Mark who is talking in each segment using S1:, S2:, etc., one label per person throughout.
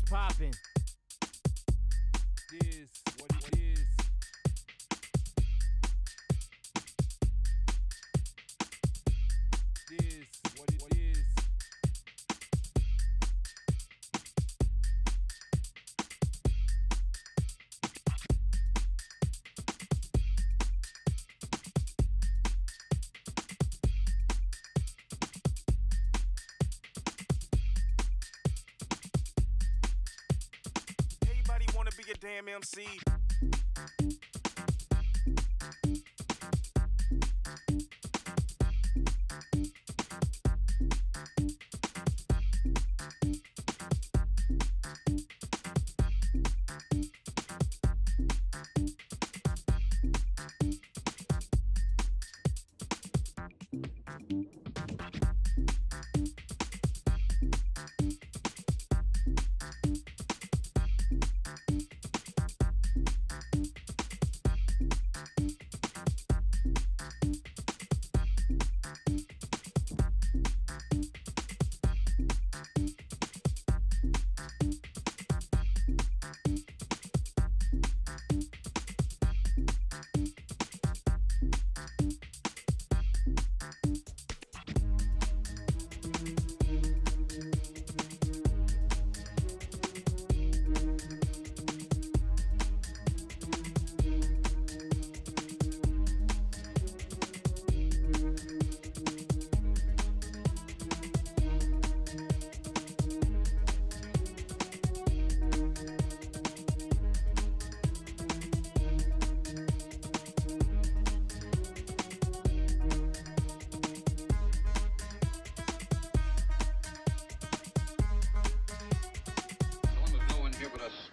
S1: poppin'? Is what it is. Is what it is.
S2: Everybody wanna be a damn MC.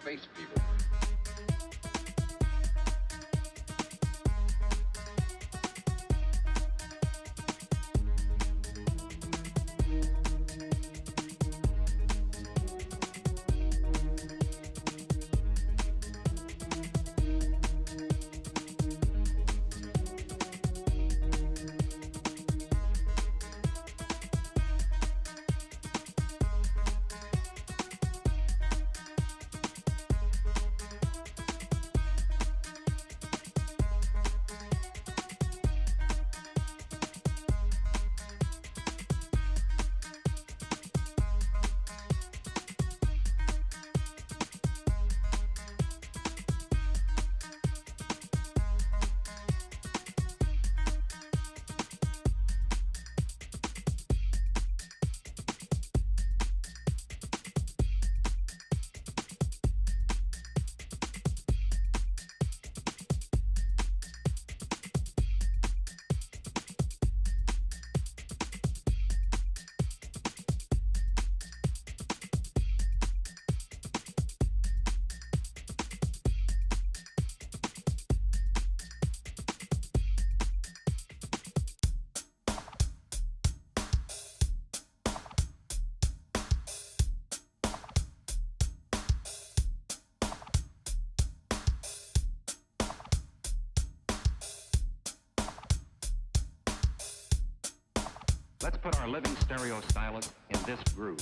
S3: Space people.
S4: Let's put our living stereo stylus in this groove.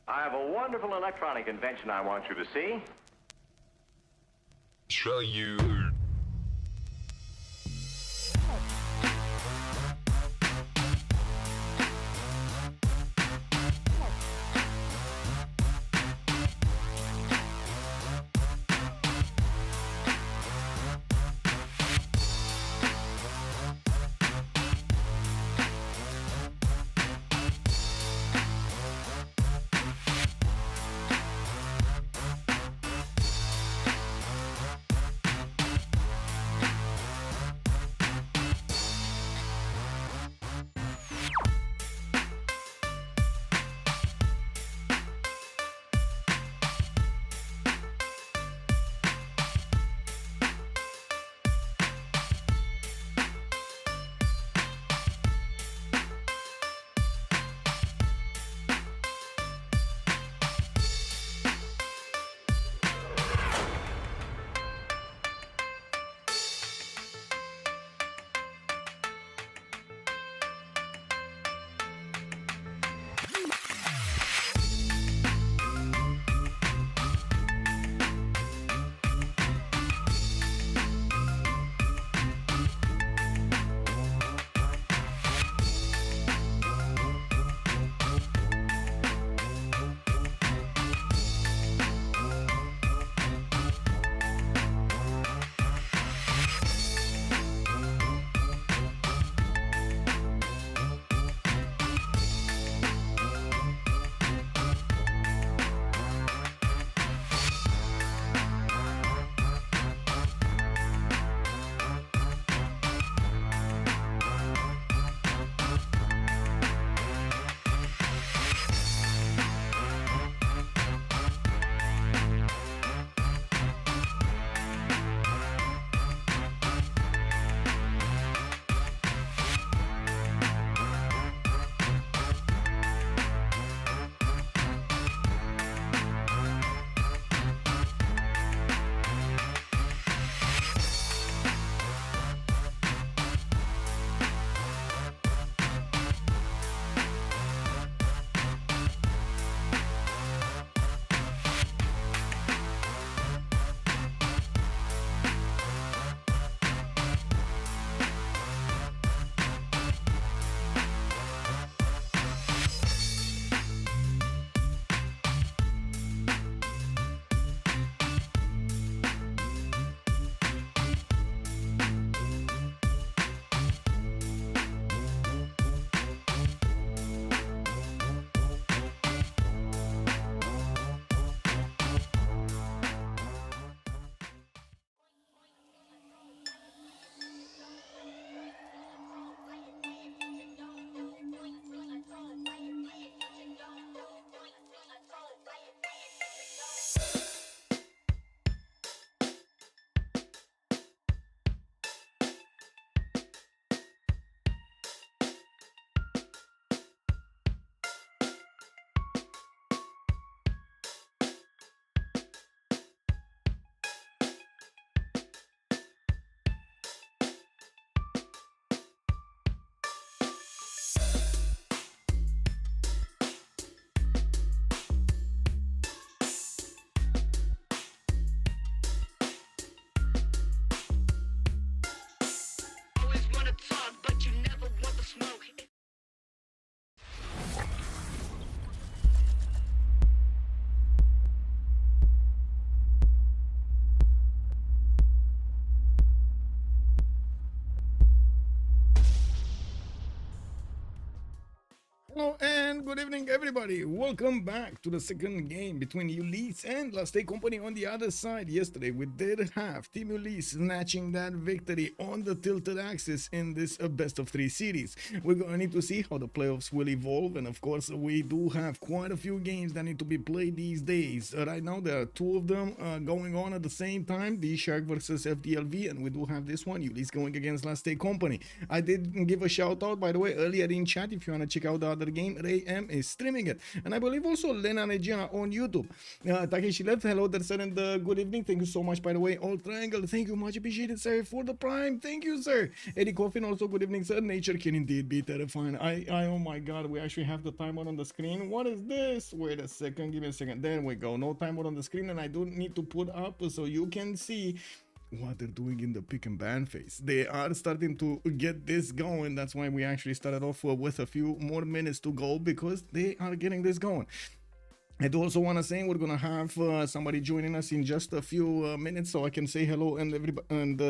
S4: I have a wonderful electronic invention I want you to see.
S3: Show you.
S5: Hello and good evening, everybody. Welcome back to the second game between Ulyss and Last Day Company on the other side. Yesterday, we did have Team Ulyss snatching that victory on the tilted axis in this best of 3 series. We're gonna need to see how the playoffs will evolve, and of course, we do have quite a few games that need to be played these days. Right now, there are 2 of them going on at the same time: the Shark versus FDLV, and we do have this one, Ulyss going against Last Day Company. I did give a shout out, by the way, earlier in chat. If you want to check out the other game, Ray them is streaming it. And I believe also Lena Regina on YouTube. Takeshi left, hello there, sir, and good evening. Thank you so much, by the way. All Triangle, thank you, much appreciated, sir, for the prime. Thank you, sir. Eddie Coffin, also good evening, sir. Nature can indeed be terrifying. Oh my god, we actually have the timer on the screen. What is this? Wait a second, give me a second. There we go. No timer on the screen, and I do need to put up so you can see what they're doing in the pick and ban phase. They are starting to get this going. That's why we actually started off with a few more minutes to go, because they are getting this going. I do also want to say we're gonna have somebody joining us in just a few minutes, so I can say hello and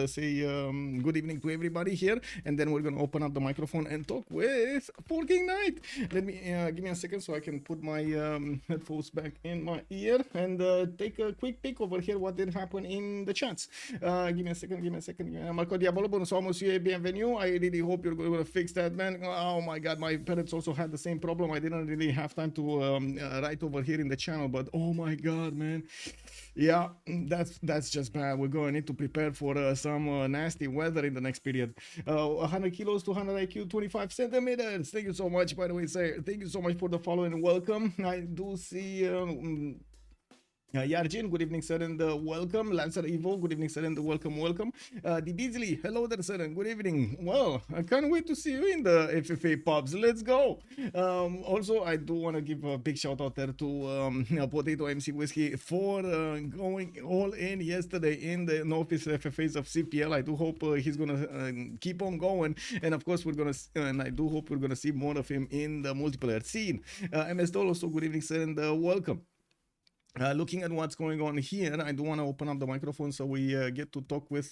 S5: say good evening to everybody here, and then we're gonna open up the microphone and talk with Forking Knight. Let me give me a second so I can put my headphones back in my ear and take a quick peek over here what did happen in the chats. Give me a second. Marco Diabolo, bonsoir monsieur, bienvenue. I really hope you're gonna fix that, man. Oh my god, my parents also had the same problem. I didn't really have time to write over here in the channel, but oh my god, man, yeah, that's just bad. We're going to need to prepare for some nasty weather in the next period. 100 kilos, 200 IQ, 25 centimeters. Thank you so much, by the way, sir. Thank you so much for the follow and welcome. I do see Yarjin, good evening, sir, and welcome. Lancer Evo, good evening, sir, and welcome. The Beasley, hello there, sir, and good evening. Well, I can't wait to see you in the FFA pubs. Let's go. Also, I do want to give a big shout out there to Potato MC Whiskey for going all in yesterday in the Northeast FFAs of CPL. I do hope he's gonna keep on going, and of course, I do hope we're gonna see more of him in the multiplayer scene. MS Doll, also good evening, sir, and welcome. Looking at what's going on here, I do want to open up the microphone so we get to talk with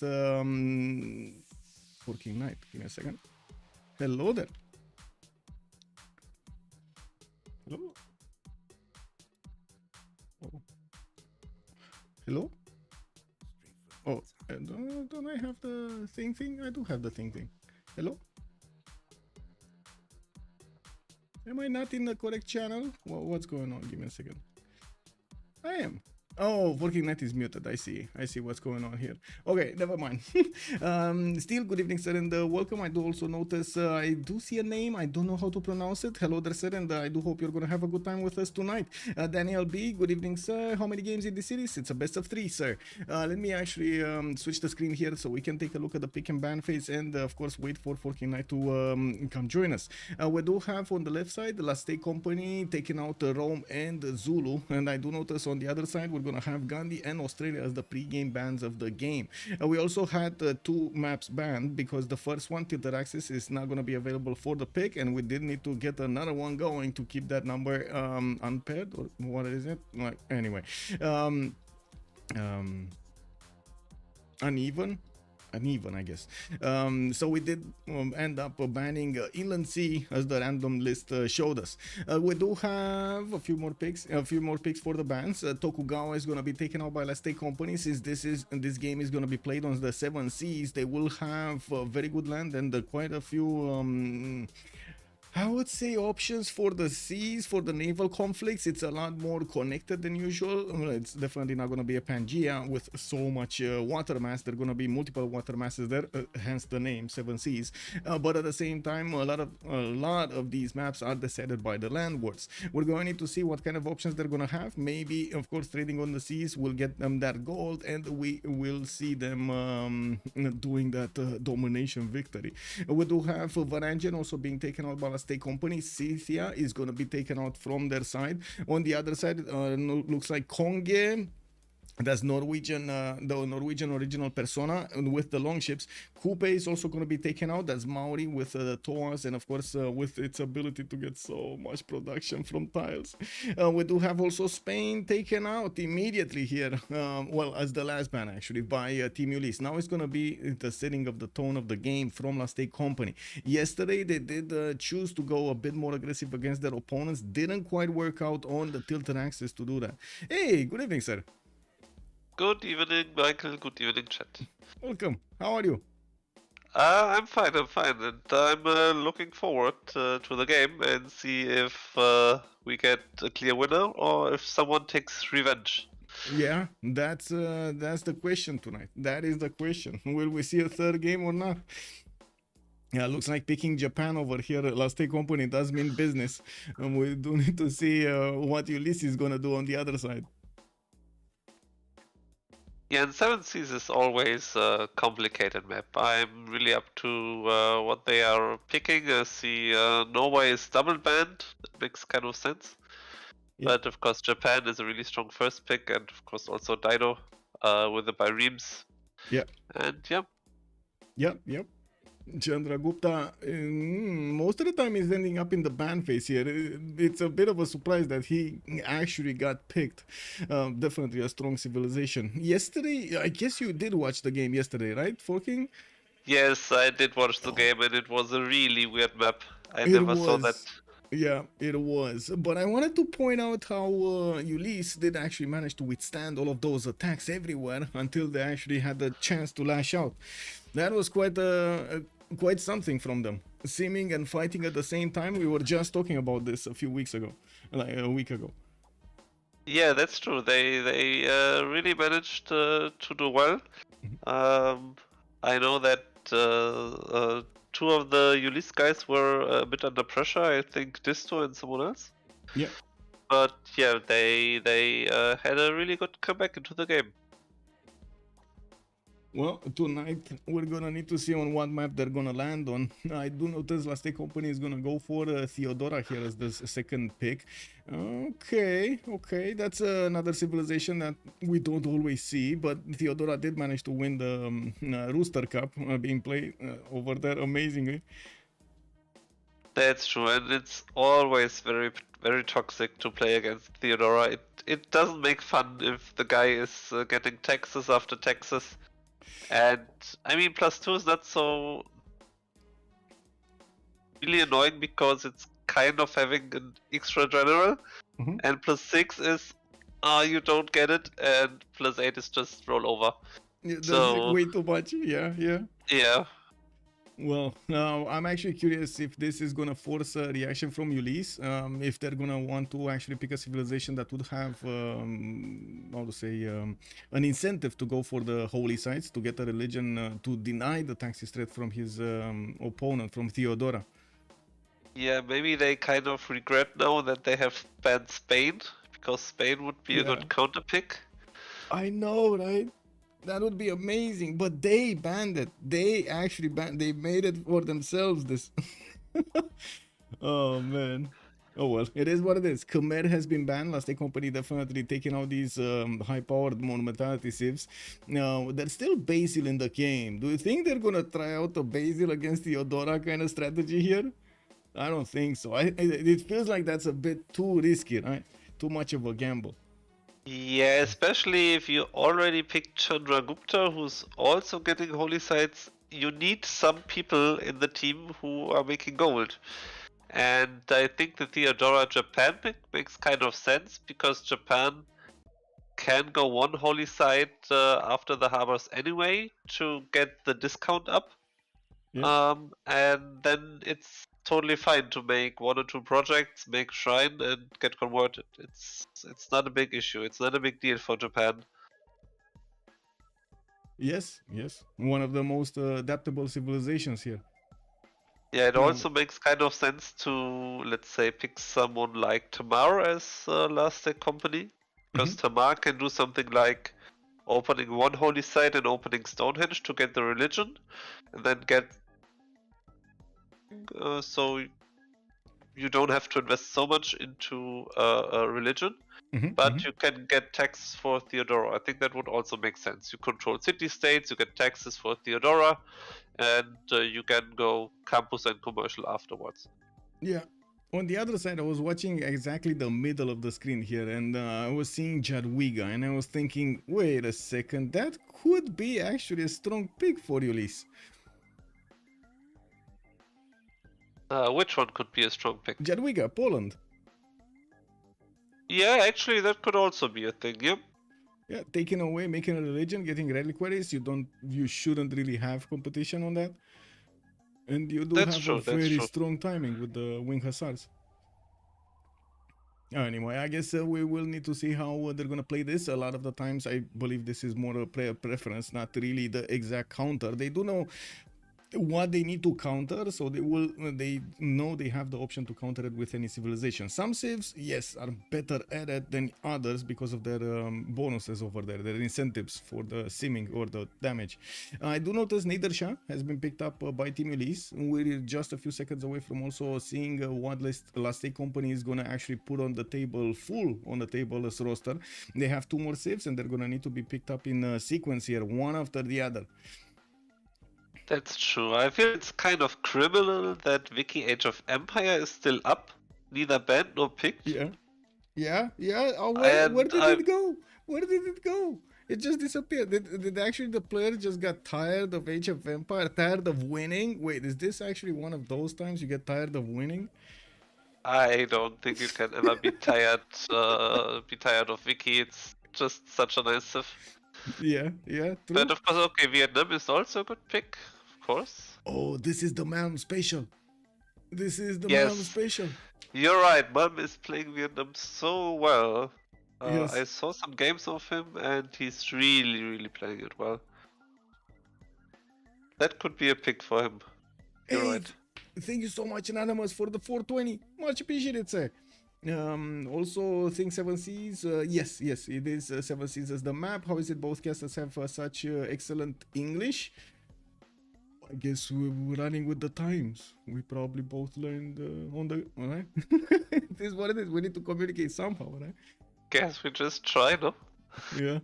S5: Forking Knight. Give me a second. Hello there. Hello. Oh. Hello. Oh, don't I have the thing? I do have the thing. Hello. Am I not in the correct channel? What's going on? Give me a second. I am. Oh, Forking Knight is muted. I see what's going on here. Okay, never mind. Still, good evening, sir, and welcome. I do also notice I do see a name. I don't know how to pronounce it. Hello there, sir, and I do hope you're going to have a good time with us tonight. Daniel B, good evening, sir. How many games in the series? It's a best of 3, sir. Let me actually switch the screen here so we can take a look at the pick and ban phase and, of course, wait for Forking Knight to come join us. We do have on the left side the Last State Company taking out Rome and Zulu, and I do notice on the other side we're gonna have Gandhi and Australia as the pre-game bans of the game. We also had 2 maps banned because the first one, Tilted Axis, is not gonna be available for the pick, and we did need to get another one going to keep that number unpaired, or what is it? Like, anyway, uneven, I guess. So we did end up banning Inland Sea as the random list showed us. We do have a few more picks for the bans. Tokugawa is going to be taken out by Last State Company. Since this game is going to be played on the 7 seas, they will have very good land and quite a few I would say options for the seas, for the naval conflicts. It's a lot more connected than usual. It's definitely not going to be a Pangea with so much water mass. There are going to be multiple water masses there, hence the name 7 Seas. But at the same time, a lot of these maps are decided by the landwards. We're going to need to see what kind of options they're going to have. Maybe, of course, trading on the seas will get them that gold, and we will see them doing that domination victory. We do have Varangian also being taken out by State Company. Scythia is going to be taken out from their side. On the other side, looks like Konge. That's Norwegian, the Norwegian original persona with the longships. Kupe is also going to be taken out. That's Maori with the Toas, and of course with its ability to get so much production from tiles. We do have also Spain taken out immediately here. Well, as the last ban actually by Team Ulyss. Now it's going to be the setting of the tone of the game from Last State Company. Yesterday they did choose to go a bit more aggressive against their opponents. Didn't quite work out on the Tilted Axis to do that. Hey, good evening, sir.
S3: Good evening, Michael. Good evening, chat.
S5: Welcome. How are you?
S3: I'm fine, and I'm looking forward to the game and see if we get a clear winner or if someone takes revenge.
S5: Yeah, that's the question tonight. That is the question. Will we see a third game or not? Yeah, looks like picking Japan over here. Last Day Company does mean business. And we do need to see what Ulyss is gonna do on the other side.
S3: Yeah, and Seven Seas is always a complicated map. I'm really up to what they are picking. I see Norway is double banned. That makes kind of sense.
S5: Yeah.
S3: But of course, Japan is a really strong first pick, and of course also Dido with the Biremes.
S5: Yeah.
S3: And yeah.
S5: Yep. Chandragupta, most of the time he's ending up in the ban phase here. It's a bit of a surprise that he actually got picked. Definitely a strong civilization. Yesterday, I guess you did watch the game yesterday, right, Forking?
S3: Yes, I did watch the game, and it was a really weird map. I
S5: It
S3: never saw that.
S5: was. Yeah, it was. But I wanted to point out how Ulyss did actually manage to withstand all of those attacks everywhere until they actually had the chance to lash out. That was quite something from them. Seeming and fighting at the same time. We were just talking about this a few weeks ago, like a week ago.
S3: Yeah, that's true. They really managed to do well. I know that two of the Ulyss guys were a bit under pressure. I think Disto and someone else.
S5: Yeah.
S3: But yeah, they had a really good comeback into the game.
S5: Well, tonight we're gonna need to see on what map they're gonna land on. I do notice Last Day Company is gonna go for Theodora here as the second pick. Okay, that's another civilization that we don't always see, but Theodora did manage to win the Rooster Cup being played over there amazingly.
S3: That's true, and it's always very, very toxic to play against Theodora. It doesn't make fun if the guy is getting taxes after taxes. And I mean, +2 is not so really annoying because it's kind of having an extra general, and +6 is you don't get it, and +8 is just roll over.
S5: Yeah, that's
S3: So
S5: way too much. Yeah. Well, now I'm actually curious if this is gonna force a reaction from Ulyss, if they're gonna want to actually pick a civilization that would have, how to say, an incentive to go for the holy sites, to get a religion to deny the taxes threat from his opponent, from Theodora.
S3: Yeah, maybe they kind of regret now that they have banned Spain, because Spain would be a good counter pick.
S5: I know, right? That would be amazing, but they banned it. They actually banned. They made it for themselves. This. Oh man. Oh well, it is what it is. Khmer has been banned. Last Day Company definitely taking out these high-powered monumentality civs. Now there's still Basil in the game. Do you think they're gonna try out a Basil against Theodora kind of strategy here? I don't think so. It feels like that's a bit too risky, right? Too much of a gamble.
S3: Yeah, especially if you already picked Chandragupta, who's also getting holy sites. You need some people in the team who are making gold. And I think the Theodora Japan pick makes kind of sense, because Japan can go one holy site after the harbors anyway to get the discount up.
S5: Yeah.
S3: And then it's totally fine to make 1 or 2 projects, make shrine, and get converted. It's not a big issue. It's not a big deal for Japan.
S5: Yes. One of the most adaptable civilizations here.
S3: Yeah, it also makes kind of sense to, let's say, pick someone like Tamar as Last Day Company, because Tamar can do something like opening one holy site and opening Stonehenge to get the religion, and then get so you don't have to invest so much into a religion, but you can get taxes for Theodora. I think that would also make sense. You control city-states, you get taxes for Theodora, and you can go campus and commercial afterwards.
S5: Yeah. On the other side, I was watching exactly the middle of the screen here, and I was seeing Jadwiga, and I was thinking, wait a second, that could be actually a strong pick for Ulyss.
S3: Which one could be a strong pick?
S5: Jadwiga, Poland.
S3: Yeah, actually, that could also be a thing. Yep.
S5: Yeah, taking away, making a religion, getting reliquaries. You shouldn't really have competition on that. And you do have a very strong timing with the wing hussars. Anyway, I guess we will need to see how they're gonna play this. A lot of the times, I believe this is more a player preference, not really the exact counter. They do know what they need to counter, so they know they have the option to counter it with any civilization. Some civs, yes, are better at it than others because of their bonuses over there, their incentives for the simming or the damage. I do notice Nader Shah has been picked up by Team Ulyss. We're just a few seconds away from also seeing what Last Day Company is gonna actually put on the table, full on the table as roster. They have 2 more civs and they're gonna need to be picked up in sequence here, one after the other.
S3: That's true. I feel it's kind of criminal that Wiki Age of Empire is still up, neither banned nor picked.
S5: Yeah. Oh,
S3: And
S5: where did it go? Where did it go? It just disappeared. Did actually the player just got tired of Age of Empire, tired of winning? Wait, is this actually one of those times you get tired of winning?
S3: I don't think you can ever be tired of Wiki. It's just such a nice Civ.
S5: Yeah, true.
S3: But of course, okay, Vietnam is also a good pick, of course.
S5: Oh, this is the Malm special. This is the
S3: Yes.
S5: Malm special.
S3: You're right, Malm is playing Vietnam so well.
S5: Yes.
S3: I saw some games of him and he's really playing it well. That could be a pick for him. You're
S5: Hey,
S3: right.
S5: thank you so much, Anonymous, for the 420. Much appreciated, sir. Also, think 7Cs. Yes, it is 7Cs as the map. How is it both casters have such excellent English? I guess we're running with the times. We probably both learned on the. Alright? It is what it is. We need to communicate somehow, right?
S3: Guess we just try, no?
S5: Yeah.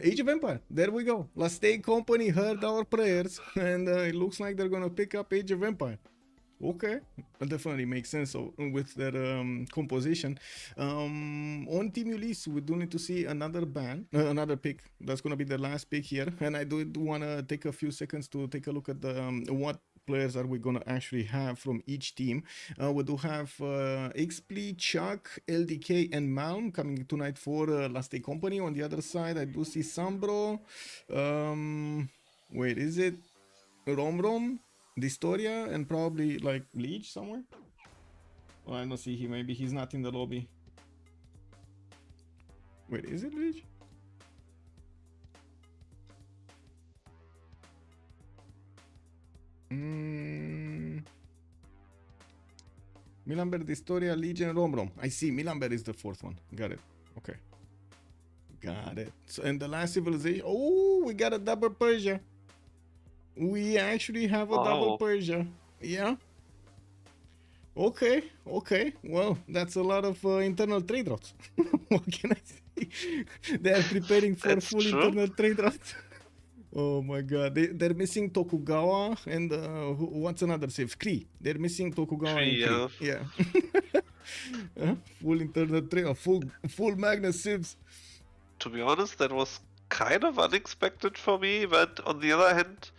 S5: Age of Empire. There we go. Last Day Company heard our prayers, and it looks like they're gonna pick up Age of Empire. Okay, that definitely makes sense with their composition. On Team Ulyss, we do need to see another another pick. That's gonna be the last pick here, and I do wanna take a few seconds to take a look at the what players are we gonna actually have from each team. We do have XP, Chuck, LDK, and Malm coming tonight for Last Day Company. On the other side, I do see Sambro. Wait, is it Rom? Distoria, and probably like Leech somewhere. Oh, I don't see him. Maybe he's not in the lobby. Wait, is it Leech? Milamber, Distoria, Legion, Rom. I see. Milamber is the 4th one. Got it. Okay. Got it. So, and the last civilization. Oh, we got a double Persia. We actually have a double Persia. Yeah. Okay. Well, that's a lot of internal trade routes. What can I say? They are preparing for
S3: That's
S5: full
S3: true.
S5: internal trade routes. Oh my god. They're missing Tokugawa and what's another save? Kree. They're missing Tokugawa and Kree. Yeah. Full internal trade, full Magnus civs.
S3: To be honest, that was kind of unexpected for me, but on the other hand,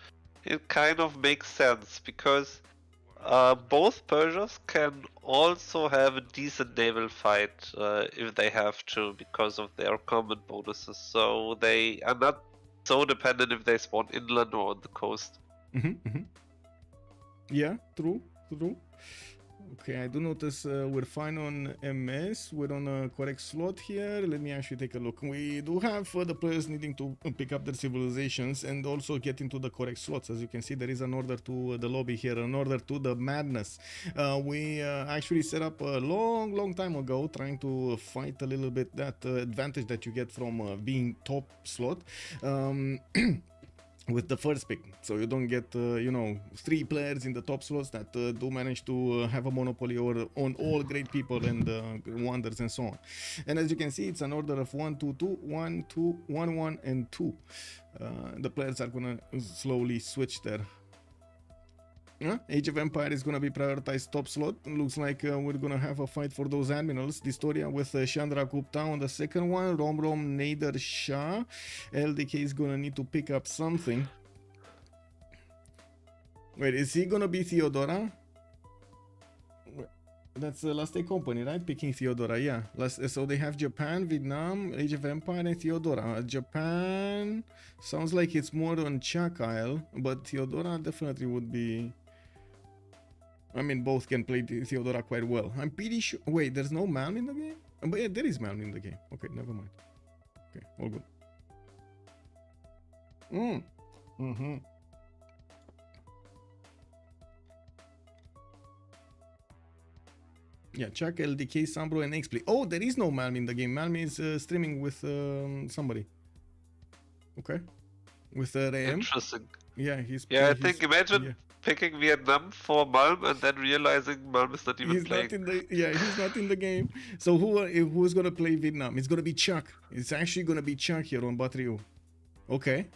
S3: it kind of makes sense because both Persians can also have a decent naval fight if they have to because of their combat bonuses. So they are not so dependent if they spawn inland or on the coast.
S5: Yeah, true. Okay, I do notice we're fine on MS. We're on a correct slot here. Let me actually take a look. We do have the players needing to pick up their civilizations and also get into the correct slots. As you can see, there is an order to the lobby here, an order to the madness. We actually set up a long time ago, trying to fight a little bit that advantage that you get from being top slot. With the first pick, so you don't get 3 players in the top slots that do manage to have a monopoly on all great people and wonders and so on. And as you can see, it's an order of 1 2 2 1 2 1 1 and 2. The players are gonna slowly switch there. Age of Empire is gonna be prioritized top slot. Looks like we're gonna have a fight for those admirals. Distoria with Chandra Gupta on the second one. Rom Nader Shah. LDK is gonna need to pick up something. Wait, is he gonna be Theodora? That's the Last Day Company, right? Picking Theodora, yeah. So they have Japan, Vietnam, Age of Empire, and Theodora. Japan sounds like it's more on Chuck Isle, but Theodora definitely would be. I mean, both can play Theodora quite well. I'm pretty sure. Wait, there's no Malm in the game? But yeah, there is Malm in the game. Okay, never mind. Okay, all good. Yeah, Chuck, LDK, Sambro, and Xplay. Oh, there is no Malmi in the game. Malmi is streaming with somebody. Okay. With Ram.
S3: Interesting.
S5: Yeah, he's.
S3: Yeah, I
S5: he's-
S3: think imagine
S5: yeah.
S3: picking Vietnam for Malm and then realizing Malm is not even
S5: He's
S3: playing.
S5: not in the he's not in the game. So who's gonna play Vietnam? It's gonna be Chuck. It's actually gonna be Chuck here on Batrio. Okay.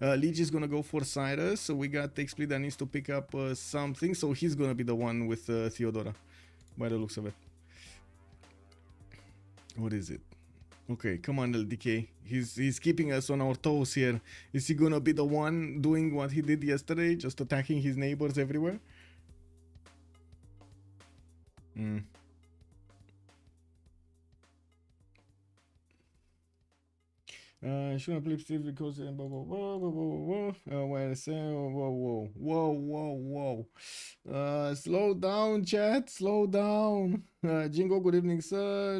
S5: Leech is gonna go for Cyrus. So we got Xplay that needs to pick up something. So he's gonna be the one with Theodora, by the looks of it. What is it? Okay, come on, LDK. He's keeping us on our toes here. Is he gonna be the one doing what he did yesterday, just attacking his neighbors everywhere? Shouldn't play Steve because whoa. Slow down, chat. Slow down. Jingo, good evening, sir.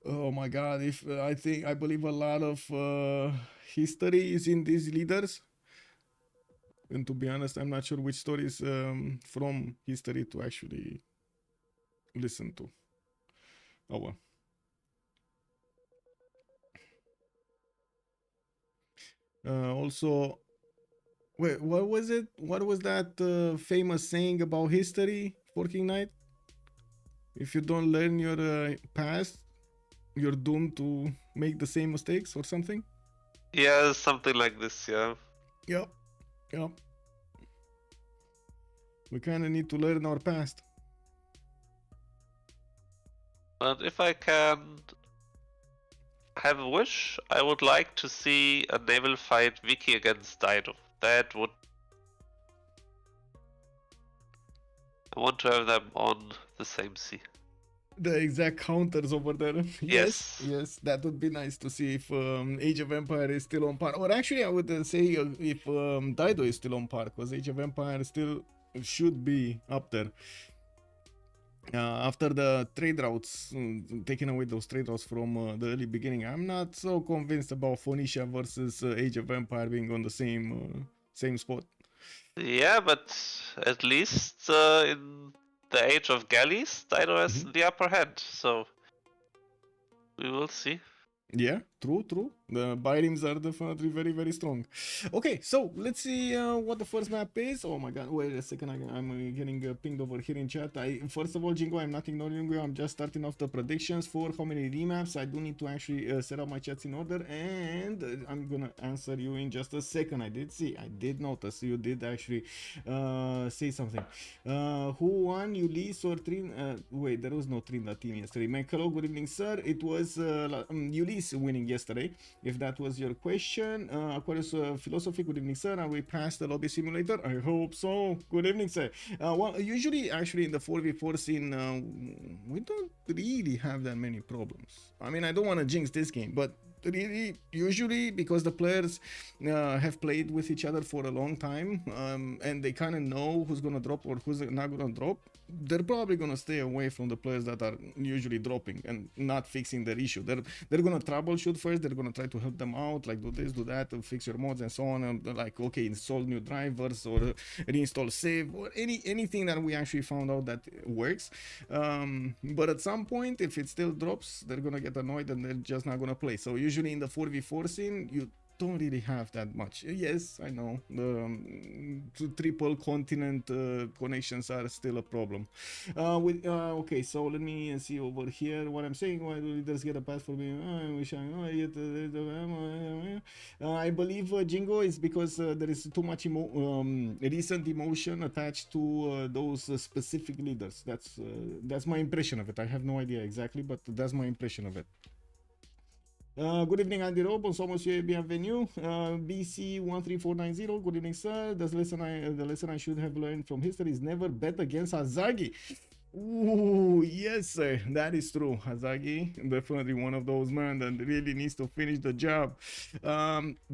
S5: Oh my God! I believe a lot of history is in these leaders, and to be honest, I'm not sure which stories from history to actually listen to. Oh well. Also, wait, what was it? What was that famous saying about history for King Knight? If you don't learn your past, you're doomed to make the same mistakes or something?
S3: Yeah, something like this, yeah.
S5: Yep. We kind of need to learn our past.
S3: But if I can have a wish, I would like to see a naval fight Vicky against Dido. That would... I want to have them on the same sea.
S5: The exact counters over there.
S3: Yes.
S5: Yes, that would be nice to see if Age of Empire is still on par. Or actually, I would say if Dido is still on par, because Age of Empire still should be up there. After the trade routes, taking away those trade routes from the early beginning, I'm not so convinced about Phoenicia versus Age of Empire being on the same spot.
S3: Yeah, but at least in the Age of Galleys, Dido has the upper hand, so we will see.
S5: Yeah, true. The bireams are definitely very, very strong. Okay, so let's see what the first map is. Oh my god, wait a second, I'm getting pinged over here in chat. First of all, Jingo, I'm not ignoring you. I'm just starting off the predictions for how many remaps. I do need to actually set up my chats in order, and I'm gonna answer you in just a second. I did notice you did actually say something. Who won, Ulyss or Trin? Wait, there was no Trin that team yesterday. Hello, good evening, sir. It was Ulyss winning yesterday, if that was your question. Aquarius Philosophy, good evening, sir. Are we past the lobby simulator? I hope so. Good evening, sir. Well, usually actually in the 4v4 scene, we don't really have that many problems. I mean, I don't want to jinx this game, but really, usually because the players have played with each other for a long time, and they kind of know who's gonna drop or who's not gonna drop, they're probably gonna stay away from the players that are usually dropping and not fixing their issue. They're gonna troubleshoot first. They're gonna try to help them out, like do this, do that, to fix your mods and so on. And like, okay, install new drivers or reinstall save or anything that we actually found out that works. But at some point, if it still drops, they're gonna get annoyed and they're just not gonna play. So usually in the 4v4 scene, you don't really have that much. Yes, I know the triple continent connections are still a problem. Okay, so let me see over here what I'm saying. Why do leaders get a pass for me? I wish I believe Jingo is because there is too much recent emotion attached to those specific leaders. That's my impression of it. I have no idea exactly, but that's my impression of it. Good evening, Andy Rob. Bonsoir, monsieur. Bienvenue. BC13490. Good evening, sir. The lesson I should have learned from history is never bet against Hazagi. Ooh, yes, sir. That is true. Hazagi, definitely one of those men that really needs to finish the job.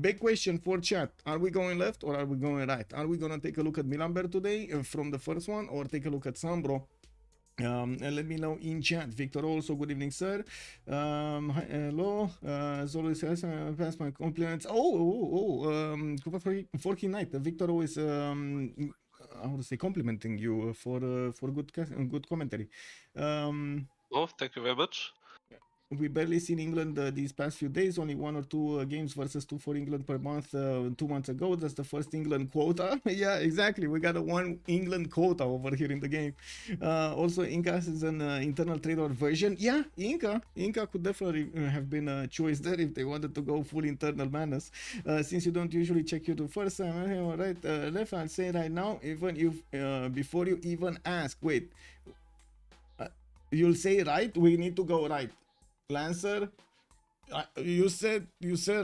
S5: Big question for chat. Are we going left or are we going right? Are we going to take a look at Milamber today from the first one or take a look at Sambro? And let me know in chat. Victor also, good evening, sir. Hello. Zolo says, pass my compliments. For King Knight. Victor always how to say, complimenting you for good commentary.
S3: Oh, thank you very much.
S5: We barely seen England these past few days. Only 1 or 2 games versus 2 for England per month 2 months ago. That's the first England quota. Yeah, exactly. We got a 1 England quota over here in the game. Also, Inca is an internal trade-off version. Yeah, Inca could definitely have been a choice there if they wanted to go full internal madness. Since you don't usually check YouTube first, right, left, I'll say right now, even if before you even ask, wait, you'll say right. We need to go right. Lancer, you said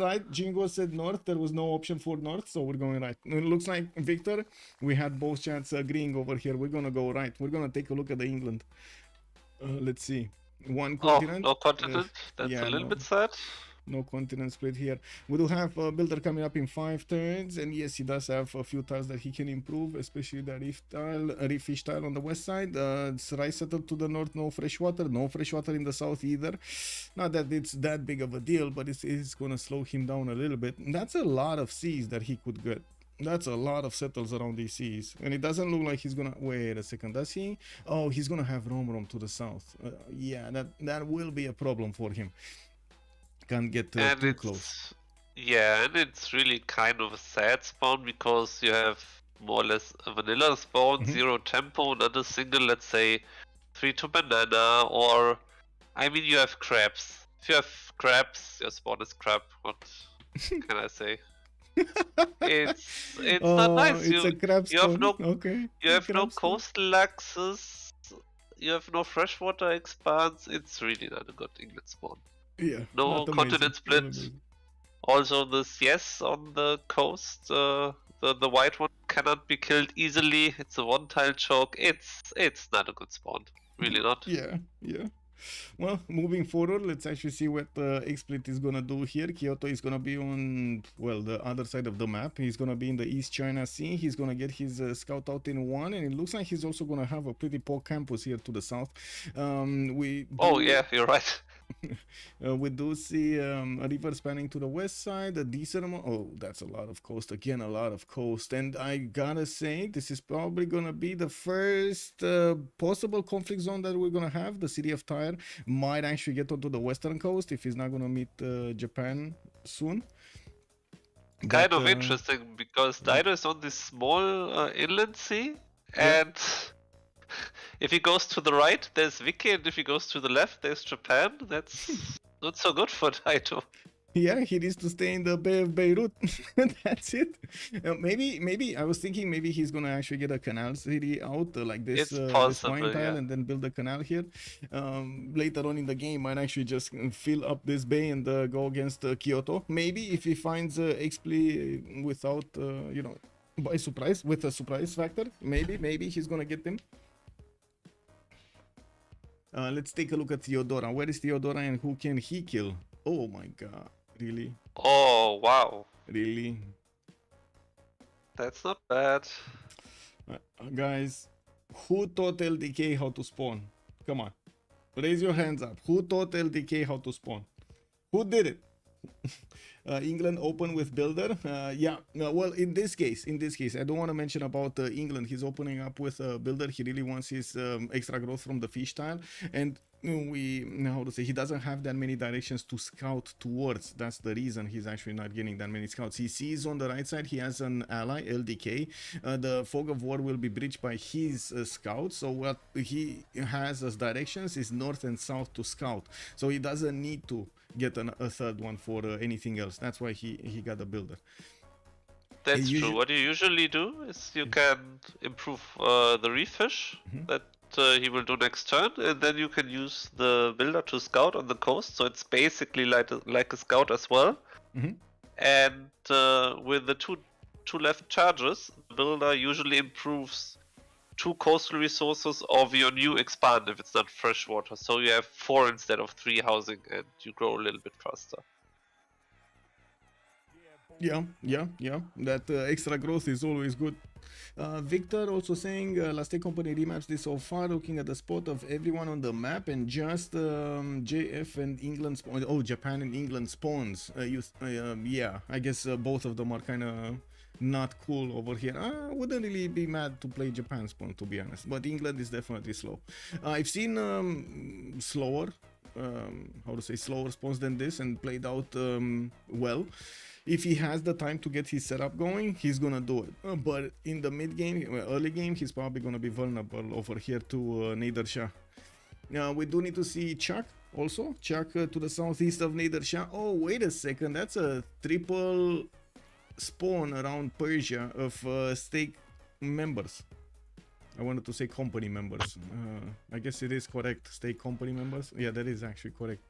S5: right. Jingo said north. There was no option for north, so we're going right. It looks like Victor, we had both chats agreeing over here. We're gonna go right. We're gonna take a look at the England. Let's see. One continent.
S3: Oh, no continent. That's
S5: yeah,
S3: a little
S5: no.
S3: bit sad.
S5: No continent split here. We do have a builder coming up in 5 turns, and yes, he does have a few tiles that he can improve, especially the reef fish tile on the west side. It's rice settled to the north, no fresh water in the south either. Not that it's that big of a deal, but it's gonna slow him down a little bit. And that's a lot of seas that he could get. That's a lot of settles around these seas, and it doesn't look like he's gonna wait a second. Does he? Oh, he's gonna have Rom to the south. Yeah, that will be a problem for him. Can't get too close.
S3: Yeah, and it's really kind of a sad spawn because you have more or less a vanilla spawn, 0 tempo, not a single, let's say, 3-2 banana, or I mean, you have crabs. If you have crabs, your spawn is crap. What can I say? It's not nice.
S5: It's a crab spawn.
S3: You have no
S5: okay.
S3: You have no coastal axes. You have no freshwater expanse. It's really not a good England spawn.
S5: Yeah.
S3: No continent split. Also, the CS on the coast, the white one cannot be killed easily. It's a one-tile choke. It's not a good spawn. Really not.
S5: Yeah. Well, moving forward, let's actually see what XSplit is gonna do here. Kyoto is gonna be on, well, the other side of the map. He's gonna be in the East China Sea. He's gonna get his scout out in 1, and it looks like he's also gonna have a pretty poor campus here to the south.
S3: Oh yeah, you're right.
S5: We do see a river spanning to the west side, a decent amount. Oh, that's a lot of coast. Again, a lot of coast. And I gotta say, this is probably gonna be the first possible conflict zone that we're gonna have. The city of Tyre might actually get onto the western coast if he's not gonna meet Japan soon.
S3: Kind of interesting because Dino is on this small inland sea, and if he goes to the right, there's Vicky, and if he goes to the left, there's Japan. That's not so good for Dino.
S5: Yeah, he needs to stay in the Bay of Beirut. That's it. Maybe I was thinking maybe he's gonna actually get a canal city out like this, this wine tile, and then build a canal here. Later on in the game, might actually just fill up this bay and go against Kyoto. Maybe if he finds XP without, by surprise, with a surprise factor, maybe he's gonna get them. Let's take a look at Theodora. Where is Theodora and who can he kill? Oh my god. Really?
S3: Oh, wow.
S5: Really?
S3: That's not bad.
S5: Guys, who taught LDK how to spawn? Come on. Raise your hands up. Who taught LDK how to spawn? Who did it? England open with builder. Well, in this case, I don't want to mention about England. He's opening up with a builder. He really wants his extra growth from the fish tile, and he doesn't have that many directions to scout towards. That's the reason he's actually not getting that many scouts. He sees on the right side he has an ally, LDK. The fog of war will be breached by his scouts, so what he has as directions is north and south to scout, so he doesn't need to get a third one for anything else. That's why he got a builder.
S3: That's true. What you usually do is you can improve the reef fish that he will do next turn, and then you can use the builder to scout on the coast, so it's basically like a scout as well. And with the two left charges, the builder usually improves 2 coastal resources of your new expand if it's not freshwater, so you have 4 instead of 3 housing, and you grow a little bit faster.
S5: Yeah. That extra growth is always good. Victor also saying Last Company remaps this so far, looking at the spot of everyone on the map and just JF and England spawn. Oh, Japan and England spawns. Yeah, I guess both of them are kind of not cool over here. I wouldn't really be mad to play Japan spawn, to be honest, but England is definitely slow. I've seen slower, how to say, slower spawns than this and played out well. If he has the time to get his setup going, he's gonna do it. But in the mid game, early game, he's probably gonna be vulnerable over here to Nader Shah. We do need to see Chuck also. Chuck to the southeast of Nader Shah. Oh, wait a second. That's a triple spawn around Persia of stake members. I wanted to say company members. I guess it is correct. Stake company members. Yeah, that is actually correct.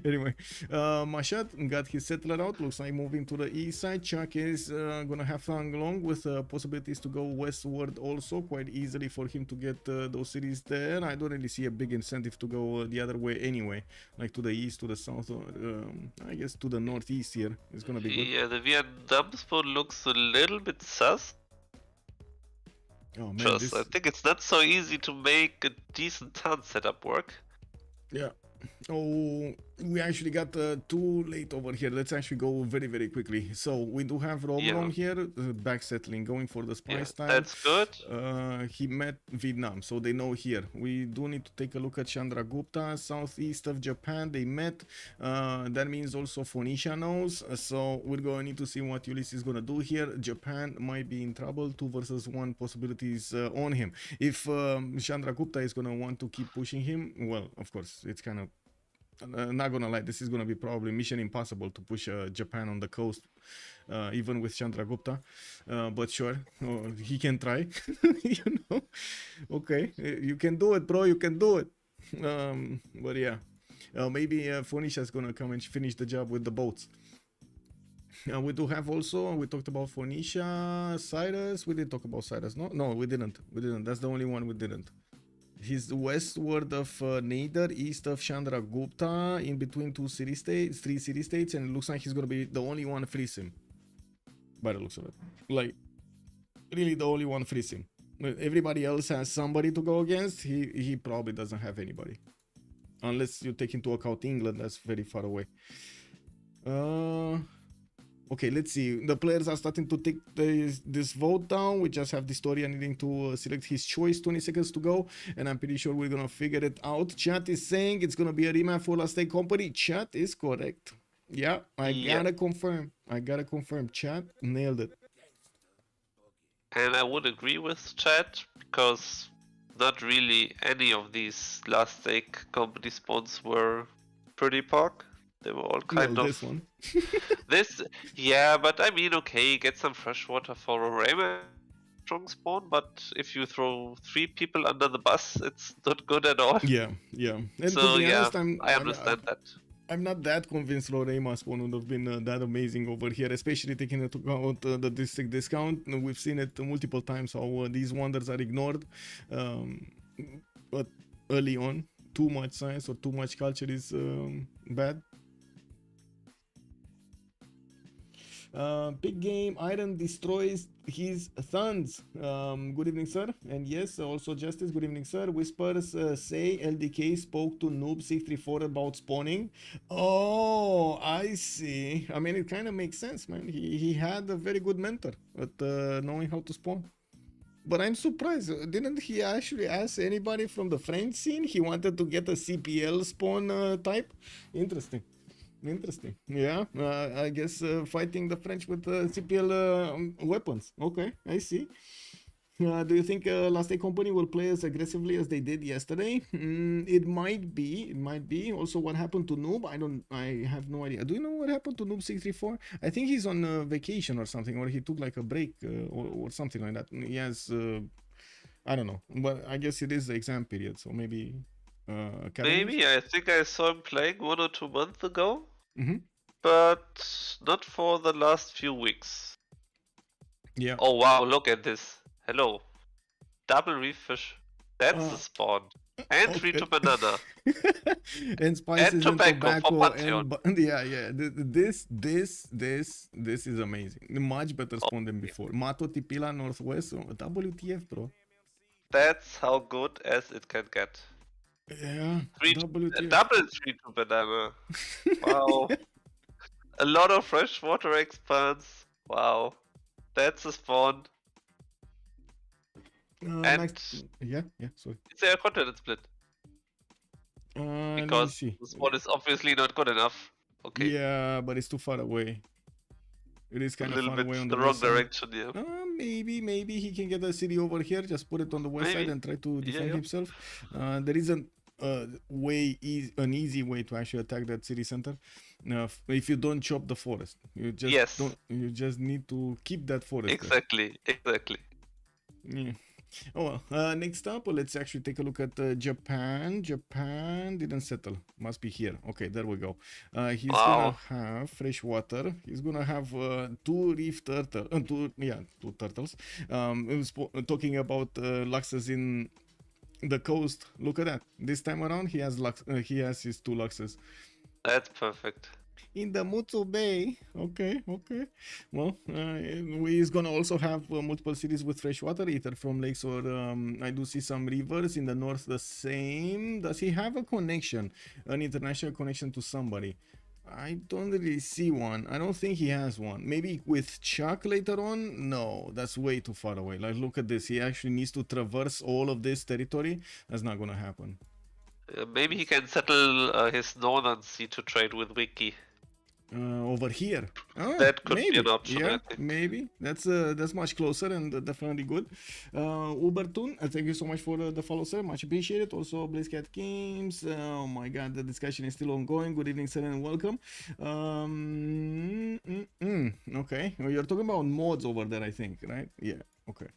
S5: Anyway, Mashat got his settler out. Looks like moving to the east side. Chuck is gonna have fun along with possibilities to go westward also quite easily for him to get those cities there. I don't really see a big incentive to go the other way anyway, like to the east, to the south, or I guess to the northeast here. It's gonna be good.
S3: Yeah, the Vietnam spawn looks a little bit sus.
S5: Oh man,
S3: Just, I think it's not so easy to make a decent town setup work.
S5: yeah. Oh, we actually got too late over here. Let's actually go very, very quickly. So we do have Rom here, back settling, going for the spice time.
S3: That's good.
S5: He met Vietnam, so they know here. We do need to take a look at Chandragupta, southeast of Japan. They met. That means also Phoenicia knows. So we're going to need to see what Ulyss is going to do here. Japan might be in trouble. 2 versus 1 possibilities on him. If Chandragupta is going to want to keep pushing him, well, of course, it's kind of not gonna lie, this is gonna be probably mission impossible to push Japan on the coast, even with Chandragupta. But sure, he can try. You know, okay, you can do it, bro. You can do it. But yeah, maybe Phoenicia is gonna come and finish the job with the boats. We do have also, we talked about Phoenicia, Cyrus. We did talk about Cyrus, no, we didn't. That's the only one we didn't. He's westward of Nader, east of Chandragupta, in between 3 city states, and it looks like he's gonna be the only one free sim. By the looks of it, like really the only one free sim. Everybody else has somebody to go against. He probably doesn't have anybody, unless you take into account England. That's very far away. Okay, let's see. The players are starting to take this vote down. We just have the Historia needing to select his choice. 20 seconds to go, and I'm pretty sure we're gonna figure it out. Chat is saying it's gonna be a remap for Last Day Company. Chat is correct. Yeah, I gotta confirm. Chat nailed it.
S3: And I would agree with chat, because not really any of these Last Day Company spawns were pretty pog. They were all kind of
S5: this one.
S3: Yeah, but I mean, okay, get some fresh water for a Remap strong spawn, but if you throw 3 people under the bus, it's not good at all.
S5: Yeah. And
S3: so
S5: to be
S3: yeah,
S5: honest,
S3: I understand that.
S5: I'm not that convinced Lorema spawn would have been that amazing over here, especially taking into account the district discount. We've seen it multiple times how these wonders are ignored, but early on, too much science or too much culture is bad. Big game Iron destroys his sons. Good evening, sir. And yes, also Justice. Good evening, sir. Whispers say LDK spoke to Noob634 about spawning. Oh, I see. I mean, it kind of makes sense, man. He had a very good mentor at knowing how to spawn. But I'm surprised. Didn't he actually ask anybody from the French scene? He wanted to get a CPL spawn type. Interesting. Yeah, I guess fighting the French with CPL weapons. Okay, I see. Do you think Last Day Company will play as aggressively as they did yesterday? It might be. Also, what happened to Noob? I have no idea. Do you know what happened to Noob634? I think he's on vacation or something, or he took like a break or something like that. He has, I don't know, but I guess it is the exam period, so maybe.
S3: Maybe, I think I saw him playing 1 or 2 months ago,
S5: but
S3: not for the last few weeks.
S5: Yeah.
S3: Oh wow, look at this. Hello. Double reef fish. That's the spawn. And
S5: okay.
S3: 3 to banana.
S5: And spices and tobacco
S3: and
S5: yeah. This is amazing. Much better spawn than before. Mato Tipila Northwest. WTF, bro.
S3: That's how good as it can get.
S5: Yeah,
S3: double 3 to banana. Wow. A lot of freshwater expands. Wow. That's a spawn. And
S5: yeah, sorry.
S3: is there a continent split?
S5: Let me
S3: Because
S5: see.
S3: the spawn is obviously not good enough. Okay.
S5: Yeah, but it's too far away. It is
S3: A
S5: kind of
S3: little
S5: far
S3: bit
S5: away on
S3: the
S5: the
S3: wrong
S5: west side.
S3: direction, yeah.
S5: Maybe he can get a city over here. Just put it on the west side
S3: Maybe.
S5: and try to defend
S3: yeah.
S5: himself. There isn't an easy way to actually attack that city center. If you don't chop the forest, you just
S3: Yes.
S5: don't. You just need to keep that forest.
S3: Exactly. Exactly.
S5: There. Yeah. Oh well. Next up, let's actually take a look at Japan. Japan didn't settle. Must be here. Okay, there we go. He's gonna have fresh water. He's gonna have two reef turtle. Two turtles. Talking about luxes in the coast. Look at that. This time around, he has his two luxes
S3: That's perfect.
S5: in the Mutsu Bay. Okay. Well, he's gonna also have multiple cities with fresh water, either from lakes or I do see some rivers in the north. The same. Does he have a connection, an international connection to somebody? I don't really see one. I don't think he has one. Maybe with Chuck later on? No, that's way too far away. Like, look at this. He actually needs to traverse all of this territory. That's not gonna happen.
S3: Maybe he can settle his northern sea to trade with Wiki.
S5: Over here.
S3: That could
S5: maybe.
S3: be an option.
S5: Yeah,
S3: I think.
S5: maybe. That's much closer and definitely good. Ubertun, thank you so much for the follow, sir. Much appreciated. Also, BlazeCat Games. Oh my God, the discussion is still ongoing. Good evening, sir, and welcome. Okay, well, you're talking about mods over there, I think, right? Yeah. Okay.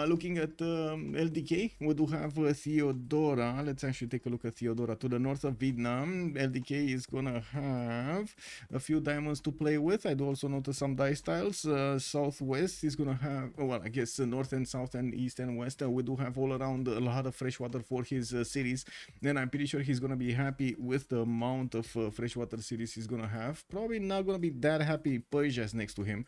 S5: Looking at LDK, we do have Theodora. Let's actually take a look at Theodora. To the north of Vietnam, LDK is gonna have a few diamonds to play with. I do also notice some dice styles. Southwest is gonna have, well, I guess north and south and east and west. We do have all around a lot of fresh water for his cities. Then I'm pretty sure he's gonna be happy with the amount of freshwater cities he's gonna have. Probably not gonna be that happy Persia's next to him.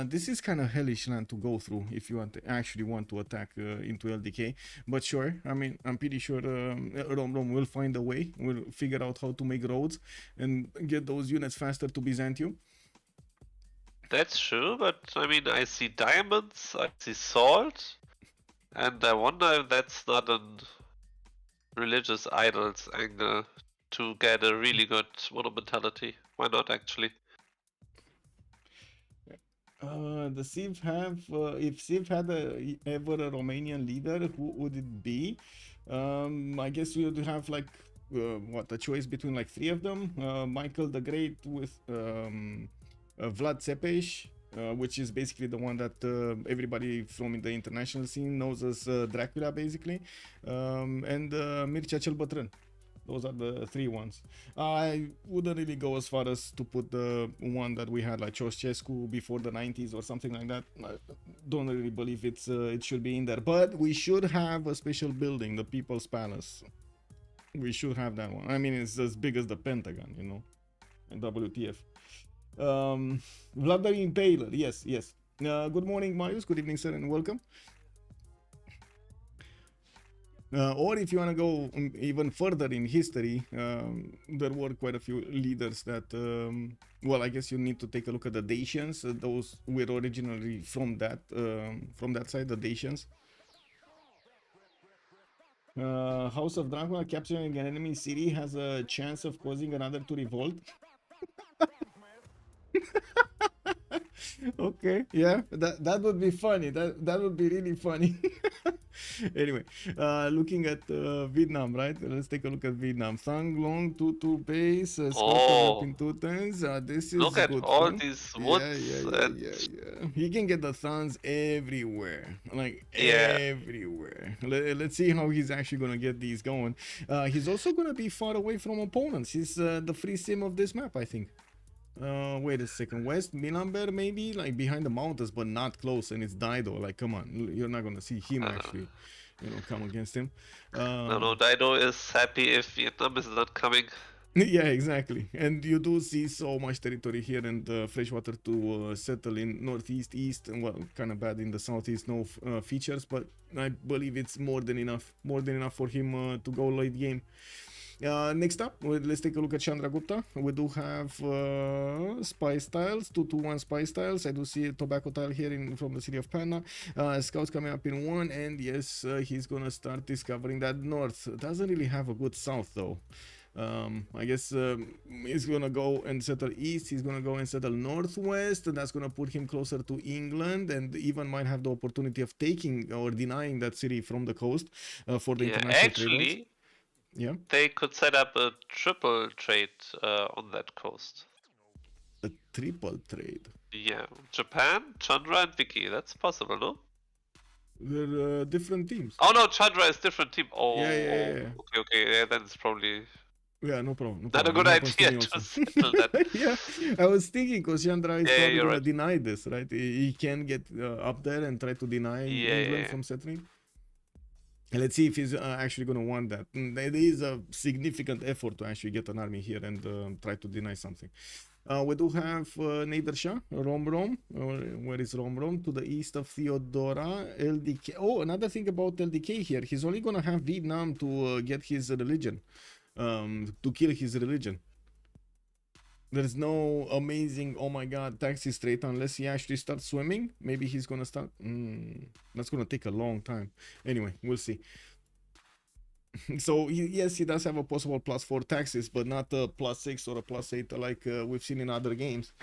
S5: This is kind of hellish land to go through if you actually want to attack into LDK, but sure, I mean, I'm pretty sure Rom will find a way. We'll figure out how to make roads and get those units faster to Byzantium.
S3: That's true, but I mean, I see diamonds, I see salt, and I wonder if that's not a religious idols angle to get a really good monumentality. Why not, actually?
S5: The Civ have, if Civ had ever a Romanian leader, who would it be? I guess we would have like, a choice between like three of them. Michael the Great with Vlad Țepeș, which is basically the one that everybody from the international scene knows as Dracula, basically, and Mircea cel Bătrân. Those are the three ones. I wouldn't really go as far as to put the one that we had, like Ceausescu before the 90s or something like that. I don't really believe it should be in there. But we should have a special building, the People's Palace. We should have that one. I mean, it's as big as the Pentagon, you know. And WTF. Vladimir Impaler, yes. Good morning, Marius. Good evening, sir, and welcome. Or if you want to go even further in history, there were quite a few leaders that, well, I guess you need to take a look at the Dacians. Those were originally from that side, the Dacians. House of Dracula capturing an enemy city has a chance of causing another to revolt. Okay, yeah, that would be funny. That would be really funny. Anyway, looking at Vietnam, right? Let's take a look at Vietnam. Thang Long 2 base, up in 2 turns. This is
S3: look at
S5: good
S3: all
S5: fun.
S3: these woods.
S5: Yeah. He can get the thuns everywhere, like everywhere. Let's see how he's actually gonna get these going. He's also gonna be far away from opponents. He's the free sim of this map, I think. Wait a second, West Milamber maybe, like behind the mountains, but not close, and it's Dido. Like, come on, you're not gonna see him actually, come against him.
S3: No, Dido is happy if Vietnam is not coming.
S5: Yeah, exactly. And you do see so much territory here and freshwater to settle in northeast, east, and well, kind of bad in the southeast, no features, but I believe it's more than enough for him to go late game. Next up, let's take a look at Chandragupta. We do have spy styles, 221 spy styles. I do see a tobacco tile here from the city of Panna. Scouts coming up in 1, and yes, he's gonna start discovering that north. Doesn't really have a good south though. I guess he's gonna go and settle east. He's gonna go and settle northwest. That's gonna put him closer to England, and even might have the opportunity of taking or denying that city from the coast for the international trade routes.
S3: Actually,
S5: Yeah,
S3: they could set up a triple trade on that coast.
S5: a triple trade.
S3: Yeah, Japan, Chandra, and Vicky. That's possible, no?
S5: They're different teams.
S3: Oh no, Chandra is different team. Oh,
S5: Yeah.
S3: Okay. Yeah, then it's probably
S5: Yeah, no problem. No
S3: not a
S5: problem.
S3: good
S5: It happens to
S3: idea
S5: me
S3: to
S5: also.
S3: settle that.
S5: Yeah, I was thinking because Chandra is
S3: Yeah,
S5: probably
S3: you're
S5: gonna
S3: right.
S5: deny this, right? He can get up there and try to deny England
S3: Yeah.
S5: from settling. And let's see if he's actually gonna want that. There is a significant effort to actually get an army here and try to deny something. We do have Nader Shah, Romrom. Where is Romrom? To the east of Theodora, LDK. Oh, another thing about LDK here. He's only gonna have Vietnam to get his religion, to kill his religion. There's no amazing, oh my god, taxi straight unless he actually starts swimming. Maybe he's gonna start. That's gonna take a long time. Anyway, we'll see. So yes, he does have a possible +4 taxes, but not a +6 or a +8 like we've seen in other games.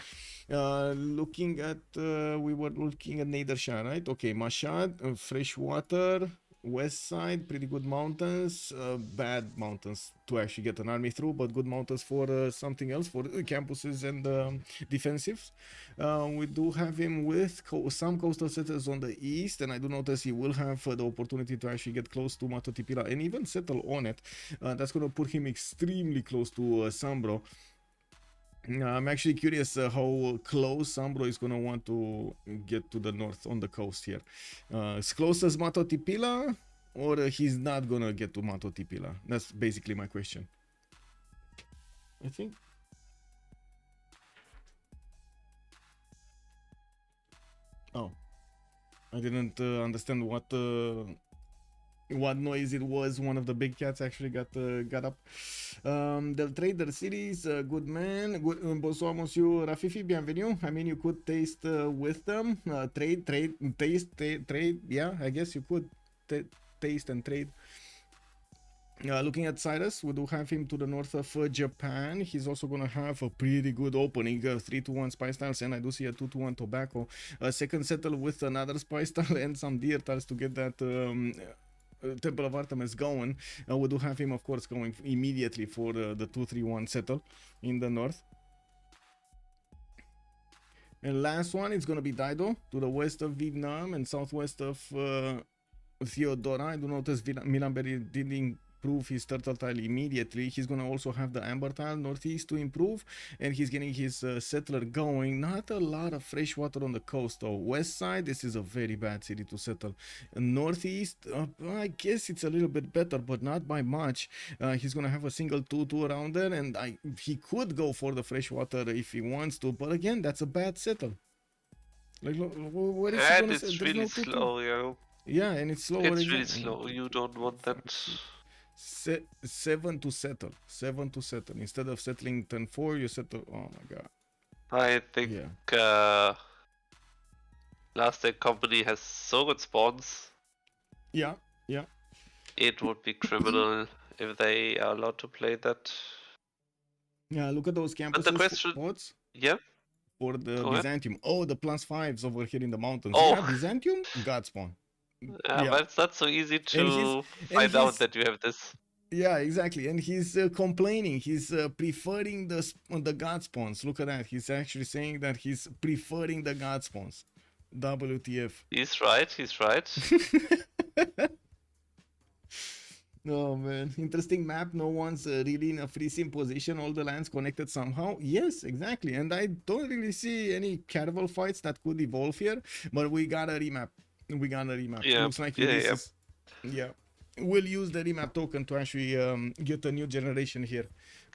S5: Looking at, we were looking at Nader Shah, right? Okay, Mashhad, freshwater, west side, pretty good mountains, bad mountains to actually get an army through, but good mountains for something else, for campuses and defensives. We do have him with some coastal settlers on the east, and I do notice he will have the opportunity to actually get close to Matotipila and even settle on it. That's going to put him extremely close to Sambro. I'm actually curious how close Sambro is going to want to get to the north on the coast here. As close as Matotipila, or he's not going to get to Matotipila? That's basically my question. I think. Oh, I didn't understand what noise it was. One of the big cats actually got up. Del Trader Series, good man. Bonsoir, monsieur Rafifi, bienvenue. I mean, you could taste with them. Trade. Yeah, I guess you could taste and trade. Looking at Cyrus, we do have him to the north of Japan. He's also going to have a pretty good opening, 3-1 spy styles, and I do see a 2-1 tobacco. Second settle with another spy style and some deer tiles to get that Temple of Artemis going. We do have him, of course, going immediately for the 2-3-1 settle in the north. And last one, it's going to be Daido to the west of Vietnam and southwest of Theodora. I do notice Milanberry did improve his turtle tile immediately. He's going to also have the amber tile northeast to improve, and he's getting his settler going. Not a lot of fresh water on the coast though. West side, this is a very bad city to settle. Northeast, I guess it's a little bit better, but not by much. He's going to have a single 2-2 around there, and he could go for the fresh water if he wants to, but again, that's a bad settle. Like, what is he gonna say?
S3: It's
S5: There's
S3: really
S5: no 2-2.
S3: slow, yeah.
S5: Yeah, and it's slower.
S3: It's
S5: again.
S3: really slow. You don't want that.
S5: 7 to settle. 7 to settle. Instead of settling 10-4, you settle. Oh my god.
S3: I think Last Day Company has so good spawns.
S5: Yeah.
S3: It would be criminal if they are allowed to play that.
S5: Yeah, look at those campuses.
S3: But the question,
S5: spots
S3: yeah,
S5: for the
S3: go ahead.
S5: Byzantium. Oh, the +5s over here in the mountains.
S3: Oh.
S5: Yeah, Byzantium, God spawn.
S3: but it's not so easy to
S5: And
S3: find out
S5: he's-
S3: that you have this.
S5: Yeah, exactly. And he's complaining. He's preferring the God spawns. Look at that. He's actually saying that he's preferring the God spawns. WTF.
S3: He's right.
S5: Oh man, interesting map. No one's really in a free sim position. All the lands connected somehow. Yes, exactly. And I don't really see any caravel fights that could evolve here. But we got a remap.
S3: Yeah,
S5: Looks like
S3: yeah.
S5: We'll use the remap token to actually get a new generation here.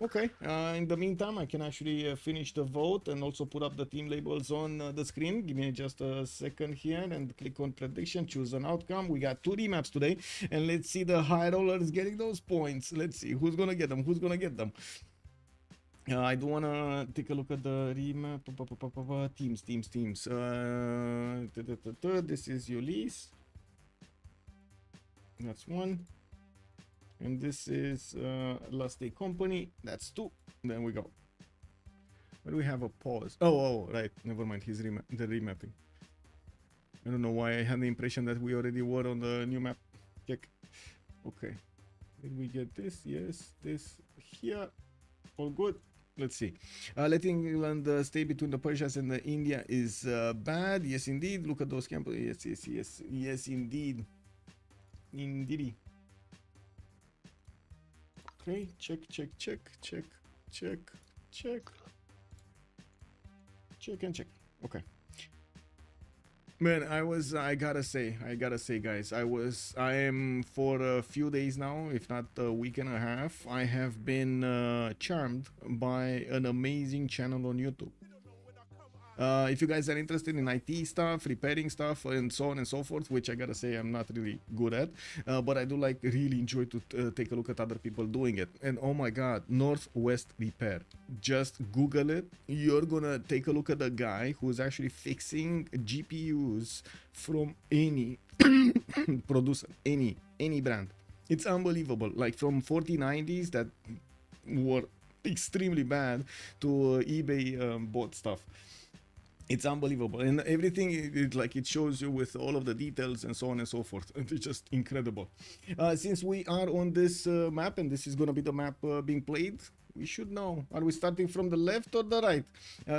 S5: Okay. In the meantime, I can actually finish the vote and also put up the team labels on the screen. Give me just a second here and click on prediction, choose an outcome. We got 2 remaps today, and let's see the high rollers getting those points. Let's see who's gonna get them. Who's gonna get them? I do wanna take a look at the remap. Teams. This is Ulyss. That's 1. And this is Last Day Company. That's 2. Then we go. Where do we have a pause? Oh, right. Never mind. He's the remapping. I don't know why I had the impression that we already were on the new map. Check. Okay. Did we get this? Yes. This here. All good. Let's see. Letting England stay between the Persians and the India is bad. Yes, indeed. Look at those camps. Yes, indeed. Indeed. Okay, check. Okay. Man, I gotta say, guys, I am for a few days now, if not a week and a half, I have been charmed by an amazing channel on YouTube. If you guys are interested in IT stuff, repairing stuff, and so on and so forth, which I gotta say I'm not really good at, but I do really enjoy to take a look at other people doing it. And oh my god, Northwest Repair. Just Google it. You're gonna take a look at the guy who's actually fixing GPUs from any producer, any brand. It's unbelievable. Like from 4090s that were extremely bad to eBay bought stuff. It's unbelievable, and everything it shows you with all of the details and so on and so forth. It's just incredible. Since we are on this map, and this is gonna be the map being played, we should know. Are we starting from the left or the right?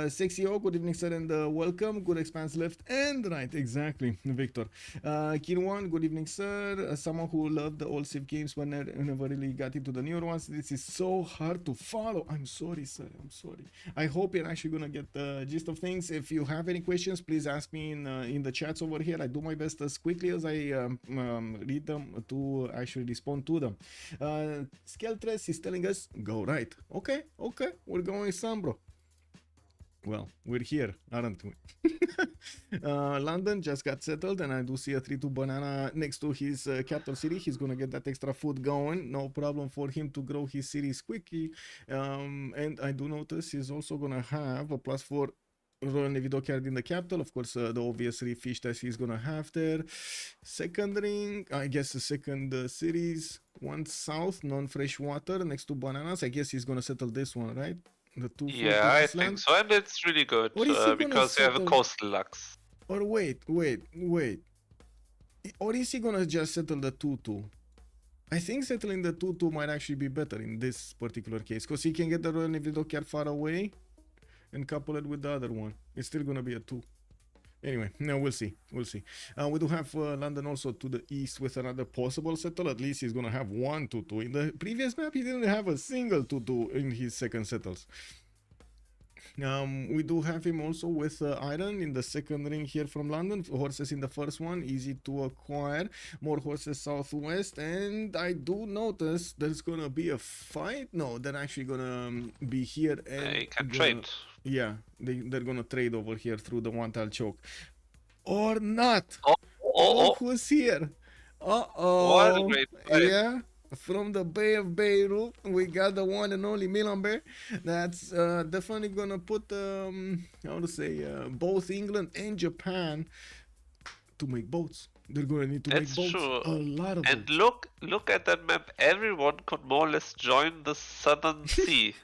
S5: Sexy O, good evening, sir, and welcome. Good expanse left and right, exactly, Victor. Kinwan, good evening, sir. Someone who loved the old Civ games but never really got into the newer ones. This is so hard to follow. I'm sorry, sir. I'm sorry. I hope you're actually gonna get the gist of things. If you have any questions, please ask me in the chats over here. I do my best as quickly as I read them to actually respond to them. Skeltres is telling us go right. Okay, we're going some, bro. Well, we're here, aren't we? London just got settled, and I do see a 3-2 banana next to his capital city. He's gonna get that extra food going. No problem for him to grow his cities quickly. And I do notice he's also gonna have a +4 Royal Navy dockyard in the capital. Of course, the obvious fish that he's gonna have there. Second ring, I guess the second series. 1 south, non-fresh water next to bananas. I guess he's gonna settle this one, right? The 2
S3: Yeah, I think so, and it's really good because you have a coastal lux.
S5: Or wait. Or is he gonna just settle the 2-2? I think settling the 2-2 might actually be better in this particular case, because he can get the Royal Navy dockyard far away and couple it with the other one. It's still gonna be a 2. Anyway, no, we'll see. We do have London also to the east with another possible settle. At least he's gonna have 1 2-2. In the previous map, he didn't have a single 2-2 in his second settles. We do have him also with iron in the second ring here from London. Horses in the first one, easy to acquire. More horses southwest, and I do notice there's gonna be a fight. No, they're actually gonna be here and
S3: They can trade.
S5: Yeah, they're gonna trade over here through the one tile choke. Or not.
S3: Oh.
S5: Who's here?
S3: What a great fight.
S5: Yeah. From the Bay of Beirut, we got the one and only Milan Bear. That's definitely gonna put both England and Japan to make boats. They're gonna need to make boats.
S3: True.
S5: A lot of
S3: And
S5: boats.
S3: look at that map. Everyone could more or less join the Southern Sea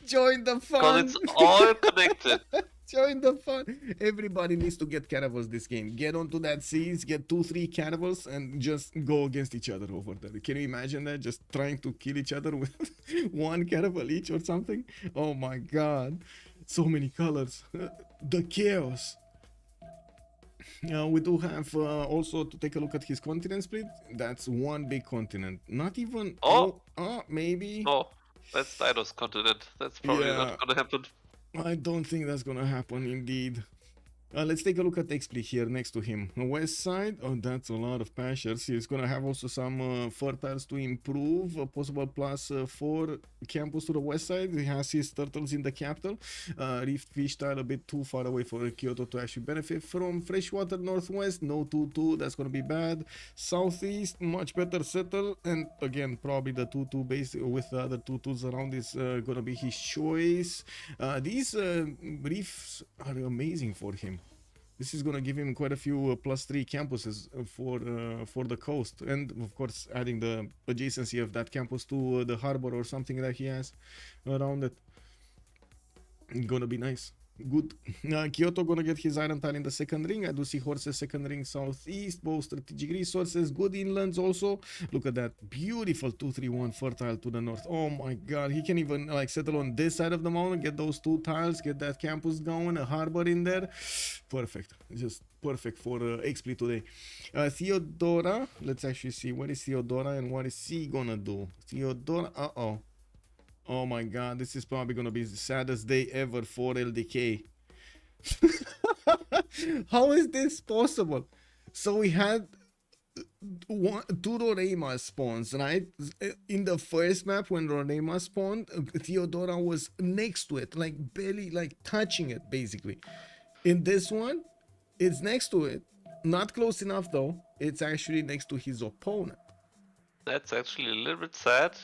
S5: Join the
S3: because
S5: fun.
S3: it's all connected.
S5: Join the fun. Everybody needs to get caravels this game. Get onto that seas, get 2-3 caravels, and just go against each other over there. Can you imagine that? Just trying to kill each other with 1 caravel each or something? Oh my god. So many colors. The chaos. We do have also to take a look at his continent split. That's 1 big continent. Not even... maybe...
S3: Oh, that's Dido's continent. That's probably not gonna happen.
S5: I don't think that's gonna happen indeed. Let's take a look at Expley here next to him. West side, oh, that's a lot of pastures. He's gonna have also some fertiles to improve. A possible +4 campus to the west side. He has his turtles in the capital. Reef fish tile a bit too far away for Kyoto to actually benefit from. Freshwater northwest, no 2-2, that's gonna be bad. Southeast, much better settle. And again, probably the 2-2 base with the other 2-2s around is gonna be his choice. These reefs are amazing for him. This is gonna give him quite a few +3 campuses for the coast, and of course adding the adjacency of that campus to the harbor or something that he has around it. Gonna be nice. Good. Kyoto gonna get his iron tile in the second ring. I do see horses second ring southeast, both strategic resources, good inlands also. Look at that beautiful 2-3-1 fertile to the north. Oh my god, he can even like settle on this side of the mountain, get those 2 tiles, get that campus going, a harbor in there. Perfect, just perfect for XP today. Theodora, let's actually see what is Theodora and what is he gonna do. Theodora, oh my god, this is probably gonna be the saddest day ever for LDK. How is this possible? So we had 2 Rorema spawns, right? In the first map when Rorema spawned, Theodora was next to it, like barely like touching it basically. In this one, it's next to it. Not close enough though. It's actually next to his opponent.
S3: That's actually a little bit sad.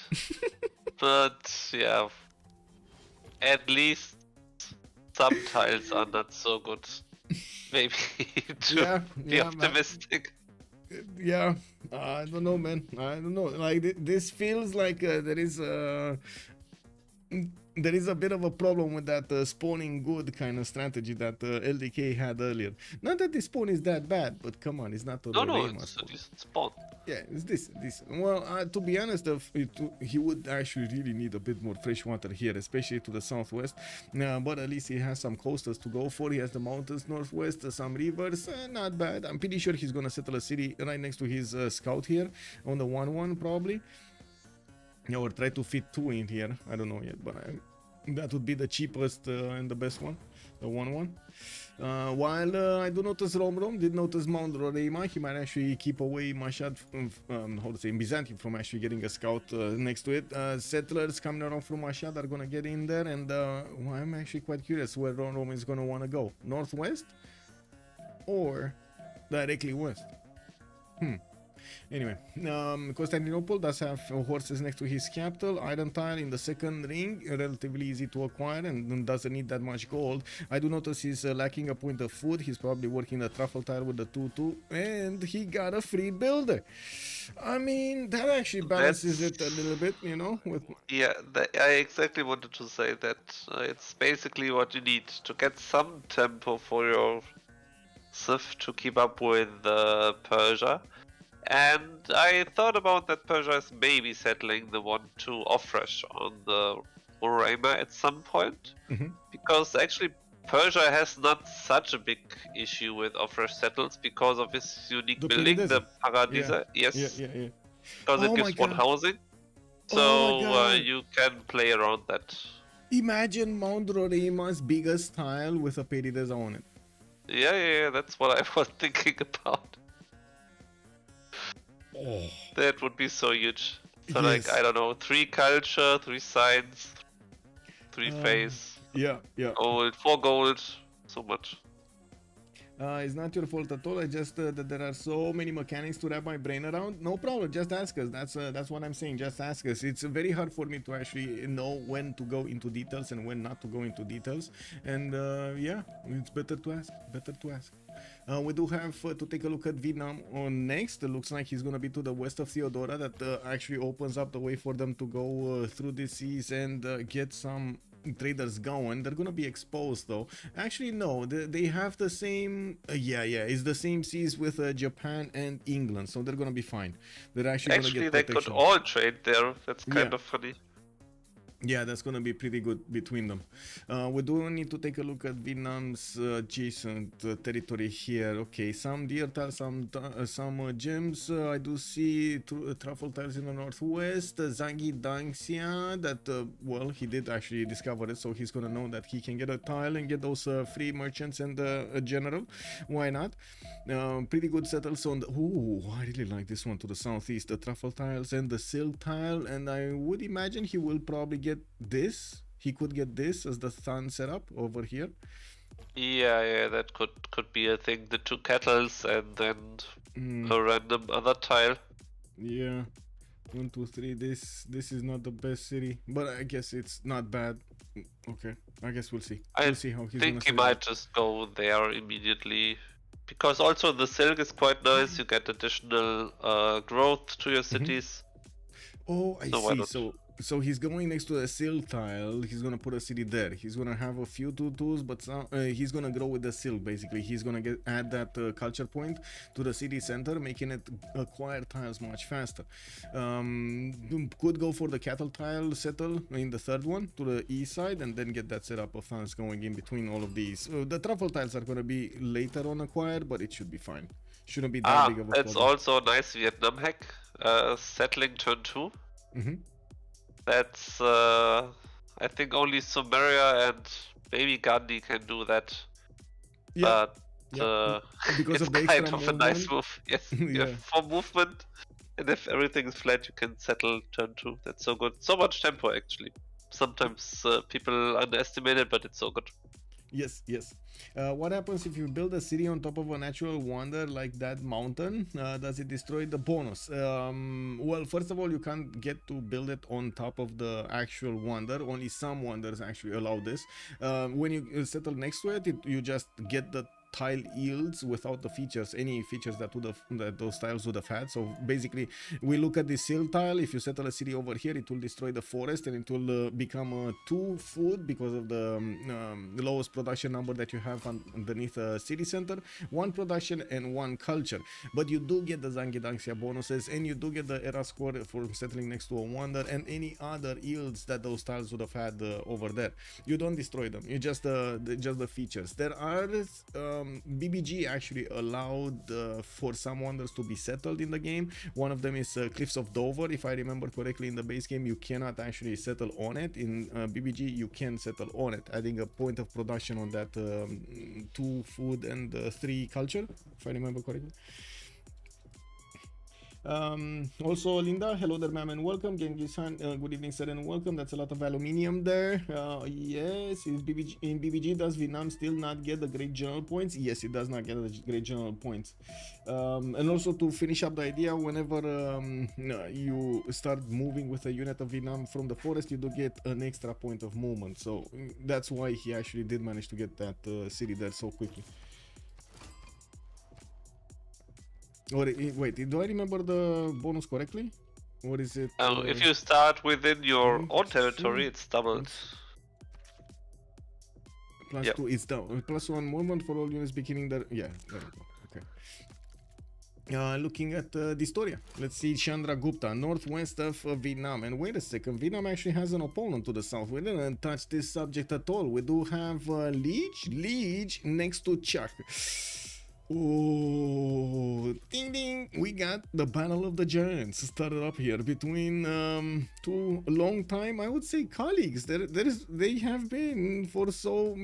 S3: But yeah, at least some tiles are not so good. Maybe to be optimistic.
S5: Yeah, I don't know, man. I don't know. Like this feels like there is a bit of a problem with that spawning good kind of strategy that LDK had earlier. Not that this spawn is that bad, but come on, it's not a
S3: No, it's a decent spawn.
S5: Yeah, it's this. Well, to be honest, he would actually really need a bit more fresh water here, especially to the southwest. But at least he has some coasters to go for. He has the mountains northwest, some rivers. Not bad. I'm pretty sure he's gonna settle a city right next to his scout here on the 1-1 probably. Yeah, or try to fit 2 in here. I don't know yet, but that would be the cheapest and the best one, the 1-1. While I do notice Rom did notice Mount Roraima, he might actually keep away Mashad from, Byzantine from actually getting a scout next to it. Settlers coming around from Mashad are gonna get in there, and I'm actually quite curious where Rom is gonna want to go. Northwest or directly west? Anyway, Constantinople does have horses next to his capital. Iron tile in the second ring, relatively easy to acquire and doesn't need that much gold. I do notice he's lacking a point of food. He's probably working the truffle tile with the 2-2, and he got a free builder. I mean, that actually balances it a little bit, you know.
S3: Yeah, I exactly wanted to say that it's basically what you need to get some tempo for your Civ to keep up with Persia. And I thought about that Persia is maybe settling the 1-2 off-fresh on the Roraima at some point. Because actually Persia has not such a big issue with off-fresh settles because of his unique building, the Paradisa.
S5: Yeah.
S3: Yes. Because it gives 1 housing. So you can play around that.
S5: Imagine Mount Roraima's biggest tile with a Paradisa on it.
S3: Yeah, that's what I was thinking about. That would be so huge. So like, I don't know, 3 culture, 3 science, 3 face.
S5: Yeah.
S3: Gold, 4 gold, so much.
S5: It's not your fault at all. I just that there are so many mechanics to wrap my brain around. No problem, just ask us. That's what I'm saying. Just ask us. It's very hard for me to actually know when to go into details and when not to go into details. And yeah, it's better to ask. We do have to take a look at Vietnam on next. It looks like he's gonna be to the west of Theodora. That actually opens up the way for them to go through the seas and get some traders going. They're gonna be exposed though. Actually no, they have the same it's the same seas with Japan and England, so they're gonna be fine. They're actually gonna get
S3: they could all trade there. That's kind of funny.
S5: Yeah, that's gonna be pretty good between them. We do need to take a look at Vietnam's adjacent territory here. Okay, some deer tiles, some gems. I do see truffle tiles in the northwest. Zangi Dangxia, that well, he did actually discover it, so he's gonna know that he can get a tile and get those free merchants and a general. Why not? Pretty good settles on the. Ooh, I really like this one to the southeast. The truffle tiles and the silk tile, and I would imagine he will probably get this. He could get this as the sun setup over here.
S3: Yeah, that could be a thing. The two kettles and then a random other tile.
S5: Yeah, 1, 2, 3. This is not the best city, but I guess it's not bad. Okay, I guess we'll see. We'll see how he's
S3: think he
S5: gonna
S3: might just go there immediately. Because also the silk is quite nice. You get additional growth to your cities.
S5: Oh, I
S3: So why
S5: see.
S3: not?
S5: So he's going next to the silk tile. He's gonna put a city there. He's gonna have a few tutus, but he's gonna grow with the silk. Basically, he's gonna add that culture point to the city center, making it acquire tiles much faster. Could go for the cattle tile settle in the third one to the east side, and then get that setup of tiles going in between all of these. The truffle tiles are gonna be later on acquired, but it should be fine. Shouldn't be that big of a
S3: That's
S5: problem.
S3: also a nice Vietnam hack. Settling turn 2. That's I think only Sumeria and maybe Gandhi can do that.
S5: Yeah.
S3: But
S5: Because
S3: it's
S5: of the
S3: kind
S5: extra
S3: of a nice
S5: movement.
S3: move. Yes,
S5: Yeah.
S3: you have 4 movement, and if everything is flat, you can settle turn 2. That's so good. So much tempo actually. Sometimes people underestimate it, but it's so good.
S5: Yes, yes. What happens if you build a city on top of a natural wonder like that mountain? Does it destroy the bonus? Well, first of all, you can't get to build it on top of the actual wonder. Only some wonders actually allow this. When you settle next to it, you just get the tile yields without the features, any features that those tiles would have had. So basically, we look at the sill tile. If you settle a city over here, it will destroy the forest and it will become 2 food because of the lowest production number that you have underneath a city center, 1 production and 1 culture. But you do get the Zangidangxia bonuses, and you do get the era score for settling next to a wonder and any other yields that those tiles would have had over there. You don't destroy them. You just the features. There are BBG actually allowed for some wonders to be settled in the game. One of them is Cliffs of Dover. If I remember correctly, in the base game you cannot actually settle on it. In BBG you can settle on it, adding a point of production on that 2 food and 3 culture, if I remember correctly. Also Linda, hello there ma'am and welcome. Genghis-Han, good evening sir and welcome. That's a lot of aluminium there. Yes, in BBG does Vietnam still not get the great general points? Yes, it does not get the great general points. And also to finish up the idea, whenever you start moving with a unit of Vietnam from the forest, you do get an extra point of movement. So that's why he actually did manage to get that city there so quickly. Or wait, do I remember the bonus correctly? Or is it?
S3: If you start within your own territory, it's doubled.
S5: Plus
S3: Yep.
S5: 2, it's down. Plus 1 movement for all units beginning there. Yeah, there we go. Okay. Looking at the Historia. Let's see Chandra Gupta, northwest of Vietnam. And wait a second, Vietnam actually has an opponent to the south. We didn't touch this subject at all. We do have Liege next to Chuck. Oh, ding ding! We got the Battle of the Giants started up here between 2 long time, I would say, colleagues. They have been for so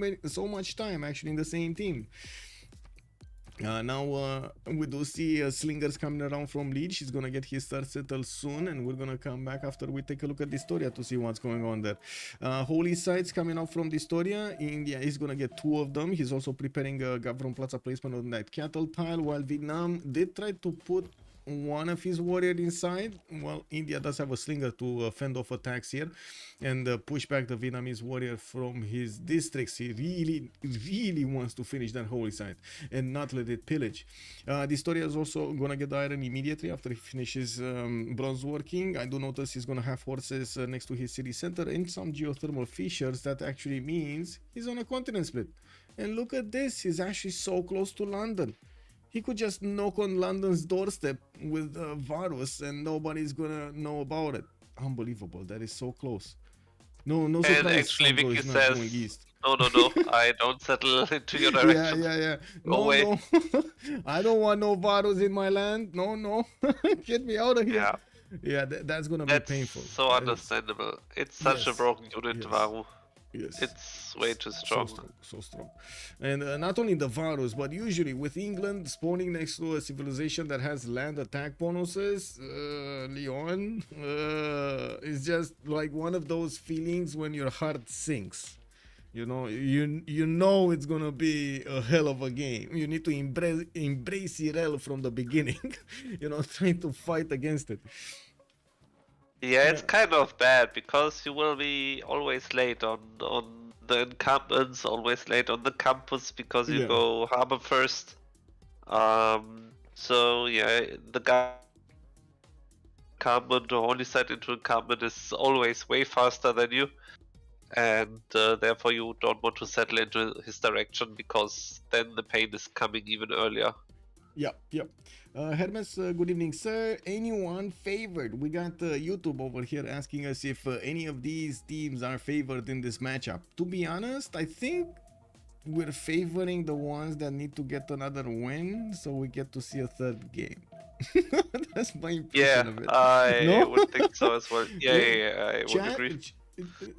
S5: much time actually in the same team. Now we do see Slingers coming around from Leeds. He's gonna get his start settled soon, and we're gonna come back after we take a look at the Historia to see what's going on there. Holy Sites coming out from the Historia. India is gonna get 2 of them. He's also preparing a Gavron Plaza placement on that cattle tile, while Vietnam did try to put one of his warriors inside. Well, India does have a slinger to fend off attacks here and push back the Vietnamese warrior from his districts. He really wants to finish that holy site and not let it pillage. The Historia is also gonna get the iron immediately after he finishes bronze working. I do notice he's gonna have horses next to his city center and some geothermal fissures. That actually means he's on a continent split. And look at this, he's actually so close to London. He could just knock on London's doorstep with Varus and nobody's gonna know about it. Unbelievable, that is so close. No, no
S3: And
S5: surprise.
S3: actually,
S5: Sandro
S3: Vicky
S5: is not
S3: says,
S5: going east.
S3: no, I don't settle into your
S5: Yeah,
S3: direction.
S5: yeah, yeah.
S3: Go
S5: No,
S3: away.
S5: no. I don't want no Varos in my land. No, no. Get me out of here.
S3: Yeah,
S5: Yeah, that's gonna be
S3: that's
S5: painful.
S3: so
S5: That is-
S3: understandable. It's such a
S5: Yes.
S3: broken unit,
S5: Yes.
S3: Varu.
S5: Yes.
S3: It's way too
S5: So
S3: strong.
S5: strong, so strong. And not only the Varus, but usually with England spawning next to a civilization that has land attack bonuses, Leon, is just like one of those feelings when your heart sinks. You know it's gonna be a hell of a game. You need to embrace Irel from the beginning. Trying to fight against it.
S3: Yeah, it's kind of bad because you will be always late on the encampments, always late on the campus because you
S5: Yeah.
S3: go harbor first. So yeah, the encampment or holy site into encampment is always way faster than you, and therefore you don't want to settle into his direction because then the pain is coming even earlier.
S5: Yep. Hermes, good evening, sir. Anyone favored? We got YouTube over here asking us if any of these teams are favored in this matchup. To be honest, I think we're favoring the ones that need to get another win so we get to see a third game. That's my impression of it.
S3: I would think so as well. Yeah, I would
S5: Chat,
S3: agree.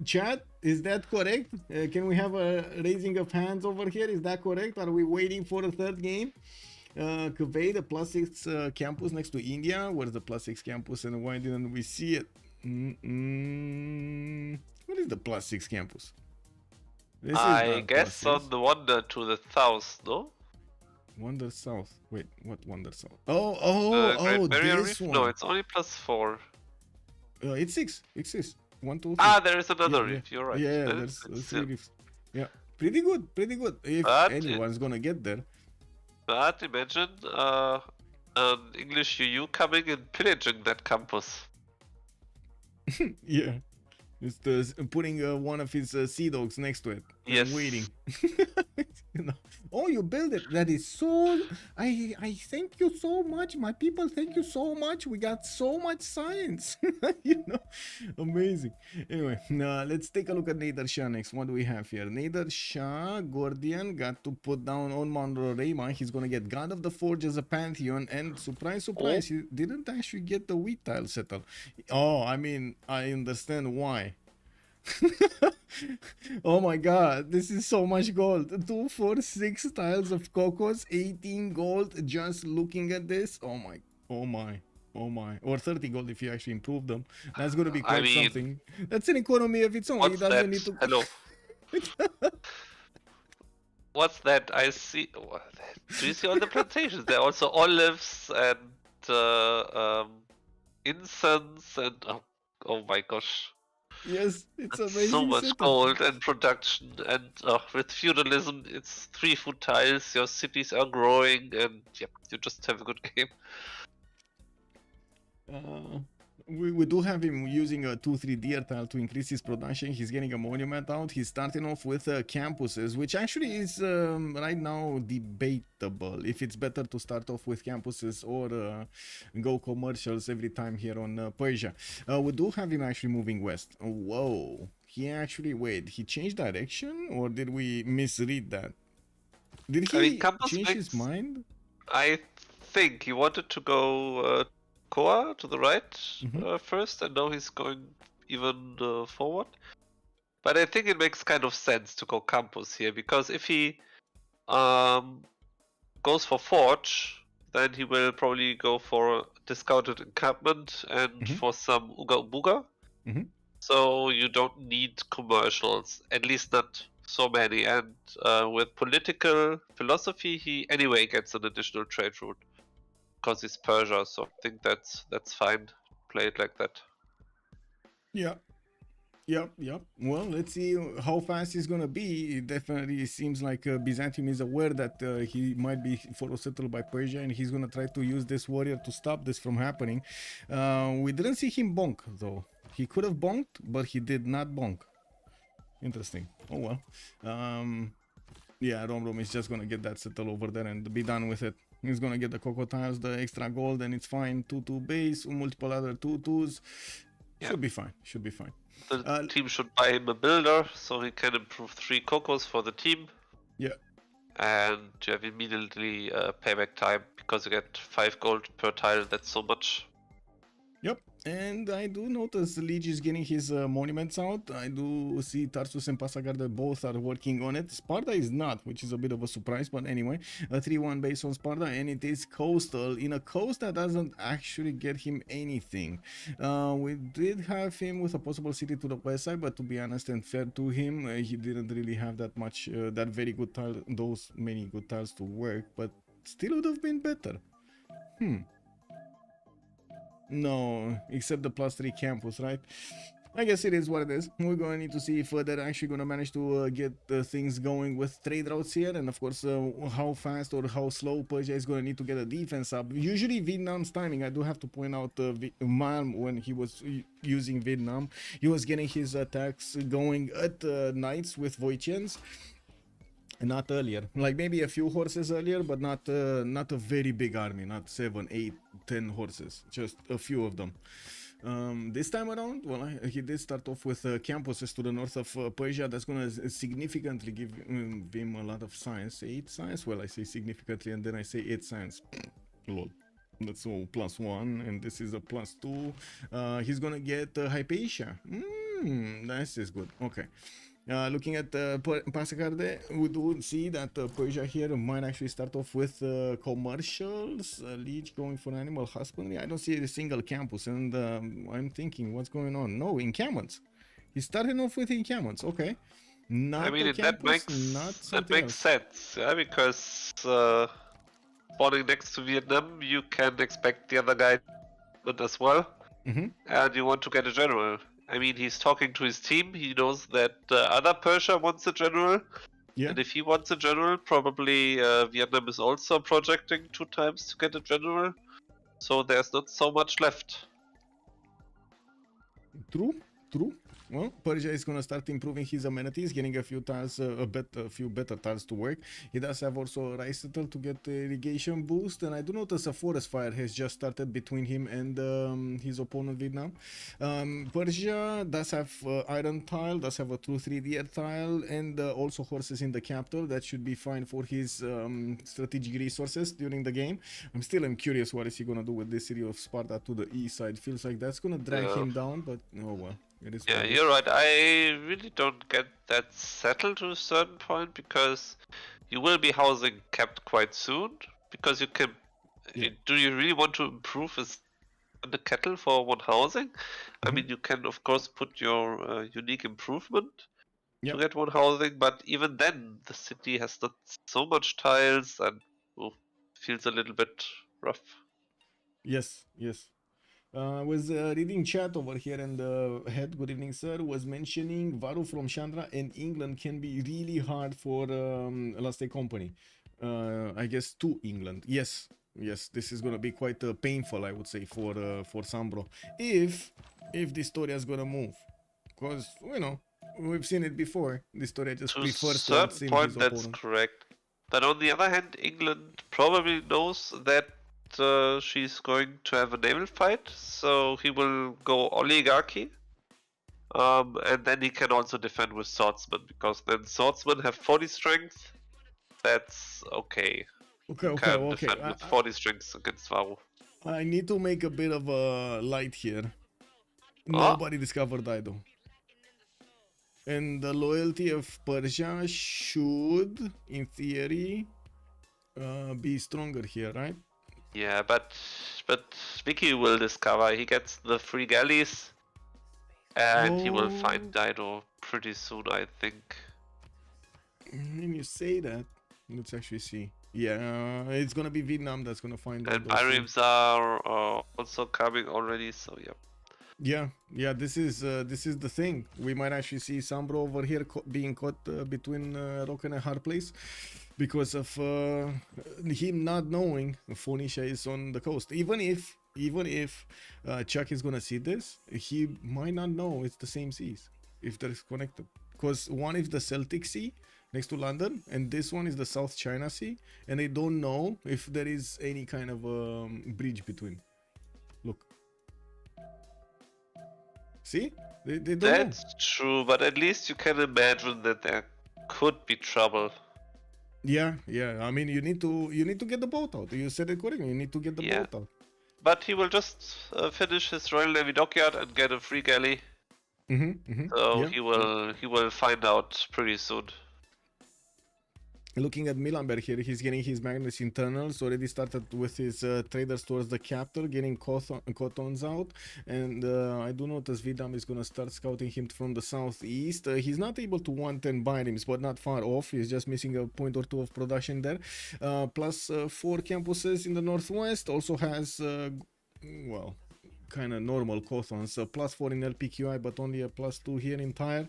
S5: Chat, is that correct? Can we have a raising of hands over here? Is that correct? Are we waiting for a third game? Convey the +6 campus next to India. Where's the +6 campus and why didn't we see it? What is the +6 campus? This
S3: I guess
S5: +6.
S3: on the Wonder to the south, no?
S5: Wonder South. Wait, what Wonder South?
S3: Great Barrier
S5: This
S3: Reef?
S5: one.
S3: No, it's only +4.
S5: It's 6. It's 6. 1, 2, 3.
S3: Ah, there is another
S5: Yeah,
S3: reef. You're right.
S5: Yeah,
S3: Then
S5: there's
S3: it's
S5: 3 reefs. Yeah, pretty good. If
S3: But
S5: anyone's gonna get there.
S3: But imagine an English UU coming and pillaging that campus.
S5: Yeah. Just putting one of his sea dogs next to it. And
S3: Yes.
S5: waiting. Oh, you build it. That is so. I thank you so much. My people, thank you so much. We got so much science. Amazing. Anyway, let's take a look at Nader Shah next. What do we have here? Nader Shah, Gordian, got to put down on Mandorema. He's gonna get God of the Forge as a Pantheon, and surprise, he didn't actually get the wheat tile settled. Oh, I mean, I understand why. Oh my god, this is so much gold. 2, 4, 6 tiles of cocos, 18 gold just looking at this. Oh my. Or 30 gold if you actually improve them. That's gonna be quite something. That's an economy of its own.
S3: What's
S5: It doesn't
S3: that?
S5: need to.
S3: Hello. What's that? I see. Do you see all the plantations? There are also olives and incense and oh my gosh.
S5: Yes, it's
S3: That's
S5: amazing.
S3: so much
S5: setup.
S3: gold and production, and with feudalism, it's 3 food tiles. Your cities are growing, and yep, you just have a good game.
S5: We do have him using a 2-3 deer tile to increase his production. He's getting a monument out. He's starting off with campuses, which actually is right now debatable if it's better to start off with campuses or go commercials every time here on Persia. We do have him actually moving west. Whoa, he actually, wait, he changed direction or did we misread that? Did he change his mind?
S3: I think he wanted to go Koa to the right first, and now he's going even forward. But I think it makes kind of sense to go campus here, because if he goes for Forge, then he will probably go for a discounted encampment and for some Uga Buga. So you don't need commercials, at least not so many. And with political philosophy, he anyway gets an additional trade route because he's Persia. So I think that's fine. Play it like that.
S5: Yeah. Yep. Well, let's see how fast he's gonna be. It definitely seems like Byzantine is aware that he might be follow settled by Persia, and he's gonna try to use this warrior to stop this from happening. We didn't see him bonk though. He could have bonked, but he did not bonk. Interesting. Oh well. Yeah, Rom is just gonna get that settled over there and be done with it. He's gonna get the cocoa tiles, the extra gold, and it's fine. 2-2 base, multiple other 2-2s. Should be fine.
S3: The team should buy him a builder so he can improve 3 cocos for the team.
S5: Yeah.
S3: And you have immediately payback time because you get 5 gold per tile. That's so much.
S5: Yep, and I do notice Liege is getting his monuments out. I do see Tarsus and Pasagarde both are working on it. Sparta is not, which is a bit of a surprise, but anyway, a 3-1 base on Sparta, and it is coastal. In a coast that doesn't actually get him anything. We did have him with a possible city to the west side, but to be honest and fair to him, he didn't really have that much, that very good tile, those many good tiles to work, but still would have been better. No, except the +3 campus, right? I guess it is what it is. We're going to need to see if they're actually going to manage to get things going with trade routes here, and of course how fast or how slow Persia is going to need to get a defense up. Usually Vietnam's timing, I do have to point out Malm, when he was using Vietnam, he was getting his attacks going at nights with Voitians. Not earlier, like maybe a few horses earlier, but not a very big army, not 7, 8, 10 horses, just a few of them. This time around, well, he did start off with campuses to the north of Persia. That's going to significantly give him a lot of science. 8 science? Well, I say significantly and then I say 8 science. Lol. That's all +1, and this is a +2. He's gonna get Hypatia. This is good. Okay. Looking at Pasagarde, we do see that Persia here might actually start off with commercials. Liege going for animal husbandry. I don't see a single campus, and I'm thinking, what's going on? No, encampments. He's starting off with encampments. Okay. Not
S3: I mean,
S5: campus,
S3: that makes sense, yeah, because spawning next to Vietnam, you can expect the other guy as well, and you want to get a general. I mean, he's talking to his team. He knows that other Persia wants a general. Yeah. And if he wants a general, probably Vietnam is also projecting 2 times to get a general. So there's not so much left. True. Well, Persia is gonna start improving his amenities, getting a few tiles, a few better tiles to work. He does have also a rice settle to get the irrigation boost, and I do notice a forest fire has just started between him and his opponent Vietnam. Persia does have iron tile, does have a true 3D tile, and also horses in the capital. That should be fine for his strategic resources during the game. I'm curious what is he gonna do with this city of Sparta to the east side. Feels like that's gonna drag him down, but oh well. Yeah, you're right. I really don't get that settled to a certain point, because you will be housing capped quite soon. Because you can. Yeah. Do you really want to improve the cattle for 1 housing? I mean, you can of course put your unique improvement to get 1 housing, but even then, the city has not so much tiles and feels a little bit rough. Yes. I was reading chat over here, and the head, good evening sir, was mentioning Varu from Chandra and England can be really hard for Last Day Company. I guess to England. Yes, this is gonna be quite painful, I would say, for Sambro, if the story is gonna move, because we've seen it before. The story just prefers to certain point. That's correct. But on the other hand, England probably knows that she's going to have a naval fight, so he will go oligarchy, and then he can also defend with swordsmen, because then swordsmen have 40 strength. That's okay. Okay. Defend with 40 strength against Varu. I need to make a bit of a light here. Nobody discovered Dido, and the loyalty of Persia should, in theory, be stronger here, right? Yeah, but Vicky will discover. He gets the 3 galleys, and he will find Dido pretty soon, I think. When you say that, let's actually see. Yeah, it's gonna be Vietnam that's gonna find Dido. And Barims are also coming already, so yeah. Yeah. This is the thing. We might actually see Sambro over here being caught between rock and a hard place, because of him not knowing Phoenicia is on the coast. Even if Chuck is gonna see this, he might not know it's the same seas if they're connected. Because one is the Celtic Sea next to London, and this one is the South China Sea, and they don't know if there is any kind of bridge between. Look. See?
S5: They don't know.
S3: That's true, but at least you can imagine that there could be trouble.
S5: Yeah, I mean, you need to get the boat out. You said it correctly. You need to get the
S3: Yeah.
S5: boat out.
S3: But he will just finish his Royal Navy dockyard and get a free galley. So
S5: yeah.
S3: he will find out pretty soon.
S5: Looking at Milanberg here, he's getting his Magnus internals. Already started with his traders towards the capital, getting Cotons out. And I do notice Vidam is going to start scouting him from the southeast. He's not able to 110 binaries, but not far off. He's just missing a point or two of production there. Plus 4 campuses in the northwest. Also has, well, kind of normal Cothons, plus 4 in LPQI, but only a plus 2 here in Tyre,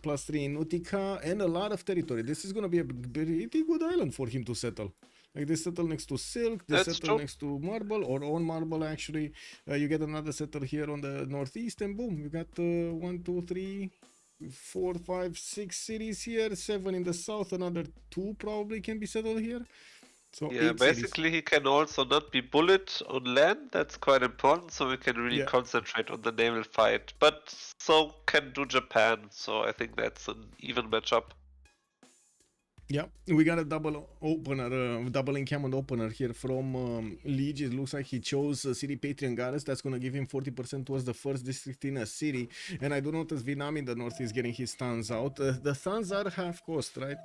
S5: plus 3 in Utica, and a lot of territory. This is going to be a pretty good island for him to settle. Like this settle next to Silk, this
S3: That's
S5: settle
S3: true.
S5: next to Marble, or on Marble actually. You get another settle here on the northeast, and boom, you got 1, 2, 3, 4, 5, 6 cities here, 7 in the south, another 2 probably can be settled here. So
S3: Yeah,
S5: 8 cities.
S3: basically he can also not be bullied on land. That's quite important, so we can really
S5: Yeah.
S3: concentrate on the naval fight. But so can do Japan, so I think that's an even matchup.
S5: Yeah, we got a double opener, double encampment opener here from Liege. It looks like he chose City Patreon Goddess. That's going to give him 40% towards the first district in a city. And I do notice Vietnam in the north is getting his thuns out. The thuns are half cost, right?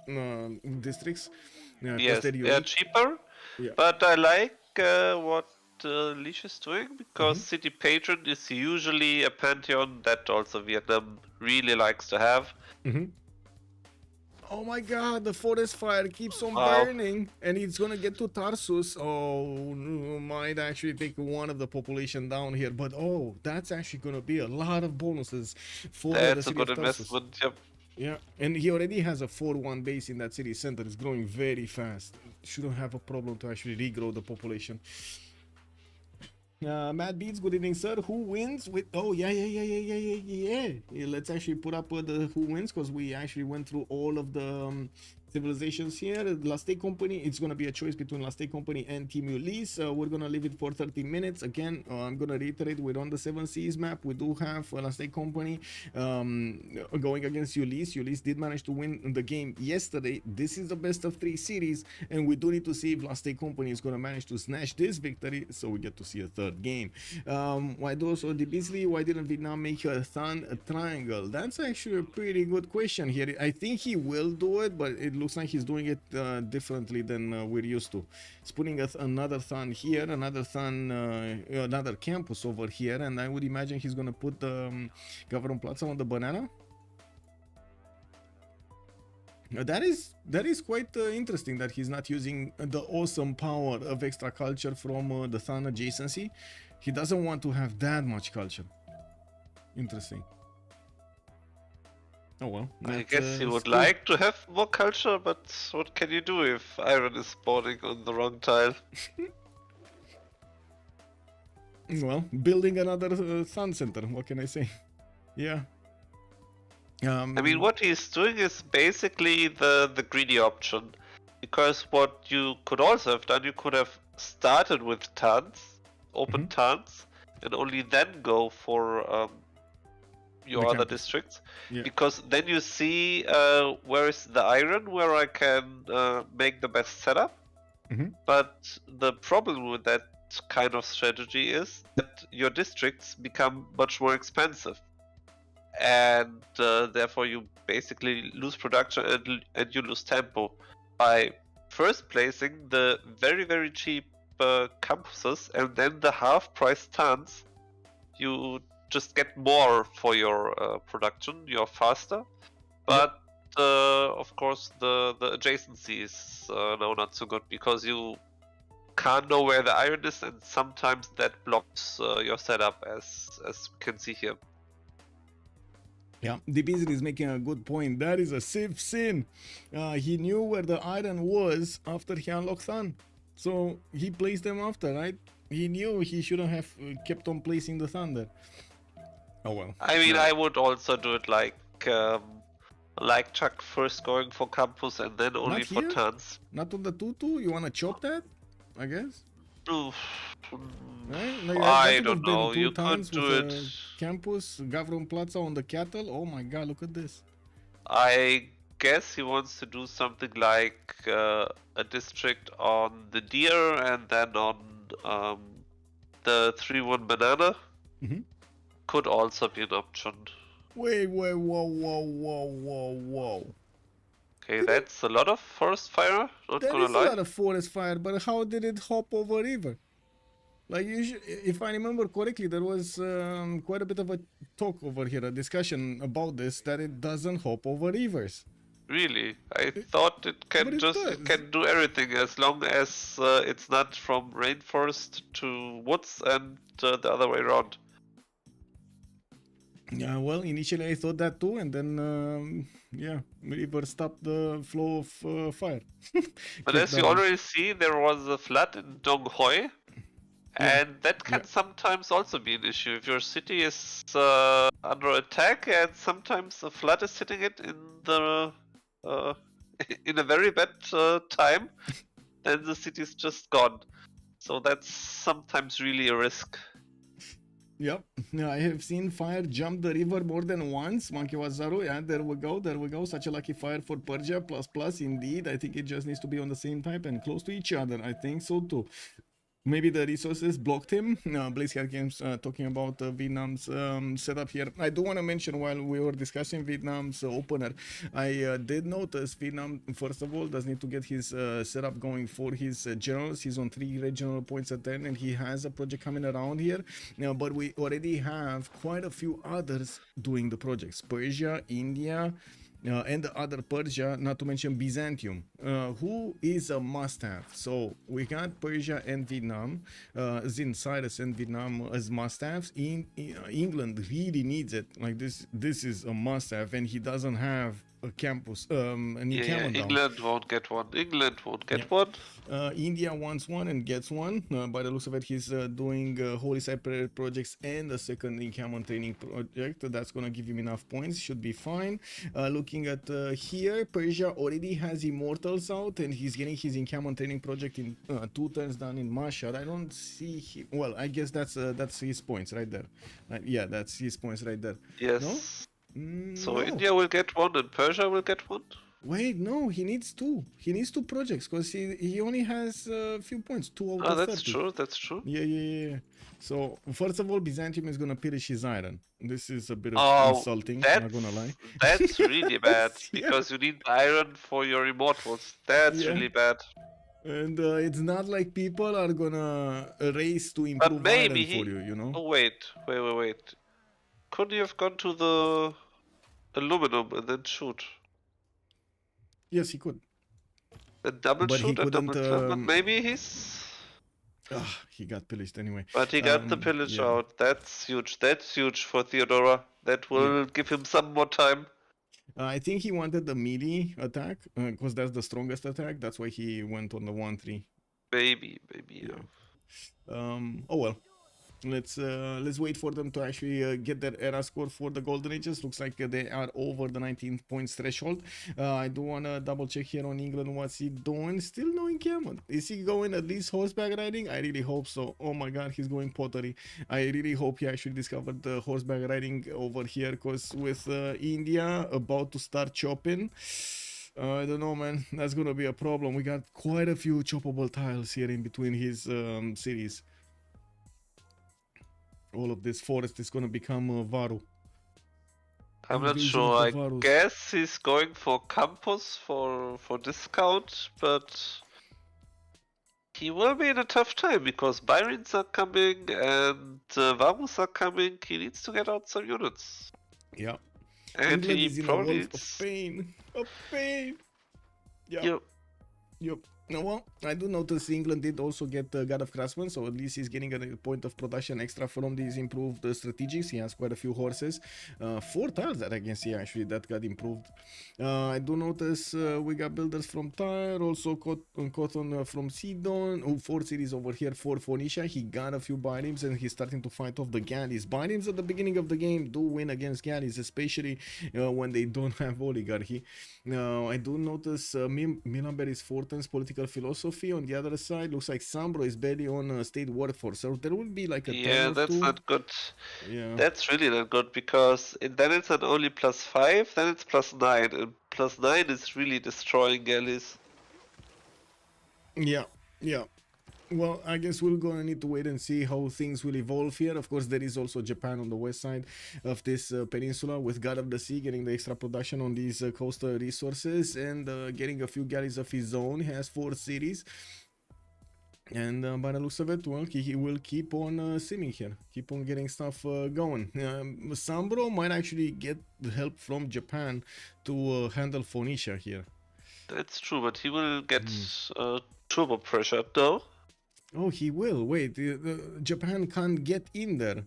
S5: Districts.
S3: Yes,
S5: they're
S3: they are
S5: unique.
S3: cheaper,
S5: Yeah.
S3: but I like what Leash is doing, because
S5: Mm-hmm.
S3: City Patron is usually a pantheon that also Vietnam really likes to have.
S5: Oh my god, the forest fire keeps on
S3: Wow.
S5: burning, and it's gonna get to Tarsus. Oh, no, might actually take one of the population down here, but oh, that's actually gonna be a lot of bonuses for the
S3: That's a
S5: city
S3: good
S5: of Tarsus.
S3: investment, yep.
S5: Yeah, and he already has a 4-1 base in that city center. It's growing very fast. Shouldn't have a problem to actually regrow the population. Matt Beats, good evening, sir. Who wins with? Oh, yeah. Let's actually put up the who wins, because we actually went through all of the civilizations here. Last Day Company, it's going to be a choice between Last Day Company and Team Ulyss. We're going to leave it for 30 minutes. Again, I'm going to reiterate, we're on the 7 Seas map. We do have Last Day Company going against Ulyss. Ulyss did manage to win the game yesterday. This is the best of 3 series, and we do need to see if Last Day Company is going to manage to snatch this victory, so we get to see a third game. Why do also the Beasley? Why didn't Vietnam make a triangle? That's actually a pretty good question here. I think he will do it, but it looks like he's doing it differently than we're used to. He's putting another thun here, another thun, another campus over here, and I would imagine he's gonna put the government plaza on the banana. That is quite interesting that he's not using the awesome power of extra culture from the Thun adjacency. He doesn't want to have that much culture. Interesting. Oh well.
S3: I guess he would like to have more culture, but what can you do if iron is spawning on the wrong tile?
S5: Well, building another Sun Center. What can I say? Yeah.
S3: I mean, what he's doing is basically the greedy option, because what you could also have done, you could have started with tons, open tons, and only then go for your
S5: The
S3: other
S5: campus.
S3: districts,
S5: Yeah.
S3: because then you see where is the iron, where I can make the best setup. But the problem with that kind of strategy is that your districts become much more expensive, and therefore you basically lose production and you lose tempo. By first placing the very cheap campuses and then the half price tons, you just get more for your production, you're faster, but of course the adjacency is now not so good, because you can't know where the iron is, and sometimes that blocks your setup, as we can see here.
S5: Yeah, the Beasley is making a good point. That is a Civ6. He knew where the iron was after he unlocked Thun. So he placed them after, right? He knew he shouldn't have kept on placing the Thunder. Oh well.
S3: I mean, I would also do it like Chuck, first going for campus and then only
S5: Not
S3: for
S5: here?
S3: tons.
S5: Not on the 2-2? You wanna chop that? I guess?
S3: Oof.
S5: Right? Like,
S3: I
S5: should
S3: don't
S5: have been
S3: know.
S5: two
S3: You could
S5: times
S3: do
S5: with
S3: it.
S5: campus, Gavron Plaza on the cattle. Oh my god, look at this.
S3: I guess he wants to do something like a district on the deer and then on the 3-1 banana.
S5: Mhm.
S3: Could also be an option.
S5: Wait, whoa.
S3: Okay,
S5: Did
S3: that's a lot of forest fire, not
S5: That
S3: gonna
S5: is a
S3: lie.
S5: lot of forest fire, but how did it hop over river? Like, if I remember correctly, there was quite a bit of a talk over here, a discussion about this, that it doesn't hop over rivers.
S3: Really? I thought it can
S5: But it
S3: just
S5: does.
S3: it can do everything as long as it's not from rainforest to woods and the other way around.
S5: Yeah, well, initially I thought that too, and then, yeah, river stopped the flow of fire.
S3: But
S5: Kept
S3: as you
S5: down.
S3: already see, there was a flood in Donghoi, and that can sometimes also be an issue if your city is under attack, and sometimes a flood is hitting it in the in a very bad time, then the city is just gone. So that's sometimes really a risk.
S5: Yep, I have seen fire jump the river more than once. Monkey Wazaru, yeah, there we go. Such a lucky fire for Persia, plus, indeed. I think it just needs to be on the same type and close to each other. I think so too. Maybe the resources blocked him. BlazeCat Games talking about Vietnam's setup here. I do want to mention while we were discussing Vietnam's opener, I did notice Vietnam, first of all, does need to get his setup going for his generals. He's on 3 regional points at 10, and he has a project coming around here. But we already have quite a few others doing the projects. Persia, India, and the other Persia, not to mention Byzantium, who is a must-have. So we got Persia and Vietnam, Cyrus and Vietnam as must-haves. England really needs it. Like this is a must-have, and he doesn't have a campus, an encampment down.
S3: England won't get one. England won't get
S5: Yeah.
S3: one.
S5: India wants one and gets one. By the looks of it, he's doing Holy Site projects and a second encampment training project. That's gonna give him enough points. Should be fine. Looking at here, Persia already has Immortals out, and he's getting his encampment training project in 2 turns done in Mashhad. I don't see him. Well, I guess that's his points right there. Yeah, that's his points right there.
S3: Yes.
S5: No?
S3: So
S5: No.
S3: India will get one and Persia will get one?
S5: Wait, no, he needs 2. He needs 2 projects because he only has a few points, 2 out
S3: Oh,
S5: of
S3: that's
S5: 30.
S3: true, that's true.
S5: Yeah. So, first of all, Byzantium is gonna pillage his iron. This is a bit of
S3: Oh,
S5: insulting, I'm
S3: that's,
S5: not gonna lie.
S3: that's really bad,
S5: Yeah.
S3: because you need iron for your immortals. That's
S5: Yeah.
S3: really bad.
S5: And it's not like people are gonna race to improve
S3: maybe
S5: iron
S3: he...
S5: for you know?
S3: Oh, wait. Couldn't you have gone to the aluminum and then shoot?
S5: Yes, he could.
S3: A double
S5: But he
S3: shoot, a double
S5: couldn't,
S3: club, but maybe he's...
S5: He got pillaged anyway.
S3: But he got the pillage
S5: yeah.
S3: out. That's huge for Theodora. That will give him some more time.
S5: I think he wanted the melee attack, because that's the strongest attack. That's why he went on the 1-3.
S3: Maybe, yeah.
S5: Oh well. Let's wait for them to actually get their era score for the Golden Ages. Looks like they are over the 19 points threshold. I do want to double check here on England. What's he doing? Still no encampment. Is he going at least horseback riding? I really hope so. Oh my god, he's going pottery. I really hope he actually discovered the horseback riding over here, because with India about to start chopping, I don't know, man. That's gonna be a problem. We got quite a few choppable tiles here in between his cities. All of this forest is gonna become Varu.
S3: I'm not
S5: Invasion
S3: sure.
S5: of
S3: I
S5: the Varus.
S3: guess he's going for campus for discount, but he will be in a tough time because Byrons are coming and Varus are coming. He needs to get out some units.
S5: Yeah.
S3: And
S5: England
S3: he
S5: is in a
S3: probably
S5: world of pain. Of pain. Yeah. Yep. Now, well, I do notice England did also get God of Craftsman, so at least he's getting a point of production extra from these improved strategics. He has quite a few horses. 4 tiles that I can see actually that got improved. I do notice we got builders from Tyre, also Cotton from Sidon, 4 cities over here for Phoenicia. He got a few Byrims and he's starting to fight off the galleys. Byrims at the beginning of the game do win against galleys, especially when they don't have oligarchy. I do notice Milanberry's Fortens political political philosophy. On the other side, looks like Sambro is barely on state workforce. So there will be like a
S3: Yeah,
S5: turn or
S3: that's
S5: two.
S3: not good.
S5: Yeah.
S3: That's really not good because then it's not only +5, then it's +9, and +9 is really destroying galleys.
S5: Yeah, yeah. Well, I guess we're gonna need to wait and see how things will evolve here. Of course, there is also Japan on the west side of this peninsula with God of the Sea getting the extra production on these coastal resources and getting a few galleys of his own. He has 4 cities. And by the looks of it, well, he will keep on simming here, keep on getting stuff going. Sambro might actually get help from Japan to handle Phoenicia here.
S3: That's true, but he will get turbo pressure, though.
S5: Oh, he will. Wait, Japan can't get in there.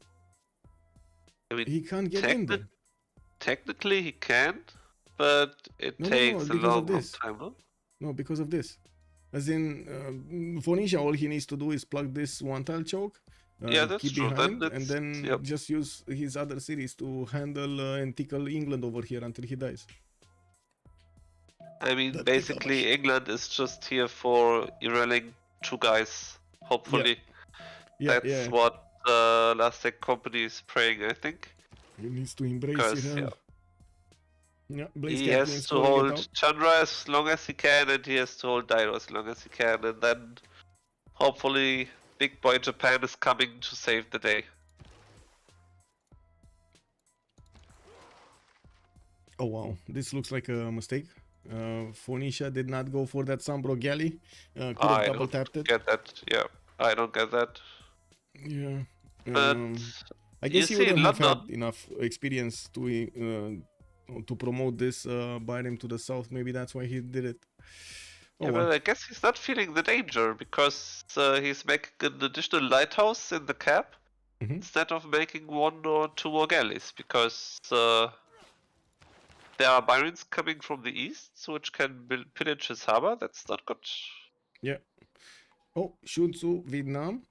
S3: I mean,
S5: He can't get in there.
S3: technically he can, but it takes a
S5: because
S3: long,
S5: of
S3: long
S5: this.
S3: time, no?
S5: No, because of this. As in, Phoenicia, all he needs to do is plug this one tile choke.
S3: Yeah, that's
S5: keep
S3: true.
S5: behind,
S3: Then
S5: and then
S3: yep.
S5: just use his other cities to handle and tickle England over here until he dies.
S3: I mean,
S5: That
S3: basically,
S5: tickle.
S3: England is just here for erailing 2 guys, hopefully.
S5: Yeah,
S3: That's what the last tech company is praying, I think.
S5: He needs to embrace
S3: Because,
S5: it.
S3: yeah.
S5: Yeah,
S3: He has to hold Chandra as long as he can, and he has to hold Dairo as long as he can, and then hopefully Big Boy Japan is coming to save the day.
S5: Oh wow, this looks like a mistake. Phoenicia did not go for that Sambro galley. Could have
S3: I
S5: double
S3: don't
S5: tapped it.
S3: get that. Yeah, I don't get that.
S5: Yeah.
S3: But
S5: I guess he
S3: you see,
S5: wouldn't have
S3: London,
S5: had enough experience to promote this by him to the south. Maybe that's why he did it. Oh,
S3: yeah,
S5: well.
S3: but I guess he's not feeling the danger because he's making an additional lighthouse in the cap instead of making 1 or 2 more galleys because there are Byrons coming from the east, which can pillage his harbor. That's not good.
S5: Yeah. Oh, Shunzu, Vietnam.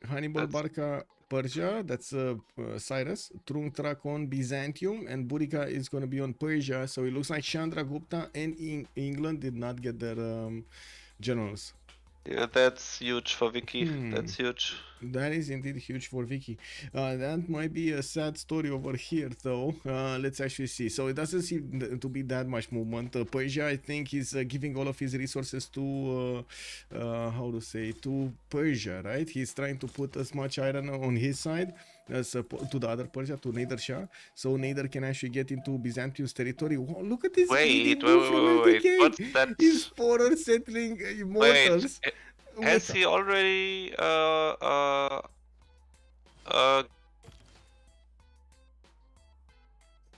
S5: Hannibal Barca, Persia. That's Cyrus. Trung Trak on Byzantium. And Burica is going to be on Persia. So it looks like Chandragupta and England did not get their generals.
S3: Yeah, that's huge for Vicky. That's huge.
S5: That is indeed huge for Vicky. That might be a sad story over here, though. Let's actually see. So it doesn't seem to be that much movement. Persia, I think, is giving all of his resources to, to Persia, right? He's trying to put as much iron on his side as to the other Persia, to Nader Shah. So Nader can actually get into Byzantium's territory. Wow, look at this.
S3: Wait. What's that?
S5: He's forward settling immortals.
S3: Wait. Has he already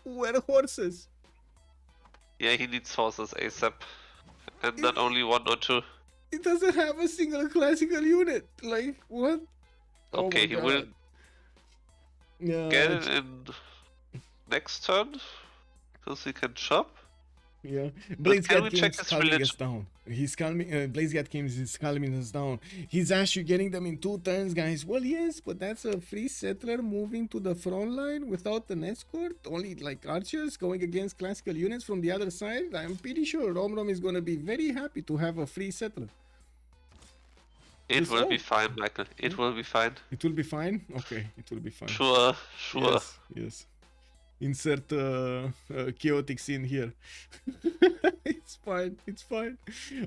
S5: Where horses?
S3: Yeah, he needs horses ASAP. And not only 1 or 2.
S5: It doesn't have a single classical unit. Like, what?
S3: Okay, he will get it in next turn. Because he can chop.
S5: Yeah.
S3: Can we check his
S5: calming
S3: village?
S5: us down. He's calming. Blazegat Kings is calming us down. He's actually getting them in 2 turns, guys. Well, yes, but that's a free settler moving to the front line without an escort. Only like archers going against classical units from the other side. I'm pretty sure Romrom is going to be very happy to have a free settler.
S3: It will be fine, Michael. It will be fine.
S5: It will be fine? Okay, it will be fine.
S3: Sure.
S5: Yes. Insert chaotic scene here. It's fine.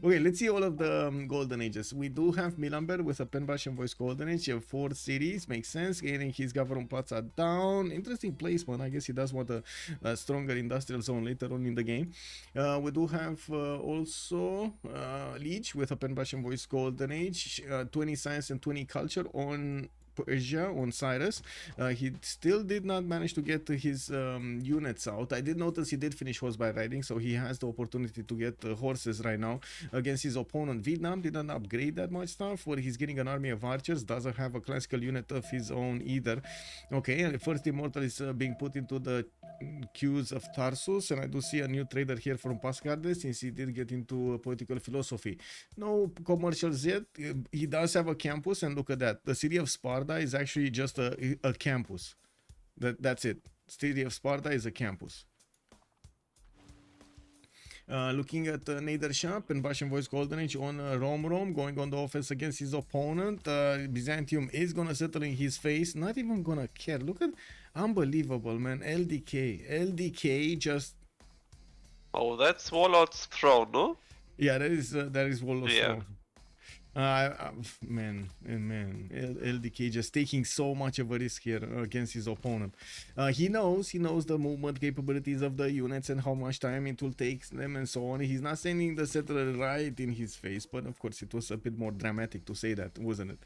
S5: Okay, let's see all of the golden ages. We do have Milamber with a pen brush and voice golden age. You have 4 cities, makes sense. Getting his government plaza down. Interesting placement. I guess he does want a stronger industrial zone later on in the game. We do have also Leech with a pen brush and voice golden age. 20 science and 20 culture on Persia, on Cyrus. He still did not manage to get his units out. I did notice he did finish horse by riding, so he has the opportunity to get horses right now against his opponent. Vietnam didn't upgrade that much stuff, where he's getting an army of archers, doesn't have a classical unit of his own either. Okay, first immortal is being put into the queues of Tarsus, and I do see a new trader here from Pascarde, since he did get into political philosophy. No commercials yet. He does have a campus, and look at that. The city of Sparta is actually just a campus. That's it. City of Sparta is a campus. Looking at Nader Sharp and Russian Voice Golden Age on Rom, going on the offense against his opponent. Byzantium is gonna settle in his face, not even gonna care. Look at, unbelievable, man. LDK just...
S3: Oh, that's Warlord's Throne, no?
S5: Yeah, that is Warlord's
S3: Yeah.
S5: Throne. Man, LDK just taking so much of a risk here against his opponent. He knows the movement capabilities of the units and how much time it will take them and so on. He's not sending the settler right in his face, but of course it was a bit more dramatic to say that, wasn't it?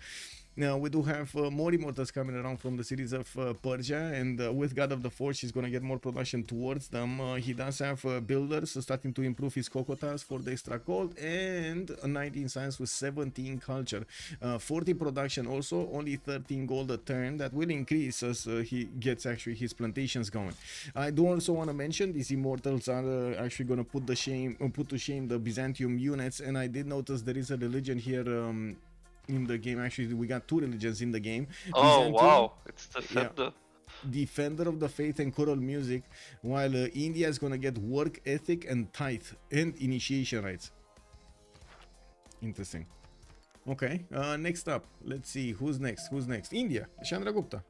S5: Now we do have more immortals coming around from the cities of Persia, and with God of the Forge he's gonna get more production towards them. He does have builders starting to improve his cocotas for the extra gold, and 19 science with 17 culture, 40 production also, only 13 gold a turn. That will increase as he gets actually his plantations going. I do also want to mention these immortals are actually gonna put to shame the Byzantium units, and I did notice there is a religion here in the game. Actually, we got two religions in the game.
S3: Oh,
S5: Byzantium,
S3: wow. It's Defender.
S5: Defender of the Faith and choral music, while India is gonna get work ethic and tithe and initiation rites. Interesting. Okay, next up, let's see who's next. India, Chandragupta.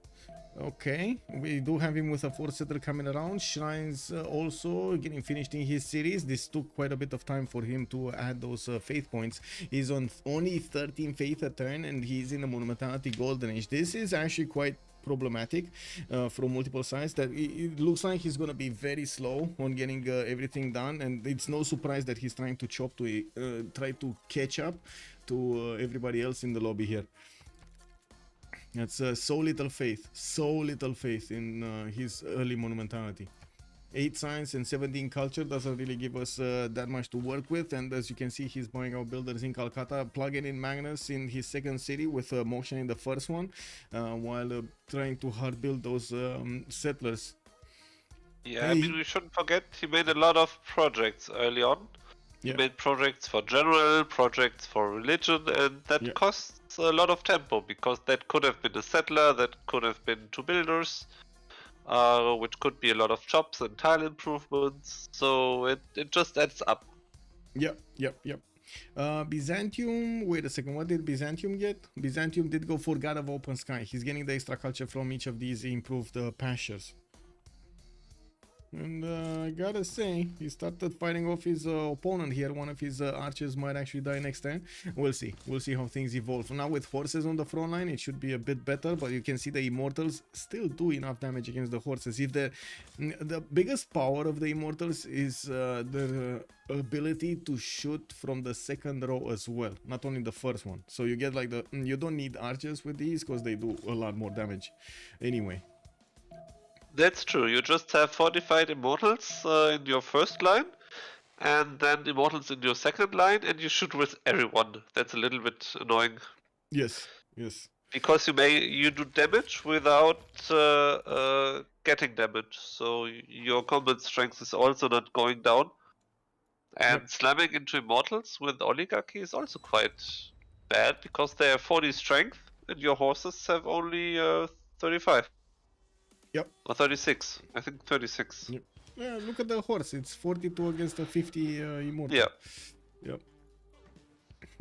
S5: Okay, we do have him with a 4th settler coming around. Shrines also getting finished in his series. This took quite a bit of time for him to add those faith points. He's on only 13 faith a turn, and he's in the Monumentality Golden Age. This is actually quite problematic from multiple sides. That it looks like he's gonna be very slow on getting everything done, and it's no surprise that he's trying to try to catch up to everybody else in the lobby here. That's so little faith in his early monumentality. 8 science and 17 culture doesn't really give us that much to work with, and as you can see, he's buying out builders in Calcutta, plugging in Magnus in his second city with motion in the first one, while trying to hard build those settlers.
S3: Yeah, I mean, we shouldn't forget he made a lot of projects early on. He made projects for general, projects for religion, and that costs a lot of tempo, because that could have been a settler, that could have been 2 builders, which could be a lot of jobs and tile improvements, so it just adds up.
S5: Yep. Byzantium, wait a second, what did Byzantium get? Byzantium did go for God of Open Sky. He's getting the extra culture from each of these improved pastures. And I gotta say, he started fighting off his opponent here. One of his archers might actually die next turn. We'll see how things evolve. Now with horses on the front line, it should be a bit better, but you can see the immortals still do enough damage against the horses. If the biggest power of the immortals is their ability to shoot from the second row as well, not only the first one. So you get like you don't need archers with these because they do a lot more damage anyway.
S3: That's true, you just have fortified immortals in your first line, and then immortals in your second line, and you shoot with everyone. That's a little bit annoying.
S5: Yes.
S3: Because you do damage without getting damage, so your combat strength is also not going down. And slamming into immortals with oligarchy is also quite bad, because they have 40 strength, and your horses have only 35.
S5: Yep.
S3: Or 36. I think 36.
S5: Yep. Yeah, look at the horse. It's 42 against a 50 immortal.
S3: Yeah.
S5: Yep.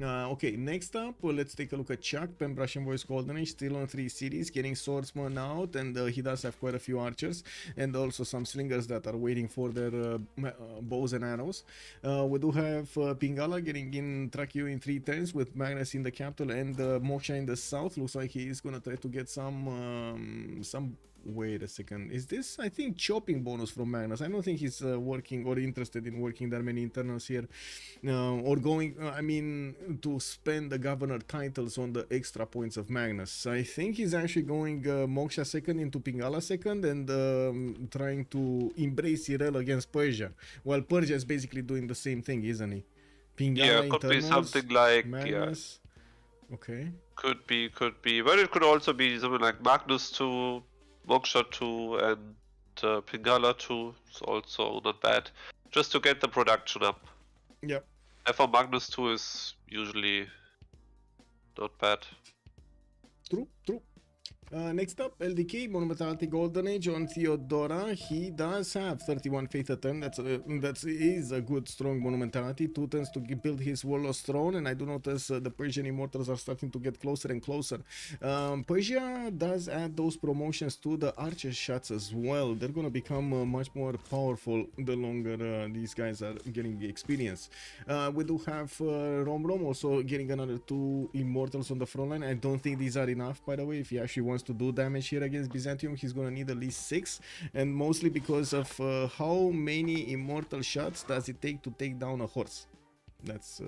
S5: Okay, next up, let's take a look at Chuck, Russian Voice Golden Age, still on 3 cities, getting swordsman out, and he does have quite a few archers, and also some slingers that are waiting for their bows and arrows. We do have Pingala getting in Tracheo in 3 turns with Magnus in the capital and Moksha in the south. Looks like he is gonna try to get some. Wait a second, is this, I think, chopping bonus from Magnus? I don't think he's working or interested in working that many internals here, or going, I mean, to spend the governor titles on the extra points of Magnus. I think he's actually going Moksha second into Pingala second, and trying to embrace Irel against Persia, while Persia is basically doing the same thing, isn't he? Pingala
S3: could be something like
S5: Magnus. Okay.
S3: Could be, but it could also be something like Magnus 2, Moksha 2, and Pingala 2 is also not bad, just to get the production up.
S5: Yep.
S3: And for Magnus 2 is usually not bad.
S5: True. Next up, LDK Monumentality Golden Age on Theodora. He does have 31 faith a turn. That is a good strong monumentality. 2 turns to build his Warlord's throne, and I do notice the Persian immortals are starting to get closer and closer. Persia does add those promotions to the archer shots as well. They're gonna become much more powerful the longer these guys are getting experience. We do have Rom also getting another 2 immortals on the front line. I don't think these are enough, by the way. If he actually wants to do damage here against Byzantium, he's gonna need at least 6, and mostly because of how many immortal shots does it take to take down a horse. That's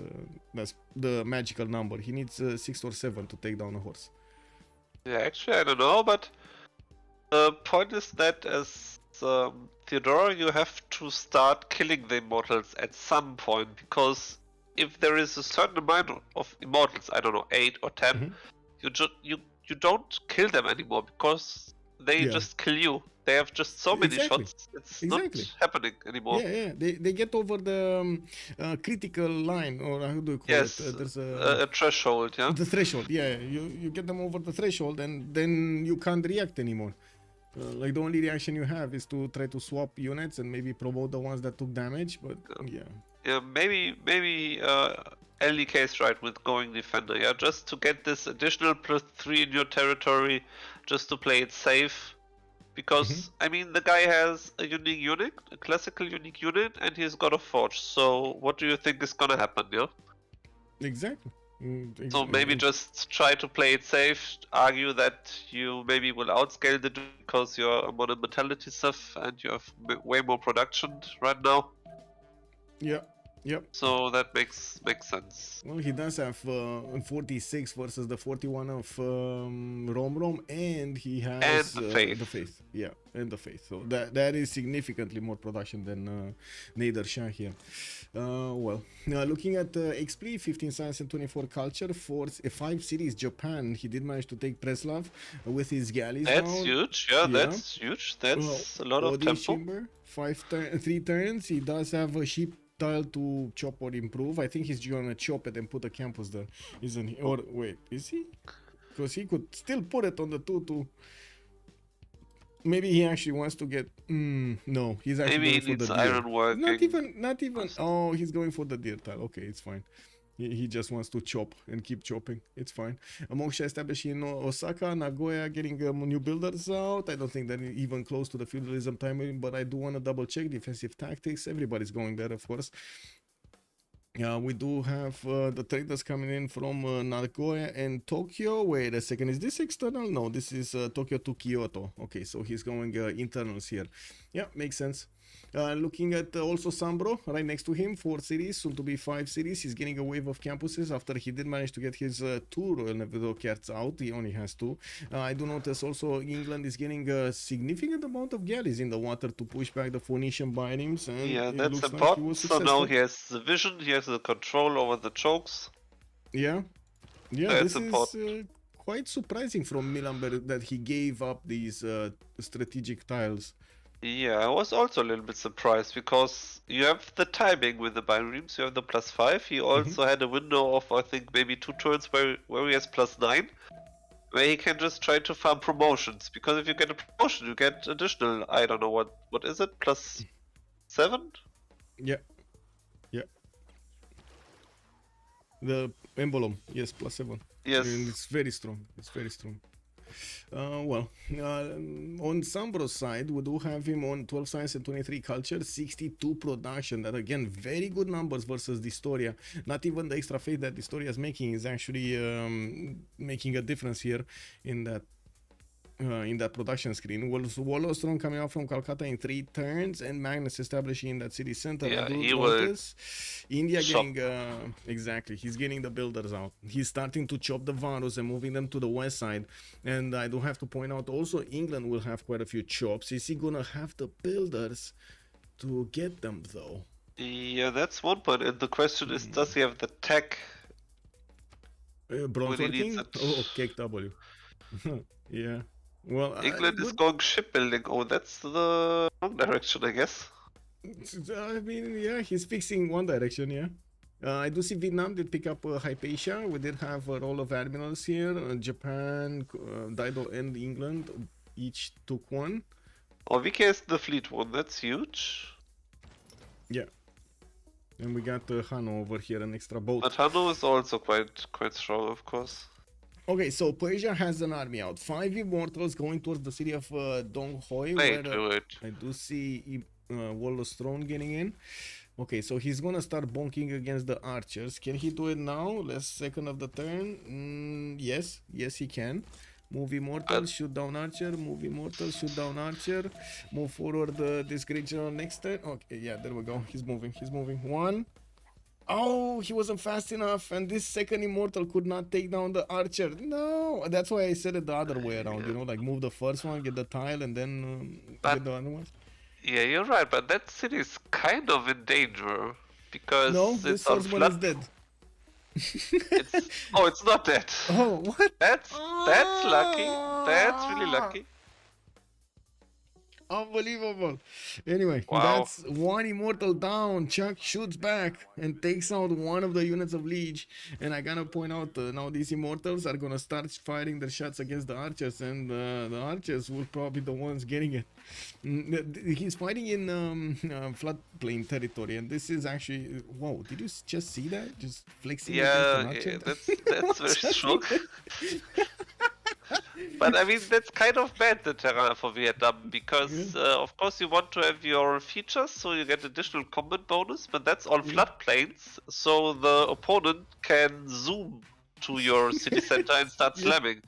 S5: the magical number. He needs 6 or 7 to take down a horse.
S3: Yeah, actually, I don't know, but the point is that as Theodora, you have to start killing the immortals at some point, because if there is a certain amount of immortals, I don't know, 8 or 10, you don't kill them anymore, because they just kill you. They have just so many shots. It's not happening anymore.
S5: Yeah. They get over the critical line, or how do you call it? There's
S3: a threshold, yeah?
S5: The threshold, yeah. You get them over the threshold, and then you can't react anymore. Like, the only reaction you have is to try to swap units and maybe promote the ones that took damage, but yeah.
S3: Yeah, maybe LDK is right with going defender, yeah? Just to get this additional +3 in your territory, just to play it safe. Because, I mean, the guy has a unique unit, a classical unique unit, and he's got a forge. So, what do you think is gonna happen, yeah?
S5: Exactly.
S3: So maybe just try to play it safe, argue that you maybe will outscale it because you're a monumentality stuff and you have way more production right now.
S5: Yeah. Yep.
S3: So that makes sense.
S5: Well, he does have 46 versus the 41 of Rom, and he has
S3: the faith.
S5: The faith. Yeah, and the faith. So that is significantly more production than Nader Shah here. Well, now looking at XP, 15 science and 24 culture for 5 cities. Japan, he did manage to take Preslav with his galleys.
S3: That's huge. Yeah, that's huge. That's a lot of tempo.
S5: Chamber, 3 turns. He does have a ship tile to chop or improve. I think he's gonna chop it and put a campus there, isn't he? Or wait, is he? Because he could still put it on the 2-2. Maybe he actually wants to get. No, he's actually going for the deer.
S3: Ironwork.
S5: Not even. Oh, he's going for the deer tile. Okay, it's fine. He just wants to chop and keep chopping. It's fine. Moksha establishing in Osaka, Nagoya getting new builders out. I don't think they're even close to the feudalism timing, but I do want to double check defensive tactics. Everybody's going there, of course. We do have the traders coming in from Nagoya and Tokyo. Wait a second, is this external? No, this is Tokyo to Kyoto. Okay, so he's going internals here. Yeah, makes sense. Looking at also Sambro right next to him, 4 cities, soon to be 5 cities. He's getting a wave of campuses after he did manage to get his 2 Royal Navy cards out. He only has 2. I do notice also England is getting a significant amount of galleys in the water to push back the Phoenician biremes.
S3: Yeah, that's important. Like so now he has the vision, he has the control over the chokes.
S5: Yeah,
S3: that's
S5: this
S3: important.
S5: Is quite surprising from Milan that he gave up these strategic tiles.
S3: Yeah, I was also a little bit surprised because you have the timing with the biremes, you have the +5. He also had a window of, I think, maybe 2 turns where he has +9, where he can just try to farm promotions. Because if you get a promotion, you get additional, I don't know what is it, +7?
S5: Yeah. The emblem, yes, +7.
S3: Yes.
S5: And it's very strong. Well, on Sambro's side, we do have him on 12 science and 23 culture, 62 production. That again, very good numbers versus Distoria. Not even the extra faith that Distoria is making is actually making a difference here in that production screen. Wallow Strong coming out from Calcutta in 3 turns, and Magnus establishing in that city center.
S3: Yeah, he will.
S5: India getting exactly. He's getting the builders out. He's starting to chop the Varus and moving them to the west side. And I do have to point out also England will have quite a few chops. Is he gonna have the builders to get them though?
S3: Yeah, that's one point. And the question is, does he have the tech?
S5: Bronze working? Oh, cake W. Yeah. Well,
S3: England is going shipbuilding. Oh, that's the wrong direction, I guess.
S5: I mean, yeah, he's fixing one direction, yeah. I do see Vietnam did pick up Hypatia. We did have a roll of admirals here. Japan, Dido, and England each took one.
S3: Oh, VK is the fleet one. That's huge.
S5: Yeah. And we got Hanno over here, an extra boat.
S3: But Hanno is also quite strong, of course.
S5: Okay, so Persia has an army out. 5 immortals going towards the city of Dong Hoi.
S3: Wait.
S5: I do see Warlord's Throne getting in. Okay, so he's gonna start bonking against the archers. Can he do it now? Last second of the turn. Yes, he can. Move immortal, shoot down archer. Move immortal, shoot down archer. Move forward this great general next turn. Okay, yeah, there we go. He's moving. One. Oh, he wasn't fast enough, and this second immortal could not take down the archer. No, that's why I said it the other way around. You know, like move the first one, get the tile, and then get the other one.
S3: Yeah, you're right, but that city is kind of in danger because
S5: no, this
S3: it's on
S5: first one is dead.
S3: It's not dead.
S5: Oh, what?
S3: That's lucky. That's really lucky.
S5: Unbelievable. Anyway,
S3: Wow.
S5: that's one immortal down. Chuck shoots back and takes out one of the units of Liege. And I gotta point out now these immortals are gonna start firing their shots against the archers, and the archers will probably be the ones getting it. He's fighting in floodplain territory, and this is actually whoa! Did you just see that? Just flexing against an archer?
S3: That's very strong. But I mean, that's kind of bad, the terrain for Vietnam, because of course you want to have your features, so you get additional combat bonus, but that's on floodplains, so the opponent can zoom to your city center and start slamming.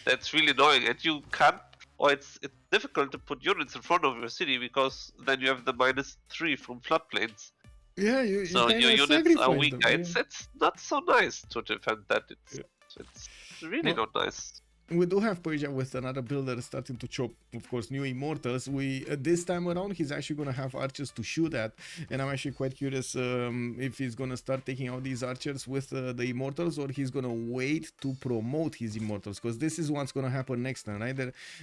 S3: That's really annoying, and you can't, or it's difficult to put units in front of your city, because then you have the -3 from floodplains.
S5: Yeah,
S3: so your units are weak. It's not so nice to defend that. It's really not nice.
S5: We do have Persia with another builder starting to chop, of course, new immortals. This time around, he's actually going to have archers to shoot at, and I'm actually quite curious if he's going to start taking out these archers with the immortals, or he's going to wait to promote his immortals, because this is what's going to happen next time, right?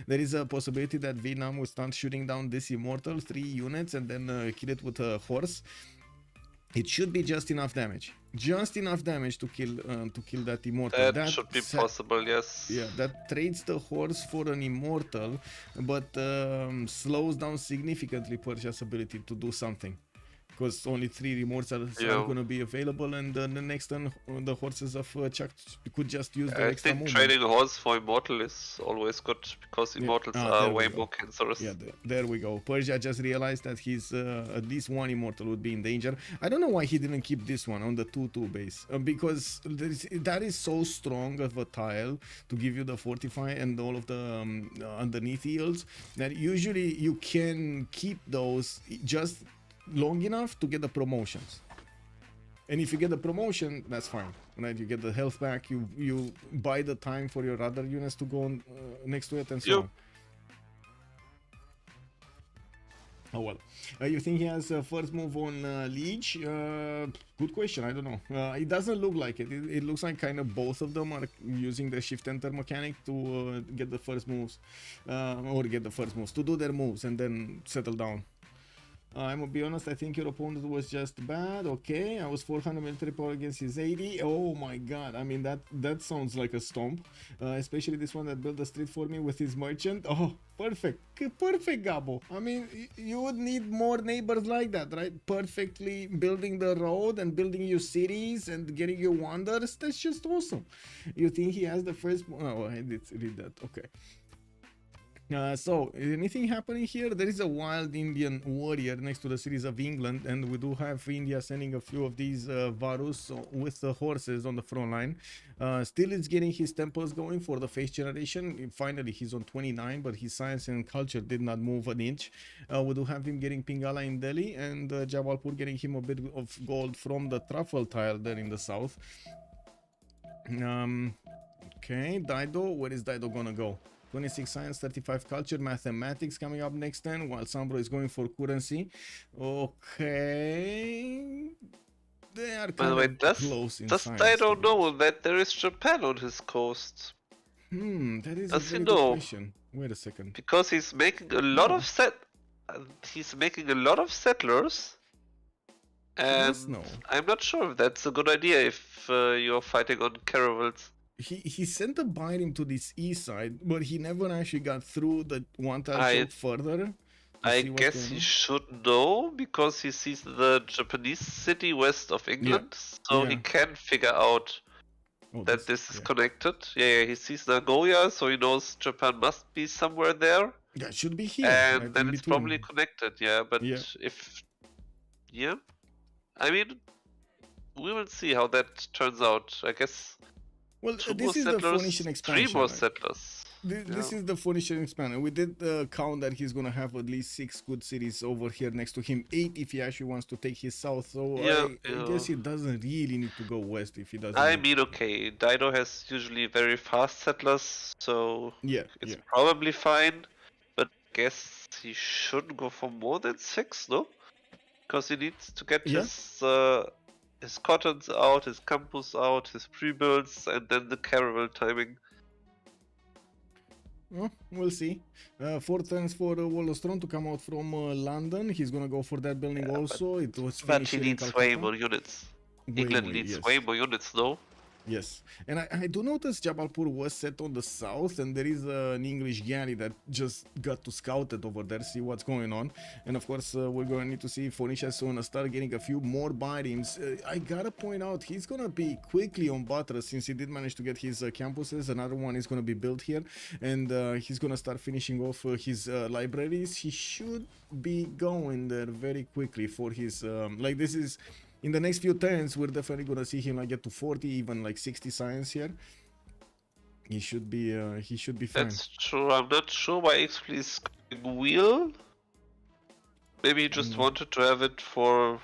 S5: There is a possibility that Vietnam will start shooting down this immortal, 3 units, and then kill it with a horse. It should be just enough damage. Just enough damage to kill that immortal.
S3: That should be possible, yes.
S5: Yeah, that trades the horse for an immortal, but slows down significantly Persia's ability to do something. Because only 3 immortals are going to be available, and the next turn the horses of Chuck could just use the extra movement.
S3: I think trading a horse for immortal is always good, because immortals are way more cancerous.
S5: Yeah, there we go. Persia just realized that he's at least 1 immortal would be in danger. I don't know why he didn't keep this one on the 2-2 base, because that is so strong of a tile to give you the fortify and all of the underneath yields, that usually you can keep those just long enough to get the promotions, and if you get the promotion, that's fine, right? You get the health back, you buy the time for your other units to go on, next to it, and so on. Oh well. You think he has a first move on Liege? Good question, I don't know. It doesn't look like it. It looks like kind of both of them are using the shift enter mechanic to get the first moves, to do their moves and then settle down. I'm gonna be honest, I think your opponent was just bad. Okay, I was 400 military power against his 80. Oh my god, I mean that sounds like a stomp. Especially this one that built the street for me with his merchant. Oh, perfect Gabo. I mean, you would need more neighbors like that, right? Perfectly building the road and building your cities and getting your wonders. That's just awesome. You think he has the first? Oh, I did read that. Okay. So, anything happening here? There is a wild Indian warrior next to the cities of England, and we do have India sending a few of these Varus with the horses on the front line. Still is getting his temples going for the face generation. Finally, he's on 29, but his science and culture did not move an inch. We do have him getting Pingala in Delhi, and Jabalpur getting him a bit of gold from the truffle tile there in the south. Okay, Dido, where is Dido gonna go? 26 science, 35 culture, mathematics coming up next turn, while Sambro is going for currency. Okay. They are kind of close in science.
S3: I don't know that there is Japan on his coast.
S5: That is a very good question. Wait a second.
S3: Because he's making a lot of settlers, And
S5: Yes, no.
S3: I'm not sure if that's a good idea if you're fighting on caravels.
S5: He sent a bind to this east side, but he never actually got through the one tile
S3: I-
S5: shot further. to
S3: I
S5: see what's
S3: guess
S5: going
S3: he
S5: on.
S3: should know because he sees the Japanese city west of England, so he
S5: Yeah.
S3: can figure out
S5: Oh,
S3: that this is
S5: yeah.
S3: connected. Yeah, he sees Nagoya, so he knows Japan must be somewhere there,
S5: That should be here.
S3: and
S5: right
S3: then
S5: in
S3: it's
S5: between.
S3: probably connected. Yeah, but
S5: Yeah.
S3: yeah, I mean, we will see how that turns out. I guess
S5: Well,
S3: two
S5: this
S3: more
S5: is the
S3: settlers,
S5: Phoenician expansion.
S3: three more
S5: right?
S3: settlers.
S5: This
S3: Yeah.
S5: is the Phoenician expansion. We did count that he's gonna have at least 6 good cities over here next to him. 8 if he actually wants to take his south. So
S3: Yeah,
S5: I guess he doesn't really need to go west if he doesn't.
S3: I
S5: need
S3: mean,
S5: to.
S3: okay, Dido has usually very fast settlers, so
S5: Yeah,
S3: it's
S5: yeah.
S3: probably fine. But I guess he shouldn't go for more than 6, no? Because he needs to get
S5: Yeah.
S3: his cottons out, his campus out, his pre-builds, and then the caravel timing.
S5: Well, we'll see. 4 turns for Wollaston to come out from London. He's gonna go for that building also. It was
S3: But
S5: finished
S3: he
S5: here in
S3: needs way
S5: Calcutta.
S3: more units.
S5: Way
S3: England
S5: more,
S3: needs
S5: yes.
S3: way more units, though.
S5: Yes, and I do notice Jabalpur was set on the south, and there is an English galley that just got to scout it over there, see what's going on. And of course, we're going to need to see if Phoenicia's going to start getting a few more biomes. I gotta point out, he's going to be quickly on Batra since he did manage to get his campuses. Another one is going to be built here, and he's going to start finishing off his libraries. He should be going there very quickly for his, like this is... In the next few turns, we're definitely gonna see him like get to 40, even like 60 science here. He should be fine.
S3: That's true. I'm not sure why XP is going wheel. Maybe he just wanted to have it for,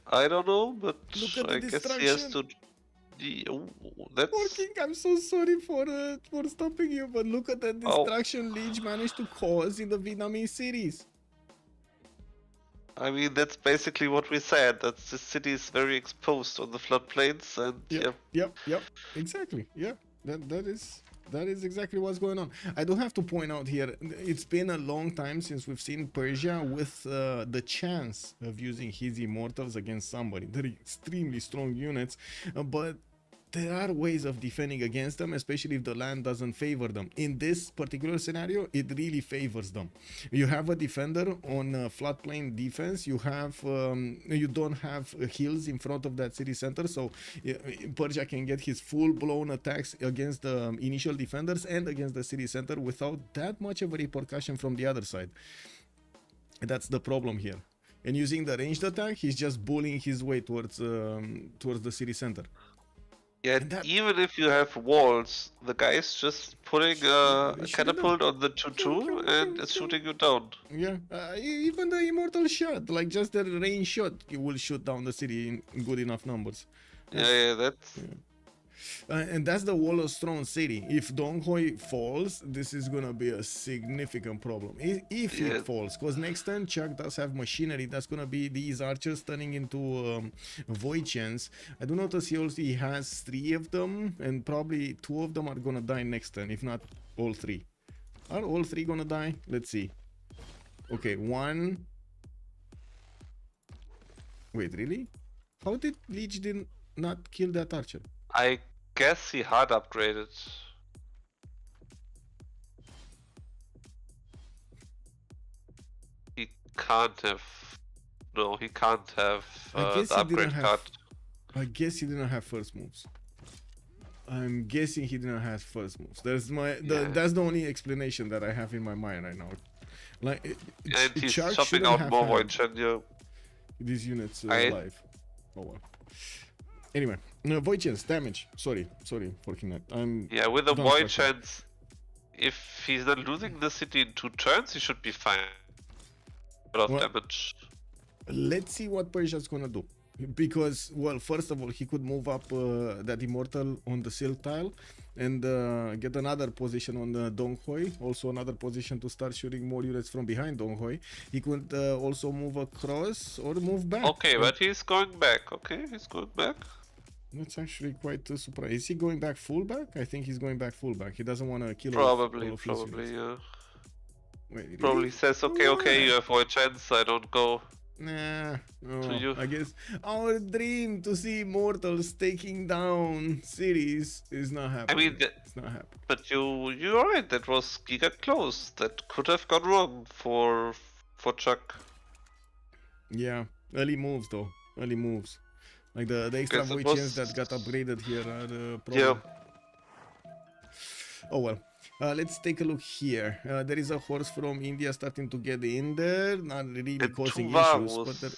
S3: I don't know, but
S5: Look at the
S3: I guess he has to. Oh, that's
S5: Working, I'm so sorry for stopping you, but look at the destruction Liege managed to cause in the Vietnamese cities.
S3: I mean, that's basically what we said. That the city is very exposed on the floodplains, and
S5: Yep, exactly. Yeah, that is exactly what's going on. I do have to point out here, it's been a long time since we've seen Persia with the chance of using his immortals against somebody. They're extremely strong units, but there are ways of defending against them, especially if the land doesn't favor them. In this particular scenario, it really favors them. You have a defender on floodplain defense. You have you don't have hills in front of that city center, so Persia can get his full-blown attacks against the initial defenders and against the city center without that much of a repercussion from the other side. That's the problem here. And using the ranged attack, he's just bullying his way towards the city center.
S3: yeah. Even if you have walls, the guy is just putting a catapult on the 2-2 and is shooting you down.
S5: Yeah, even the immortal shot, like just the range shot, you will shoot down the city in good enough numbers.
S3: Yeah, that's.
S5: And that's the Wall of Strong city. If Donghoi falls, this is gonna be a significant problem. If it falls, because next turn Chuck does have machinery. That's gonna be these archers turning into Voichens. I do notice he has 3 of them, and probably 2 of them are gonna die next turn, if not all 3. Are all 3 gonna die? Let's see. Okay, 1. Wait, really? How did Leech not kill that archer?
S3: I guess he hard upgraded. He can't have. No, he can't have the upgrade card.
S5: I guess he didn't have first moves. I'm guessing he didn't have first moves. That's the only explanation that I have in my mind right now. Like,
S3: And he's
S5: Chuck
S3: chopping
S5: shouldn't
S3: out
S5: have
S3: more
S5: had
S3: Void Chenja.
S5: these units live. Oh well. Anyway, no, Void Chance, damage. Sorry for that.
S3: Yeah, with a
S5: don't
S3: Void
S5: question.
S3: Chance, if he's not losing the city in 2 turns, he should be fine. A lot of damage.
S5: Let's see what Persia's gonna do. Because, well, first of all, he could move up that immortal on the silk tile and get another position on the Donghoi, also another position to start shooting more units from behind Donghoi. He could also move across or move back.
S3: Okay, but he's going back. Okay, he's going back.
S5: That's actually quite a surprise. Is he going back full back? I think he's going back full back. He doesn't want to kill
S3: Probably,
S5: all of his
S3: probably,
S5: units.
S3: yeah.
S5: Wait,
S3: Probably
S5: really?
S3: says, okay, you have Void Chance, I don't go.
S5: Nah,
S3: To you.
S5: I guess our dream to see Immortals taking down cities is not happening.
S3: mean,
S5: it's not happening.
S3: but you're right. That was giga close. That could have gone wrong for Chuck.
S5: Yeah, early moves though. Early moves. Like the extra
S3: Guess it
S5: void chance
S3: was-
S5: that got upgraded here are the
S3: Yeah.
S5: problem. Oh well. Let's take a look here. There is a horse from India starting to get in there. Not really
S3: And
S5: causing
S3: two
S5: issues,
S3: Varus.
S5: but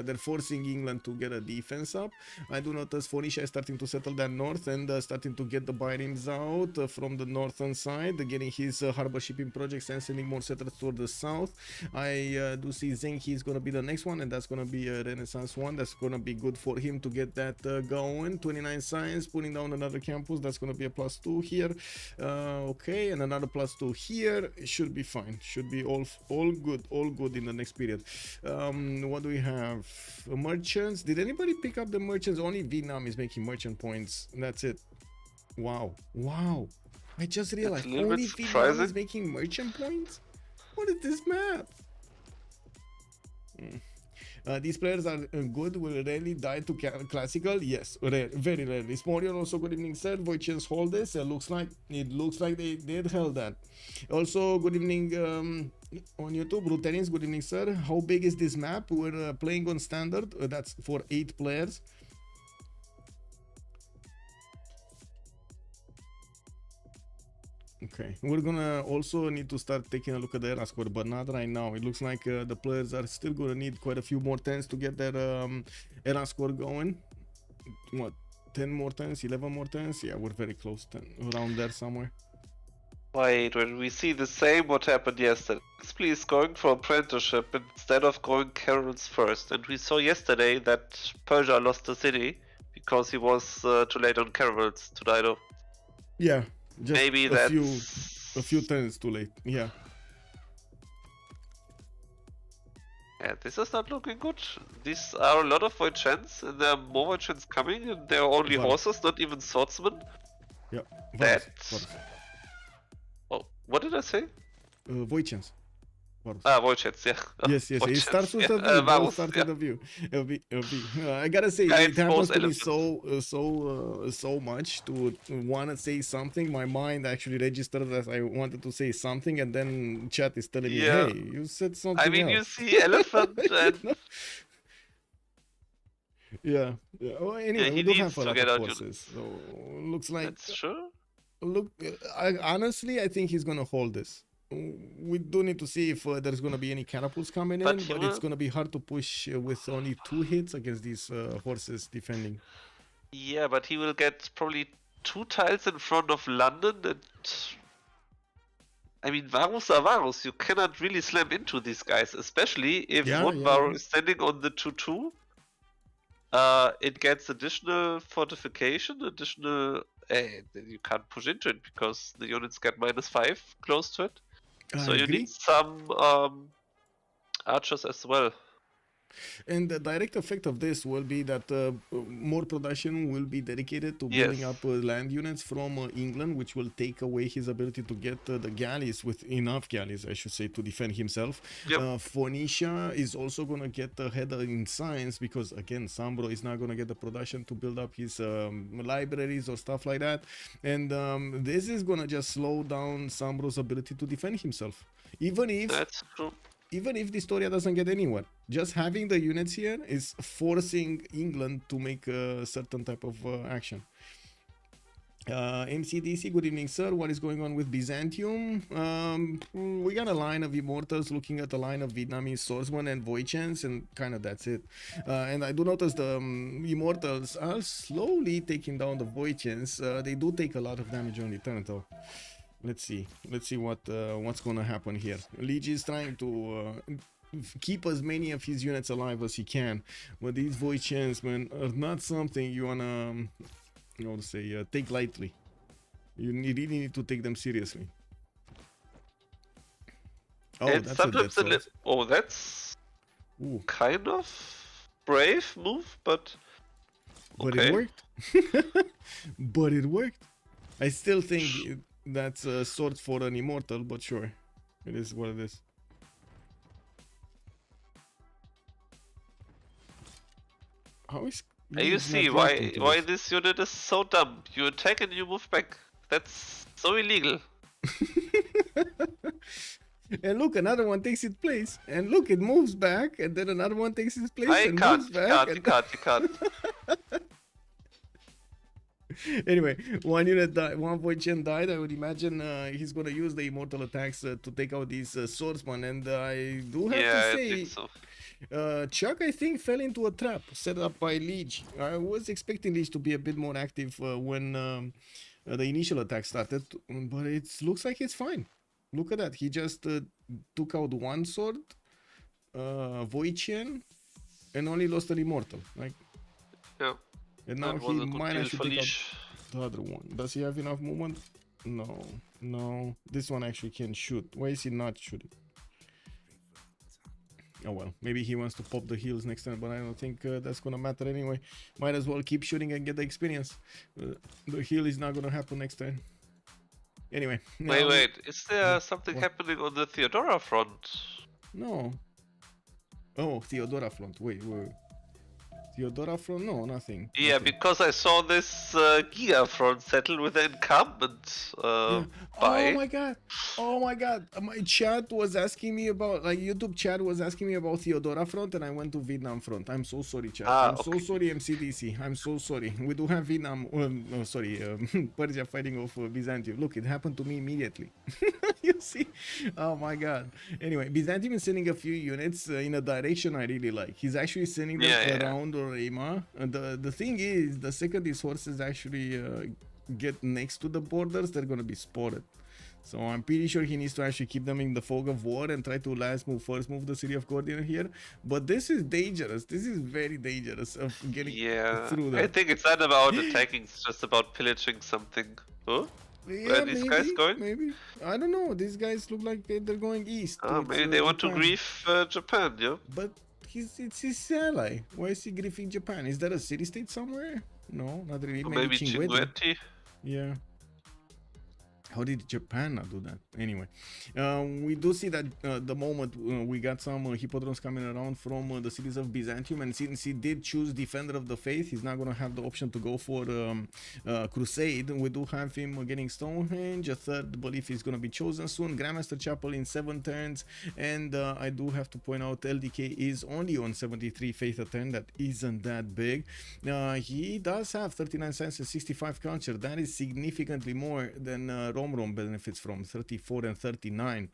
S5: they're forcing England to get a defense up. I do notice Phoenicia is starting to settle that north and starting to get the Byrims out from the northern side, getting his harbor shipping projects and sending more settlers toward the south. I do see Zenki is going to be the next one, and that's going to be a Renaissance one. That's going to be good for him to get that going. 29 science, putting down another campus. That's going to be a +2 here. Okay, and another +2 here. It should be fine. Should be all good in the next period. What do we have? Merchants. Did anybody pick up the merchants? Only Vietnam is making merchant points. That's it. Wow. I just realized
S3: a little
S5: only
S3: bit
S5: Vietnam is
S3: surprising.
S5: making merchant points. What is this map? These players are good, will rarely die to classical. Yes, very rarely. Smorion also, good evening, sir. Voichens hold this. It looks like they did held that. Also, good evening on YouTube. Rutenins, good evening, sir. How big is this map? We're playing on standard. That's for 8 players. Okay, we're gonna also need to start taking a look at the era score, but not right now. It looks like the players are still gonna need quite a few more tens to get their era score going. What, 10 more tens, 11 more tens? Yeah, we're very close, 10, around there somewhere.
S3: Wait, when we see the same what happened yesterday. Please going for apprenticeship instead of going carols first. And we saw yesterday that Persia lost the city because he was too late on carols to Dido.
S5: Yeah, just
S3: Maybe
S5: a
S3: that's
S5: few tens too late. Yeah.
S3: Yeah, this is not looking good. These are a lot of void chants, and there are more void chants coming, and there are only
S5: Varus.
S3: horses, not even swordsmen.
S5: Yeah.
S3: That's- Oh, what did I say?
S5: Voichens. Varus.
S3: Ah, void chants, yeah.
S5: Yes.
S3: Void
S5: It
S3: chants,
S5: starts with
S3: yeah.
S5: a V. Both
S3: Varus,
S5: start
S3: yeah.
S5: with a V. A V. I gotta say,
S3: Yeah,
S5: it
S3: it's
S5: happens
S3: both
S5: to me
S3: elephants.
S5: so much to want to say something. My mind actually registered that I wanted to say something, and then chat is telling me,
S3: Yeah.
S5: "Hey, you said something."
S3: I mean, you
S5: else.
S3: see elephant, and
S5: Yeah. Well, anyway,
S3: he
S5: we do
S3: needs
S5: have a
S3: to
S5: lot
S3: get
S5: of
S3: out
S5: horses. So looks like
S3: that's true.
S5: honestly, I think he's gonna hold this. We do need to see if there's gonna be any catapults coming
S3: But
S5: in,
S3: he
S5: but it's
S3: will-
S5: gonna be hard to push with only 2 hits against these horses defending.
S3: Yeah, but he will get probably 2 tiles in front of London, and I mean, Varus are Varus. You cannot really slam into these guys, especially if one Varus is standing on the 2-2. It gets additional fortification, additional. You can't push into it because the units get -5 close to it. So
S5: I
S3: you
S5: agree.
S3: need some archers as well.
S5: And the direct effect of this will be that more production will be dedicated to building
S3: Yes.
S5: up land units from England, which will take away his ability to get the galleys, with enough galleys, I should say, to defend himself.
S3: Yep.
S5: Phoenicia is also going to get ahead in science because, again, Sambro is not going to get the production to build up his libraries or stuff like that. And this is going to just slow down Sambro's ability to defend himself. Even if the Storia doesn't get anywhere, just having the units here is forcing England to make a certain type of action. MCDC, good evening, sir. What is going on with Byzantium? We got a line of Immortals looking at a line of Vietnamese swordsmen and Voichens, and kind of that's it. And I do notice the Immortals are slowly taking down the Voichens. They do take a lot of damage on return, though. Let's see what's gonna happen here. Liege is trying to keep as many of his units alive as he can, but these Voichens, man, are not something you wanna, take lightly. You really need to take them seriously. Oh,
S3: And
S5: that's a dead
S3: sometimes
S5: sword.
S3: that's
S5: Ooh,
S3: kind of brave move, but
S5: but
S3: okay.
S5: it worked. But it worked. I still think that's a sword for an immortal, but sure, it is what it is. How is
S3: And you
S5: Leeds not
S3: see
S5: reacting to
S3: why
S5: this?
S3: this unit is so dumb. You attack and you move back. That's so illegal.
S5: And look, another one takes its place. And look, it moves back, and then another one takes its place
S3: I
S5: and
S3: can't,
S5: moves
S3: you
S5: back.
S3: can't,
S5: and
S3: you can't, you can't.
S5: Anyway, one unit died, one Voichen died. I would imagine he's gonna use the immortal attacks to take out these swordsmen. And I do have
S3: Yeah,
S5: to
S3: I
S5: say,
S3: think so.
S5: Chuck, I think, fell into a trap set up by Liege. I was expecting Liege to be a bit more active when the initial attack started, but it looks like it's fine. Look at that. He just took out one sword, Voichen, and only lost an immortal. Like,
S3: Yeah.
S5: and now
S3: That
S5: he
S3: was a good
S5: might
S3: deal
S5: actually
S3: for
S5: take out
S3: Leash.
S5: the other one. Does he have enough movement? No, no. This one actually can shoot. Why is he not shooting? Oh well, maybe he wants to pop the heals next time, but I don't think that's gonna matter anyway. Might as well keep shooting and get the experience. The heal is not gonna happen next time. Anyway.
S3: Wait, is there
S5: Yeah,
S3: something
S5: what?
S3: happening on the Theodora front?
S5: No. Oh, Theodora front. Wait. Theodora front? No, nothing.
S3: Yeah,
S5: Nothing.
S3: because I saw this Giga front settle with the incumbent
S5: Yeah.
S3: buy.
S5: Oh my god. My chat was asking me about, like, YouTube chat was asking me about Theodora front, and I went to Vietnam front. I'm so sorry, chat. I'm so
S3: Okay.
S5: sorry, MCDC. I'm so sorry. We do have Vietnam, Persia fighting off Byzantium. Look, it happened to me immediately. You see? Oh my god. Anyway, Byzantium is sending a few units in a direction I really like. He's actually sending them
S3: Yeah.
S5: around Orema. The thing is, the second these horses actually get next to the borders, they're gonna be spotted. So I'm pretty sure he needs to actually keep them in the fog of war and try to first move the city of Gordian here. But this is dangerous. This is very dangerous of getting through
S3: I
S5: that.
S3: think it's not about attacking, it's just about pillaging something. Huh? Where
S5: Yeah,
S3: are these guys going?
S5: maybe. I don't know. These guys look like they're going east. towards,
S3: Maybe they want to
S5: Japan.
S3: grief Japan, yeah?
S5: But it's his ally. Why is he griefing Japan? Is there a city-state somewhere? No, not really.
S3: Or
S5: Maybe
S3: maybe
S5: Cinquetti.
S3: Cinquetti?
S5: Yeah. How did Japan not do that? Anyway, we do see that the moment we got some hippodromes coming around from the cities of Byzantium, and since he did choose Defender of the Faith, he's not going to have the option to go for Crusade. We do have him getting Stonehenge. A third belief is going to be chosen soon. Grandmaster Chapel in 7 turns, and I do have to point out LDK is only on 73 faith a turn. That isn't that big. He does have 39 science and 65 culture. That is significantly more than Rom benefits from 34 and 39.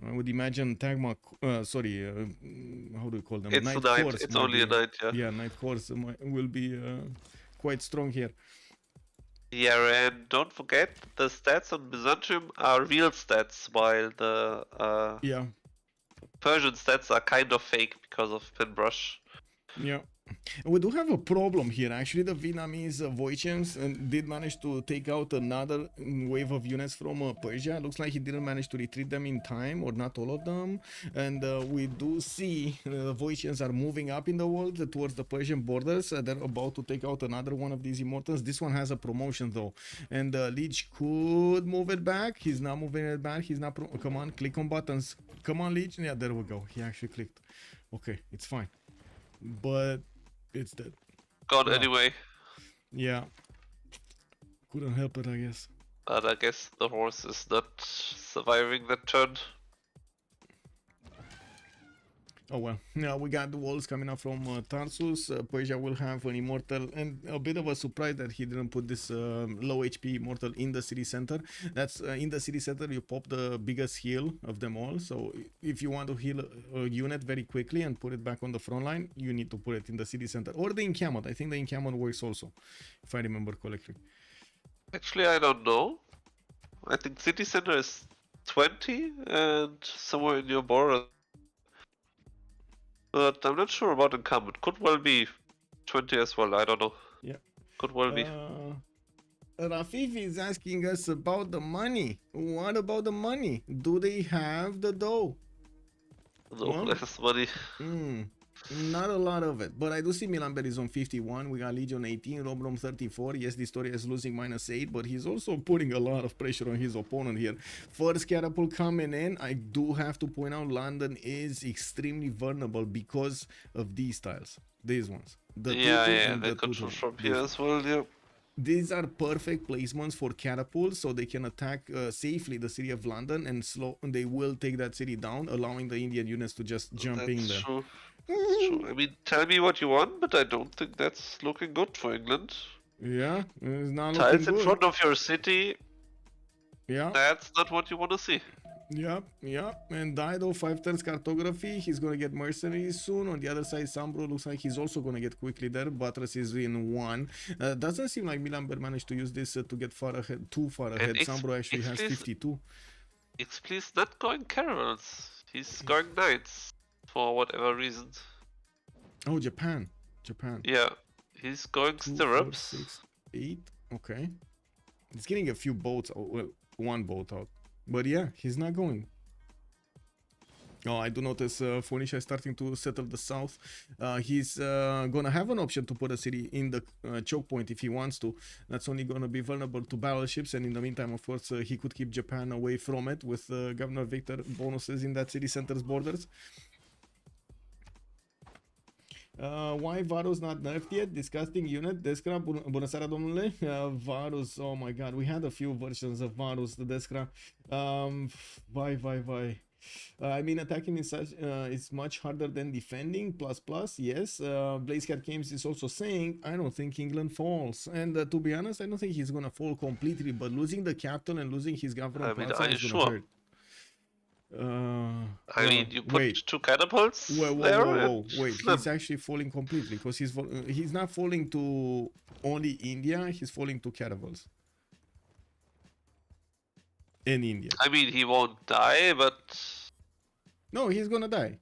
S5: I would imagine Tagma, how do you call them?
S3: It's a knight,
S5: Course
S3: it's
S5: might
S3: only a
S5: be-
S3: knight, yeah.
S5: Yeah, Night Course will be quite strong here.
S3: Yeah, and don't forget, the stats on Byzantium are real stats, while the
S5: Yeah,
S3: Persian stats are kind of fake because of Pinbrush.
S5: yeah. We do have a problem here. Actually, the Vietnamese Voichens did manage to take out another wave of units from Persia. Looks like he didn't manage to retreat them in time, or not all of them. And we do see the Voichens are moving up in the world towards the Persian borders. They're about to take out another one of these immortals. This one has a promotion though, and Liege could move it back. He's not moving it back. He's not. Come on, click on buttons. Come on, Liege. Yeah, there we go. He actually clicked. Okay, it's fine. But it's dead.
S3: Gone
S5: Wow.
S3: anyway,
S5: Yeah. Couldn't help it, I guess.
S3: but I guess the horse is not surviving that turn.
S5: Oh well. Now we got the walls coming up from Tarsus. Persia will have an immortal, and a bit of a surprise that he didn't put this low HP immortal in the city center. That's in the city center you pop the biggest heal of them all. So if you want to heal a unit very quickly and put it back on the front line, you need to put it in the city center or the encampment. I think the encampment works also, if I remember correctly.
S3: Actually, I don't know. I think city center is 20 and somewhere in your border. But I'm not sure about incumbent. Could well be 20 as well. I don't know.
S5: Yeah.
S3: Could well be.
S5: Rafif is asking us about the money. What about the money? Do they have the dough?
S3: No
S5: well-
S3: less money.
S5: Not a lot of it, but I do see Milan is on 51. We got Legion 18, Robrom 34. Yes, Distoria is losing -8, but he's also putting a lot of pressure on his opponent here. First catapult coming in. I do have to point out London is extremely vulnerable because of these tiles. These ones. The
S3: Yeah,
S5: Tutu
S3: yeah,
S5: and
S3: they
S5: the
S3: control
S5: Tutu.
S3: from here as well, yeah.
S5: These are perfect placements for catapults, so they can attack safely the city of London and they will take that city down, allowing the Indian units to just jump in
S3: That's
S5: there.
S3: true. That's true. I mean, tell me what you want, but I don't think that's looking good for England.
S5: Yeah, it's not looking
S3: Tiles in
S5: good.
S3: front of your city,
S5: Yeah.
S3: that's not what you want to see.
S5: Yep, yep. And Dido 5 turns cartography. He's gonna get mercenaries soon. On the other side, Sambro looks like he's also gonna get quickly there. Buttress is in 1. Doesn't seem like Milamber managed to use this to get far ahead, too far ahead. Sambro actually has 52.
S3: Please not going caravels. He's going knights for whatever reason.
S5: Oh, Japan. Japan.
S3: Yeah, he's going
S5: 2, 4,
S3: stirrups.
S5: 6, 8. Okay. He's getting a few boats. Oh, well, one boat out. But yeah, he's not going. Oh, I do notice Phoenicia is starting to settle the south. He's gonna have an option to put a city in the choke point if he wants to. That's only gonna be vulnerable to battleships, and in the meantime, of course, he could keep Japan away from it with Governor Victor bonuses in that city center's borders. Why Varus not nerfed yet? Disgusting unit. Descra, bună seara, domnule. Varus, oh my god, we had a few versions of Varus, the Descra. Vai. I mean, attacking is such is much harder than defending. Plus, yes. Blazecat Games is also saying, I don't think England falls. And to be honest, I don't think he's gonna fall completely. But losing the capital and losing his government
S3: Are you
S5: is
S3: sure?
S5: gonna hurt.
S3: I mean, you put two catapults there.
S5: Whoa. Wait, he's actually falling completely because he's not falling to only India. He's falling to catapults in India.
S3: I mean, he won't die, but
S5: No, he's gonna die.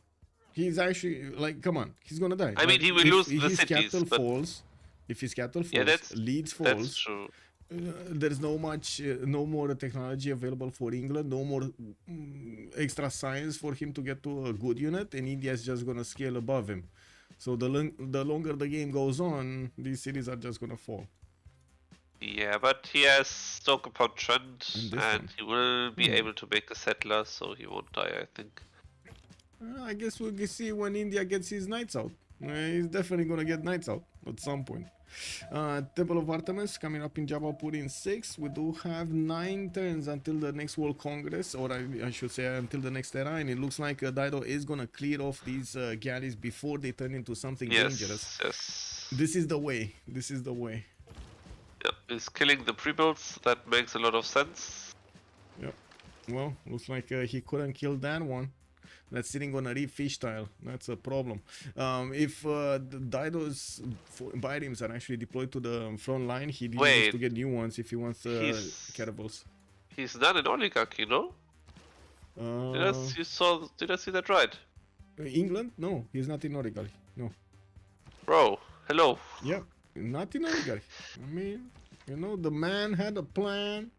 S5: He's actually like, come on, he's gonna die.
S3: I mean, he will lose the
S5: his
S3: cities,
S5: capital
S3: but...
S5: falls. If his capital falls,
S3: yeah,
S5: Leeds
S3: that's
S5: falls.
S3: true.
S5: There's no more technology available for England, no more extra science for him to get to a good unit, and India is just gonna scale above him. So the longer the game goes on, these cities are just gonna fall.
S3: Yeah, but he has Stoke upon Trent, and he will be able to make a settler, so he won't die, I think.
S5: I guess we'll see when India gets his knights out. He's definitely gonna get knights out at some point. Temple of Artemis coming up in Jabalpur in 6. We do have 9 turns until the next World Congress, or I should say until the next era, and it looks like Dido is gonna clear off these galleys before they turn into something dangerous.
S3: Yes.
S5: This is the way. This is the way.
S3: Yep, he's killing the pre-builds. That makes a lot of sense.
S5: Yep. Well, looks like he couldn't kill that one. That's sitting on a reef fish tile. That's a problem. If the Dido's biomes are actually deployed to the front line, he needs to get new ones if he wants catapults.
S3: He's not an oligarchy, no? Did I see that right?
S5: England? No, he's not in oligarchy. No.
S3: Bro, hello.
S5: Yep, not in oligarchy. I mean, you know, the man had a plan,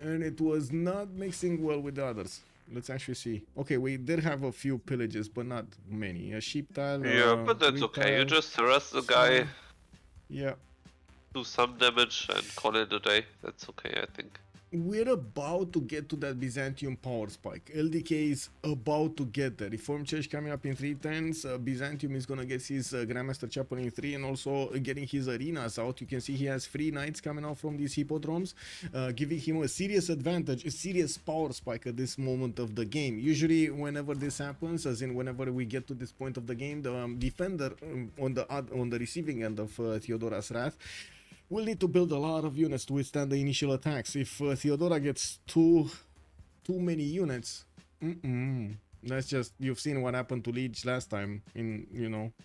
S5: and it was not mixing well with the others. Let's actually see. Okay, we did have a few pillages, but not many. A sheep tile.
S3: Yeah, but that's okay. You just harass the guy.
S5: Yeah.
S3: Do some damage and call it a day. That's okay, I think.
S5: We're about to get to that Byzantium power spike. LDK is about to get there. Reformed Church coming up in 3 turns. Byzantium is gonna get his Grandmaster Chapel in 3 and also getting his arenas out. You can see he has 3 knights coming out from these hippodromes, giving him a serious advantage, a serious power spike at this moment of the game. Usually whenever this happens, as in whenever we get to this point of the game, the defender on the receiving end of Theodora's Wrath we'll need to build a lot of units to withstand the initial attacks. If Theodora gets too many units, that's just, you've seen what happened to Liege last time.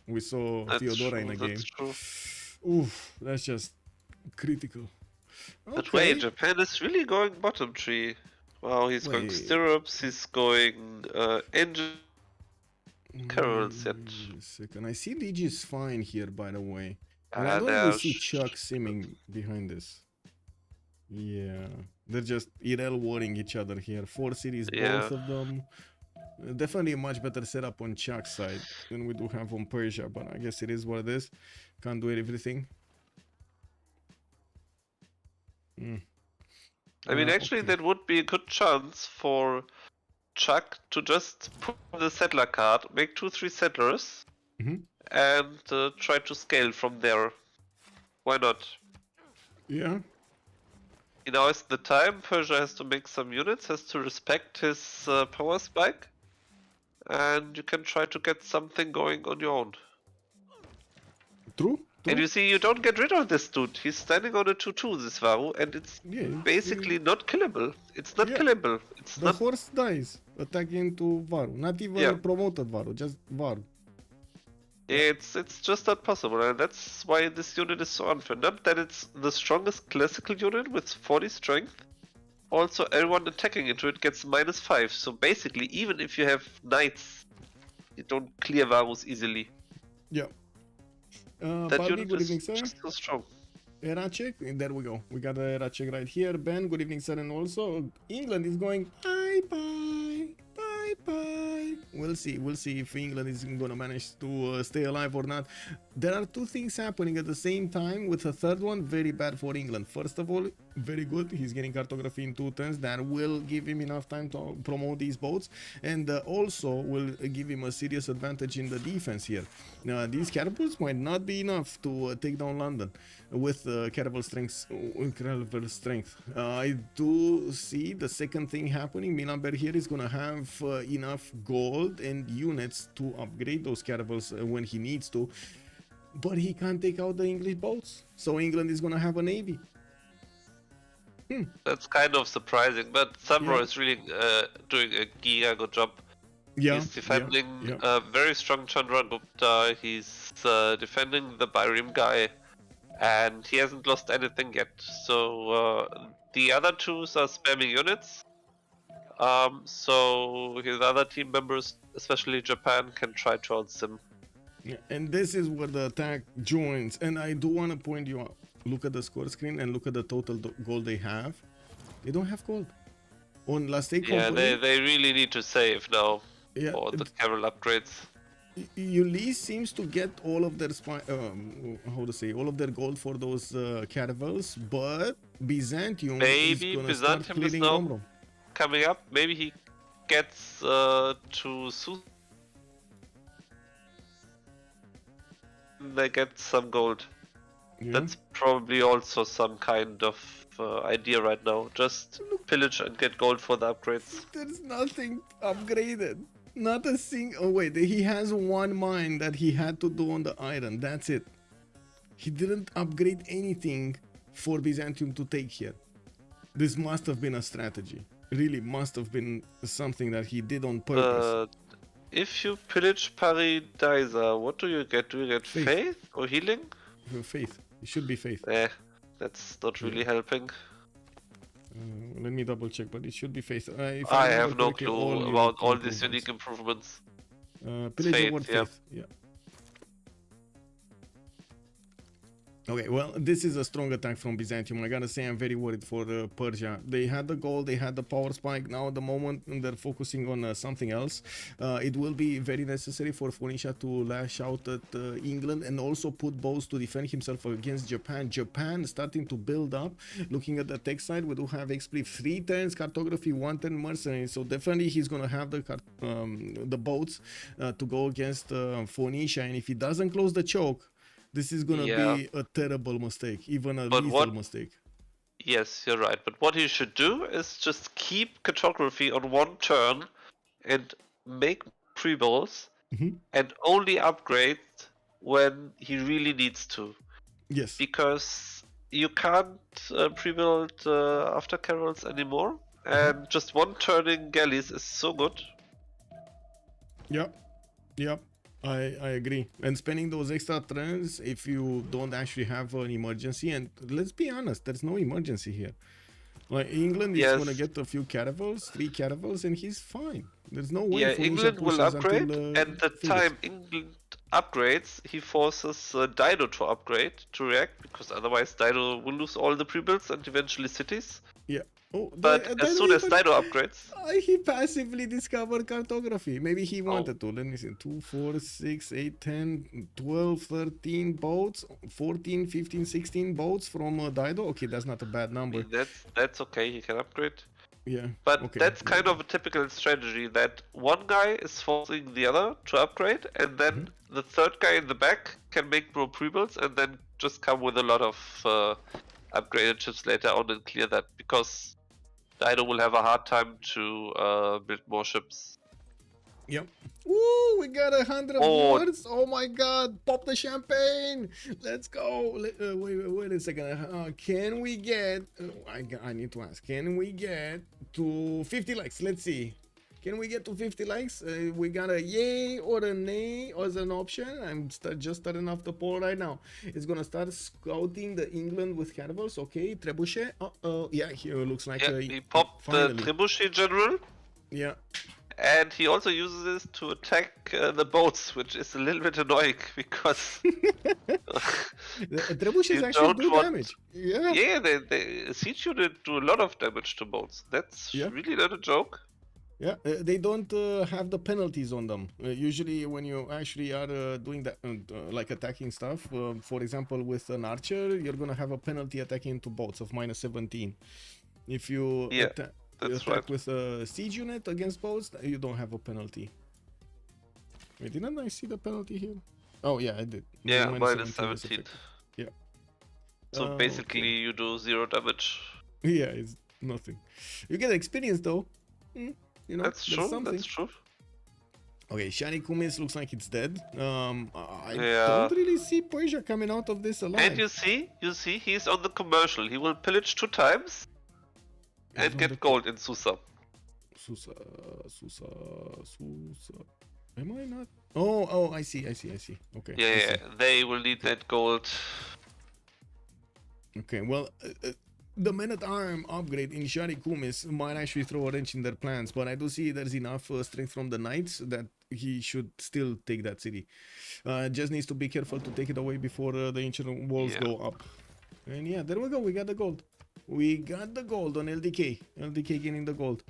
S5: We saw Theodora in a game.
S3: True.
S5: Oof, that's just critical. Okay.
S3: But wait, Japan is really going bottom tree. Wow, he's going stirrups. He's going engine carols yet.
S5: Second, I see Liege is fine here, by the way. And I don't really see Chuck simming behind this. Yeah, they're just IRL warring each other here. 4 cities, both of them. Definitely a much better setup on Chuck's side than we do have on Persia, but I guess it is what it is. Can't do everything.
S3: I mean, actually, that would be a good chance for Chuck to just put the settler card, make 2-3 settlers, and try to scale from there. Why not?
S5: Yeah.
S3: Now is the time. Persia has to make some units, has to respect his power spike, and you can try to get something going on your own.
S5: True.
S3: And you see, you don't get rid of this dude. He's standing on a 2-2, this Varu, and it's basically not killable. It's not killable. It's
S5: The
S3: not.
S5: horse dies attacking to Varu. Not even promoted Varu, just Varu.
S3: It's just not possible, and that's why this unit is so unfair. Not that it's the strongest classical unit with 40 strength. Also, everyone attacking into it gets -5. So basically, even if you have knights, you don't clear Varus easily.
S5: Yeah.
S3: That
S5: Bobby,
S3: unit
S5: good
S3: is
S5: evening, sir.
S3: just so strong.
S5: Era check. There we go. We got a era check right here. Ben, good evening, sir. And also, England is going bye-bye. Bye-bye. We'll see. We'll see if England is going to manage to stay alive or not. There are two things happening at the same time, with a third one very bad for England. First of all, very good. He's getting cartography in 2 turns. That will give him enough time to promote these boats. And also will give him a serious advantage in the defense here. Now, these catapults might not be enough to take down London with caravel strength. I do see the second thing happening. Milamber here is going to have enough gold and units to upgrade those caravels when he needs to. But he can't take out the English boats. So England is going to have a navy.
S3: That's kind of surprising, but Samro is really doing a giga good job.
S5: Yeah,
S3: He's defending a very strong Chandragupta. He's defending the Byrim guy, and he hasn't lost anything yet. So the other twos are spamming units. So his other team members, especially Japan, can try to outstim.
S5: Yeah, and this is where the attack joins. And I do want to point you out. Look at the score screen and look at the total gold they have. They don't have gold. On last day company,
S3: they really need to save now for the cavalry upgrades.
S5: Ulyss seems to get all of their all of their gold for those caravels, but Byzantium
S3: Maybe
S5: is gonna
S3: Byzantium
S5: start
S3: is
S5: clearing
S3: now
S5: Romrom.
S3: coming up. Maybe he gets to Sus. They get some gold.
S5: Yeah.
S3: That's probably also some kind of idea right now. Just pillage and get gold for the upgrades.
S5: There's nothing upgraded. Not a single. Oh wait, he has one mine that he had to do on the iron. That's it. He didn't upgrade anything for Byzantium to take here. This must have been a strategy. Really must have been something that he did on purpose.
S3: If you pillage Paradisa, what do you get? Do you get faith or healing?
S5: Faith. It should be faith.
S3: That's not really helping.
S5: Let me double check, but it should be faith. If
S3: I
S5: remember
S3: have no
S5: correctly,
S3: clue about all these unique improvements.
S5: Pillage award faith. Yeah. Okay, well, this is a strong attack from Byzantium. I gotta say, I'm very worried for Persia. They had the gold, they had the power spike. Now, at the moment, they're focusing on something else. It will be very necessary for Phoenicia to lash out at England and also put bows to defend himself against Japan. Japan starting to build up. Looking at the tech side, we do have Expleave 3 turns cartography, 1 turn mercenary. So definitely he's gonna have the boats to go against Phoenicia. And if he doesn't close the choke, this is gonna be a terrible mistake, even a lethal mistake.
S3: Yes, you're right. But what he should do is just keep cartography on 1 turn and make pre-builds and only upgrade when he really needs to.
S5: Yes.
S3: Because you can't pre-build after carols anymore, and just 1 turning galleys is so good.
S5: Yep. I agree. And spending those extra turns if you don't actually have an emergency, and let's be honest, there's no emergency here. Like England is gonna get a few caravels, 3 caravels, and he's fine. There's no way.
S3: Yeah, England will upgrade, and the time England upgrades, he forces Dido to upgrade to react, because otherwise Dido will lose all the pre-builds and eventually cities.
S5: Yeah. Oh,
S3: but as soon as Dido upgrades,
S5: he passively discovered cartography. Maybe he wanted to. Let me see. 2, 4, 6, 8, 10, 12, 13 boats, 14, 15, 16 boats from Dido. Okay, that's not a bad number.
S3: That's okay. He can upgrade.
S5: Yeah.
S3: But
S5: okay.
S3: that's kind of a typical strategy that one guy is forcing the other to upgrade, and then the third guy in the back can make more pre-builds and then just come with a lot of upgraded ships later on and clear that, because Dido will have a hard time to build more ships.
S5: Yep. Woo! We got 100 awards. Oh my God! Pop the champagne. Let's go. Wait a second. Can we get? I need to ask. Can we get to 50 likes? Let's see. Can we get to 50 likes? We got a yay or a nay as an option. I'm just starting off the poll right now. It's gonna start scouting the England with cannibals. Okay, trebuchet. Yeah, here looks like
S3: he popped the trebuchet general.
S5: Yeah.
S3: And he also uses this to attack the boats, which is a little bit annoying because
S5: the trebuchets actually do damage.
S3: Yeah, they siege unit do a lot of damage to boats. That's really not a joke.
S5: Yeah, they don't have the penalties on them. Usually when you actually are doing that, like attacking stuff, for example, with an archer, you're going to have a penalty attacking into boats of -17. If you attack with a siege unit against boats, you don't have a penalty. Wait, didn't I see the penalty here? Oh yeah, I did.
S3: Yeah, -17.
S5: Yeah.
S3: So basically you do 0 damage.
S5: Yeah, it's nothing. You get experience though. You know,
S3: that's true.
S5: Something.
S3: That's true.
S5: Okay, Shani Kumis looks like it's dead. I don't really see Persia coming out of this alive.
S3: And you see, he's on the commercial. He will pillage 2 times and get gold in Susa.
S5: Susa. Am I not? Oh, I see. Okay.
S3: Yeah, they will need that gold.
S5: Okay, well, the men-at-arm upgrade in Shari Kumis might actually throw a wrench in their plans, but I do see there's enough strength from the knights that he should still take that city. Just needs to be careful to take it away before the ancient walls go up. And yeah, there we go. We got the gold. We got the gold on LDK. LDK getting the gold.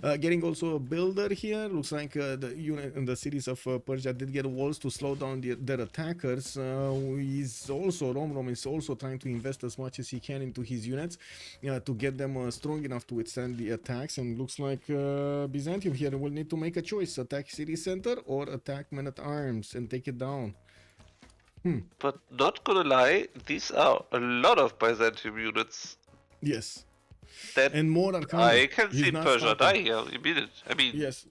S5: Getting also a builder here. Looks like the unit in the cities of Persia did get walls to slow down their attackers. Rom is also trying to invest as much as he can into his units to get them strong enough to withstand the attacks. And looks like Byzantium here will need to make a choice: attack city center or attack men at arms and take it down.
S3: But not gonna lie, these are a lot of Byzantium units.
S5: Yes.
S3: That
S5: and more are coming.
S3: I can see Persia die here. You mean it? I mean,
S5: yes.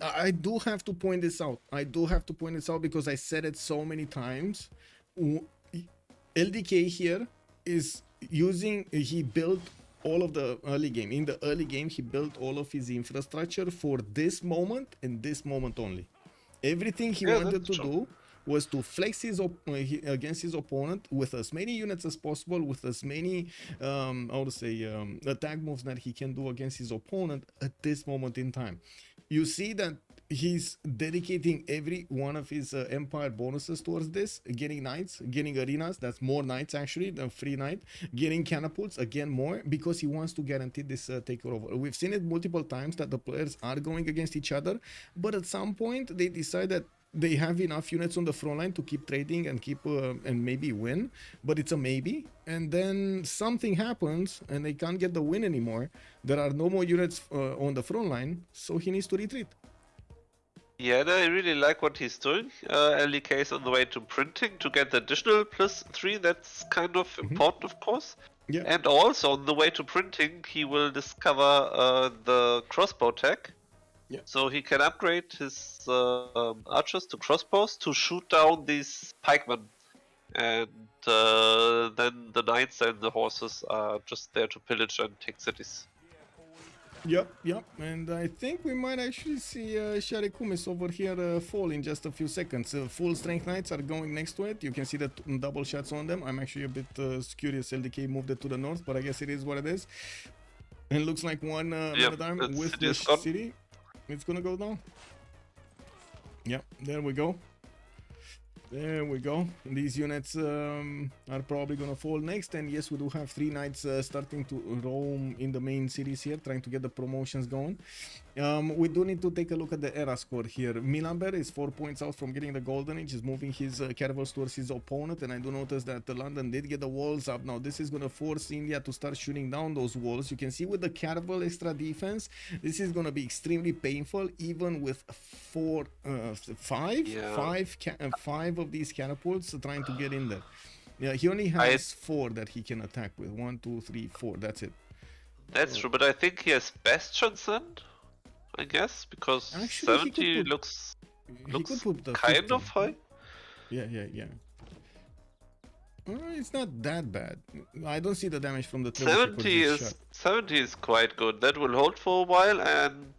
S5: I do have to point this out. Because I said it so many times. LDK here is using. He built all of the early game. In the early game, he built all of his infrastructure for this moment and this moment only. Everything he wanted to do was to flex against his opponent with as many units as possible, with as many attack moves that he can do against his opponent at this moment in time. You see that he's dedicating every one of his empire bonuses towards this, getting knights, getting arenas, that's more knights actually, the free knight, getting catapults, again more, because he wants to guarantee this takeover. We've seen it multiple times that the players are going against each other, but at some point they decide that they have enough units on the front line to keep trading and keep and maybe win, but it's a maybe. And then something happens and they can't get the win anymore. There are no more units on the front line, so he needs to retreat.
S3: Yeah, and I really like what he's doing. LDK is on the way to printing to get the additional +3. That's kind of important, of course.
S5: Yeah.
S3: And also on the way to printing, he will discover the crossbow tech.
S5: Yeah.
S3: So he can upgrade his archers to crossbows to shoot down these pikemen. And then the knights and the horses are just there to pillage and take cities.
S5: Yep. And I think we might actually see Shari Kumis over here fall in just a few seconds. Full strength knights are going next to it. You can see the double shots on them. I'm actually a bit curious. LDK moved it to the north, but I guess it is what it is. And it looks like one man-at-arm with the city. It's gonna go down. Yep, there we go. There we go. These units are probably gonna fall next, and yes, we do have 3 knights starting to roam in the main cities here, trying to get the promotions going. We do need to take a look at the era score here. Milamber is 4 points out from getting the golden age, is moving his caravels towards his opponent, and I do notice that London did get the walls up. Now this is gonna force India to start shooting down those walls. You can see with the caravel extra defense, this is gonna be extremely painful, even with five of these catapults trying to get in there. Yeah, he only has 4 that he can attack with. 1, 2, 3, 4. That's it.
S3: That's true, but I think he has bastions then, I guess, because
S5: Actually,
S3: 70 looks
S5: he could put the
S3: kind
S5: 50.
S3: of high.
S5: Yeah. It's not that bad. I don't see the damage from the trebuchet
S3: 70 is quite good. That will hold for a while, and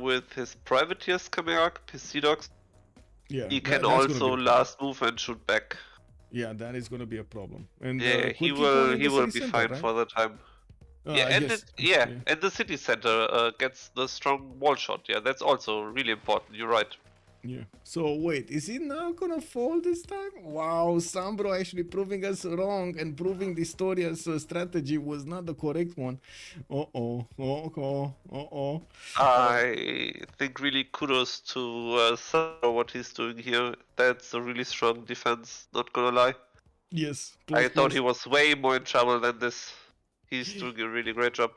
S3: with his privateers coming up, his sea dogs, he can also last move and shoot back.
S5: Yeah, that is gonna be a problem. And
S3: Yeah, he will be fine for the time.
S5: Yeah,
S3: and the city center gets the strong wall shot. Yeah, that's also really important. You're right.
S5: Yeah. So wait, is he now gonna fall this time? Wow, Sambro actually proving us wrong and proving the Historia's strategy was not the correct one.
S3: I think really kudos to Sambro what he's doing here. That's a really strong defense. Not gonna lie.
S5: Yes.
S3: I thought he was way more in trouble than this. He's doing a really great job.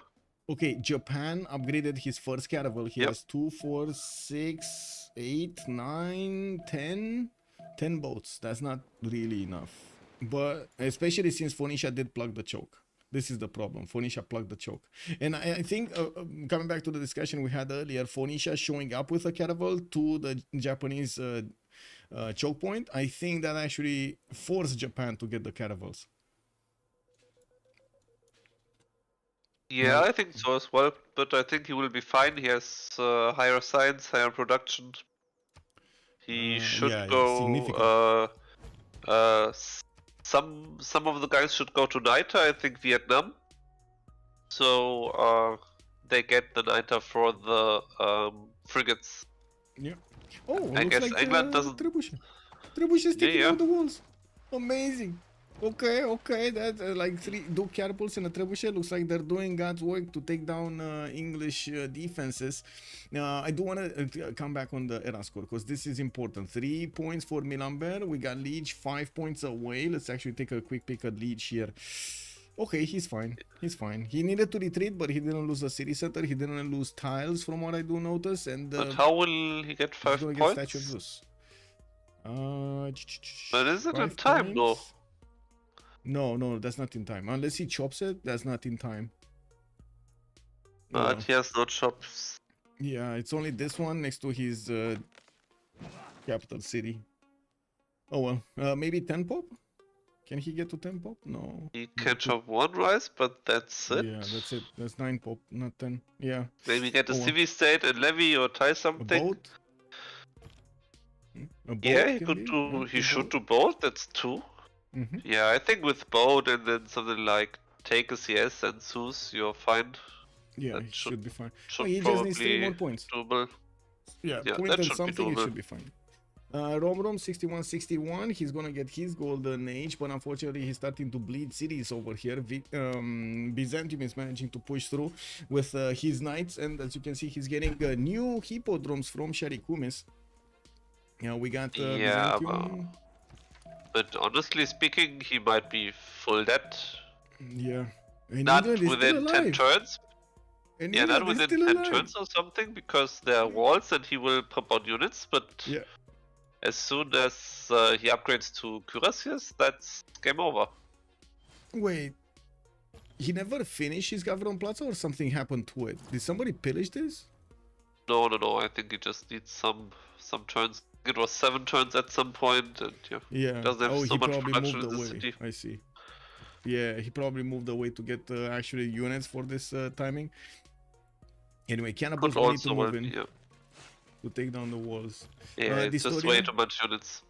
S5: Okay, Japan upgraded his first caravel. He has 2, 4, 6, 8, 9, 10 boats. That's not really enough. But especially since Phoenicia did plug the choke. This is the problem. Phoenicia plugged the choke. And I think, coming back to the discussion we had earlier, Phoenicia showing up with a caravel to the Japanese choke point, I think that actually forced Japan to get the caravels.
S3: Yeah, I think so as well, but I think he will be fine. He has higher science, higher production. He should go. Some of the guys should go to NITA. I think Vietnam. So they get the NITA for the frigates.
S5: Yeah. Oh,
S3: I
S5: looks
S3: guess
S5: like
S3: England doesn't.
S5: Trebuchet is taking out the walls. Amazing. Okay, that's like 3 Duke catapults and a trebuchet. Looks like they're doing God's work to take down English defenses. I do want to come back on the era score because this is important. 3 points for Milamber. We got Liege 5 points away. Let's actually take a quick peek at Liege here. Okay, he's fine. He needed to retreat, but he didn't lose the city center. He didn't lose tiles, from what I do notice. And
S3: but how will he get 5 points?
S5: Get Statue of Zeus.
S3: But is it in time though?
S5: No, that's not in time. Unless he chops it, that's not in time.
S3: But he has no chops.
S5: Yeah, it's only this one next to his capital city. Oh well, maybe 10 pop? Can he get to 10 pop? No.
S3: He can chop 1 rise, but that's it.
S5: Yeah, that's it. That's 9 pop, not 10. Yeah.
S3: Maybe get a civil state and levy or tie something.
S5: A boat?
S3: Yeah, he could do. He should do both. That's 2. Yeah, I think with boat and then something like take a CS and Zeus, you're fine.
S5: Yeah, he should be fine.
S3: Should
S5: he just needs 3 more points.
S3: Doable.
S5: Yeah,
S3: that
S5: point and
S3: should
S5: something,
S3: be
S5: it should be fine. Rom 6161, he's gonna get his golden age, but unfortunately he's starting to bleed cities over here. Byzantine is managing to push through with his knights, and as you can see, he's getting new hippodromes from Sharikumis. Yeah, we got Byzantium.
S3: But honestly speaking, he might be full dead.
S5: Yeah. And
S3: not within 10 turns.
S5: And
S3: yeah, not within 10 turns or something, because there are walls and he will pop out units, but as soon as he upgrades to cuirassiers, that's game over.
S5: Wait. He never finished his Gavron Plaza or something happened to it? Did somebody pillage this?
S3: No, I think he just needs some turns. It was 7 turns at some point, and doesn't have so much production in the city.
S5: I see. Yeah, he probably moved away to get actually units for this timing. Anyway, cannibals need to move in to take down the walls.
S3: Yeah, it's just way too much units.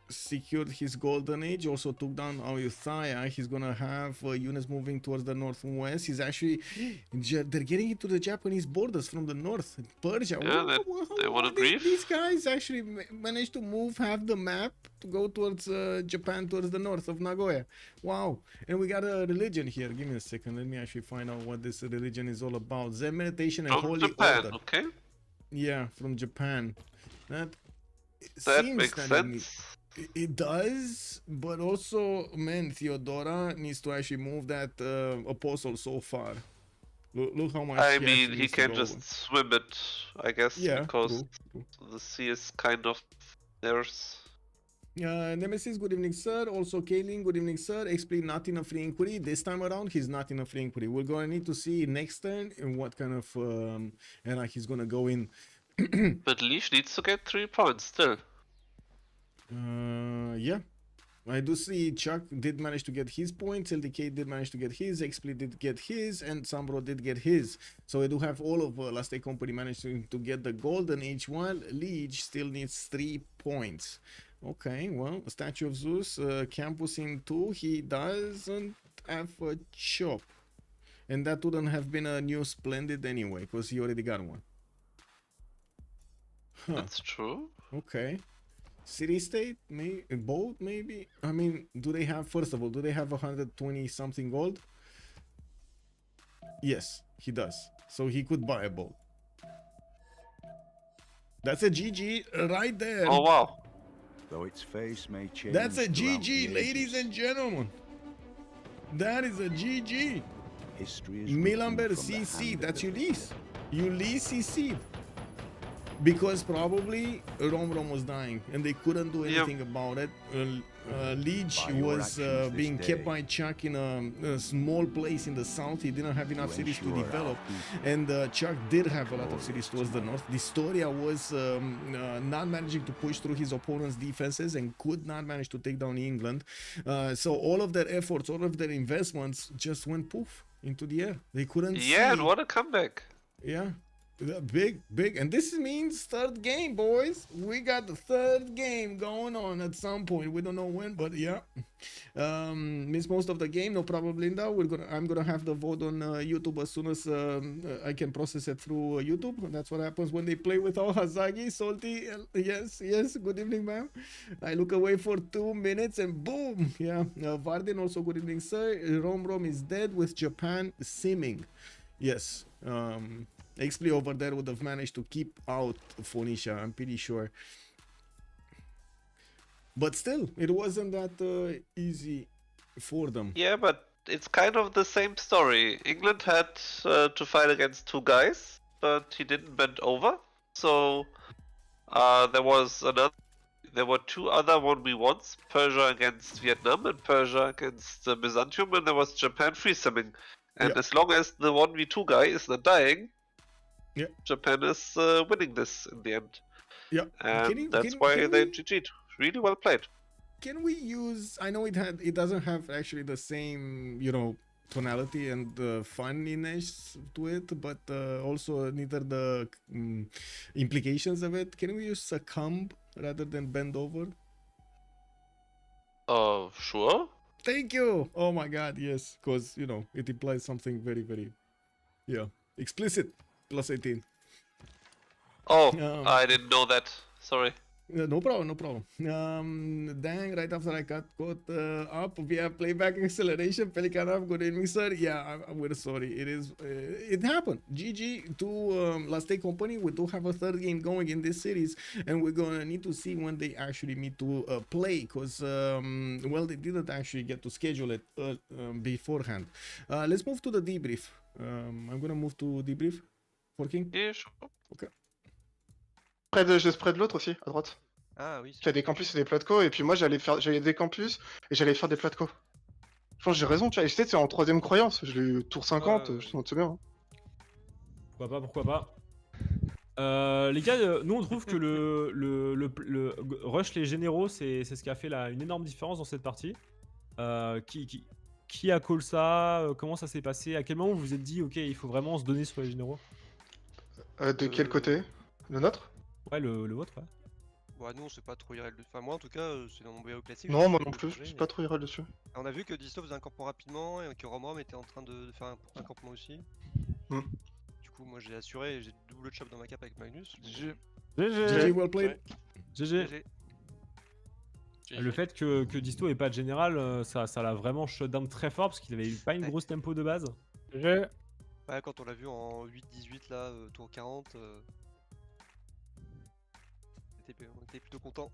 S5: secured his golden age, also took down Ayutthaya. He's gonna have units moving towards the northwest. He's actually, they're getting into the Japanese borders from the north. Persia.
S3: Yeah, they wanna grief.
S5: These guys actually managed to move half the map to go towards Japan, towards the north of Nagoya. Wow. And we got a religion here. Give me a second. Let me actually find out what this religion is all about. Zen meditation and
S3: From
S5: holy
S3: Japan,
S5: order.
S3: okay?
S5: Yeah, from Japan. That
S3: That makes sense.
S5: It does, but also, man, Theodora needs to actually move that apostle so far. Look how much.
S3: I
S5: she
S3: mean,
S5: actually
S3: he
S5: needs to
S3: can
S5: go
S3: just
S5: over.
S3: swim it, I guess,
S5: Yeah,
S3: because
S5: true.
S3: the sea is kind of theirs.
S5: Nemesis, good evening, sir. Also, Kaylin, good evening, sir. Explain not in a free inquiry. This time around, he's not in a free inquiry. We're going to need to see next turn in what kind of era he's going to go in.
S3: But Leash needs to get 3 points still.
S5: Yeah. I do see Chuck did manage to get his points, LDK did manage to get his, XP did get his, and Sambro did get his. So I do have all of Last Day Company managed to get the golden age, while Liege still needs 3 points. Okay, well, Statue of Zeus, Campus in 2, he doesn't have a chop. And that wouldn't have been a new Splendid anyway, because he already got one. Huh.
S3: That's true.
S5: Okay. City State, boat maybe. I mean, do they have? First of all, do they have 120 something gold? Yes, he does. So he could buy a boat. That's a GG right there.
S3: Oh wow.
S6: Though its face may change.
S5: That's a
S6: throughout
S5: GG,
S6: the
S5: ladies
S6: ages,
S5: and gentlemen. That is a GG.
S6: history is
S5: Milamber
S6: written from the
S5: CC,
S6: hand
S5: that's
S6: of the
S5: Ulyss. Ulyss CC. Because probably Rom was dying and they couldn't do anything about it. Liege
S6: By your
S5: was
S6: actions
S5: being
S6: this
S5: kept
S6: day,
S5: by Chuck in a small place in the south. He didn't have enough
S6: to
S5: cities to
S6: ensure our
S5: develop.
S6: peace.
S5: And Chuck did have a lot of cities towards the north. Distoria was not managing to push through his opponent's defenses and could not manage to take down England. So all of their efforts, all of their investments just went poof into the air. They couldn't see.
S3: Yeah, and what a comeback.
S5: Yeah. Big. And this means third game, boys. We got the third game going on at some point. We don't know when, but yeah. Missed most of the game, no problem, Linda. I'm gonna have the vote on YouTube as soon as I can process it through YouTube. That's what happens when they play with all Hazagi. Salty, yes. Good evening, ma'am. I look away for 2 minutes and boom. Yeah. Varden also good evening, sir. Rom is dead with Japan simming. Yes. XP over there would have managed to keep out Phoenicia, I'm pretty sure. But still, it wasn't that easy for them.
S3: Yeah, but it's kind of the same story. England had to fight against 2 guys, but he didn't bend over. So there were 2 other 1v1s, Persia against Vietnam and Persia against Byzantium, and there was Japan free simming. And
S5: Yeah.
S3: as long as the 1v2 guy is not dying,
S5: Yeah.
S3: Japan is winning this in the end.
S5: Yeah.
S3: And that's why they GG'd. Really well played.
S5: Can we use? I know it doesn't have actually the same, tonality and funniness to it, but also neither the implications of it. Can we use succumb rather than bend over?
S3: Sure.
S5: Thank you. Oh my God, yes, because it implies something very, very, explicit. Plus 18.
S3: Oh,
S5: Um,
S3: I didn't know that. Sorry.
S5: No problem. Dang, right after I got caught up via playback acceleration, Pelikanov, good evening, sir. Yeah, we're sorry. It happened. GG to Last Day Company. We do have a third game going in this series, and we're gonna need to see when they actually need to play, because they didn't actually get to schedule it beforehand. Let's move to the debrief. I'm gonna move to debrief. For King.
S3: Yeah, sure.
S5: Okay.
S7: Je spread l'autre aussi, à droite.
S8: Ah oui.
S7: Il y a des campus et des plats de co, et puis moi j'allais des campus et j'allais faire des plats de co. Je pense que j'ai raison, tu vois, et c'est en 3ème croyance, je l'ai eu tour 50, je sais bien. Hein.
S9: Pourquoi pas. Les gars, nous on trouve que le rush les généraux, c'est ce qui a fait une énorme différence dans cette partie. Qui a call ça? Comment ça s'est passé? À quel moment vous vous êtes dit, ok, il faut vraiment se donner sur les généraux?
S7: De quel côté? Le nôtre?
S9: Ouais, le vôtre, ouais.
S8: Ouais, nous on sait pas trop IRL. Enfin, moi en tout cas, c'est dans mon BO classique.
S7: Non,
S8: j'ai
S7: moi
S8: fait
S7: non
S8: le
S7: plus,
S8: projet,
S7: je suis
S8: et-
S7: pas trop IRL dessus.
S8: On a vu que Disto faisait un campement rapidement et que Romrom était en train de faire un campement aussi.
S7: Hmm.
S8: Du coup, moi j'ai assuré et j'ai double chop dans ma cape avec Magnus.
S5: GG,
S9: GG.
S5: well played.
S9: GG.
S8: GG.
S9: Le fait que Disto ait pas de général, ça l'a vraiment shutdown très fort parce qu'il avait pas une
S8: Ouais.
S9: grosse tempo de base.
S10: GG.
S8: Ouais, quand on l'a vu en 8-18 là, tour 40, on était plutôt content.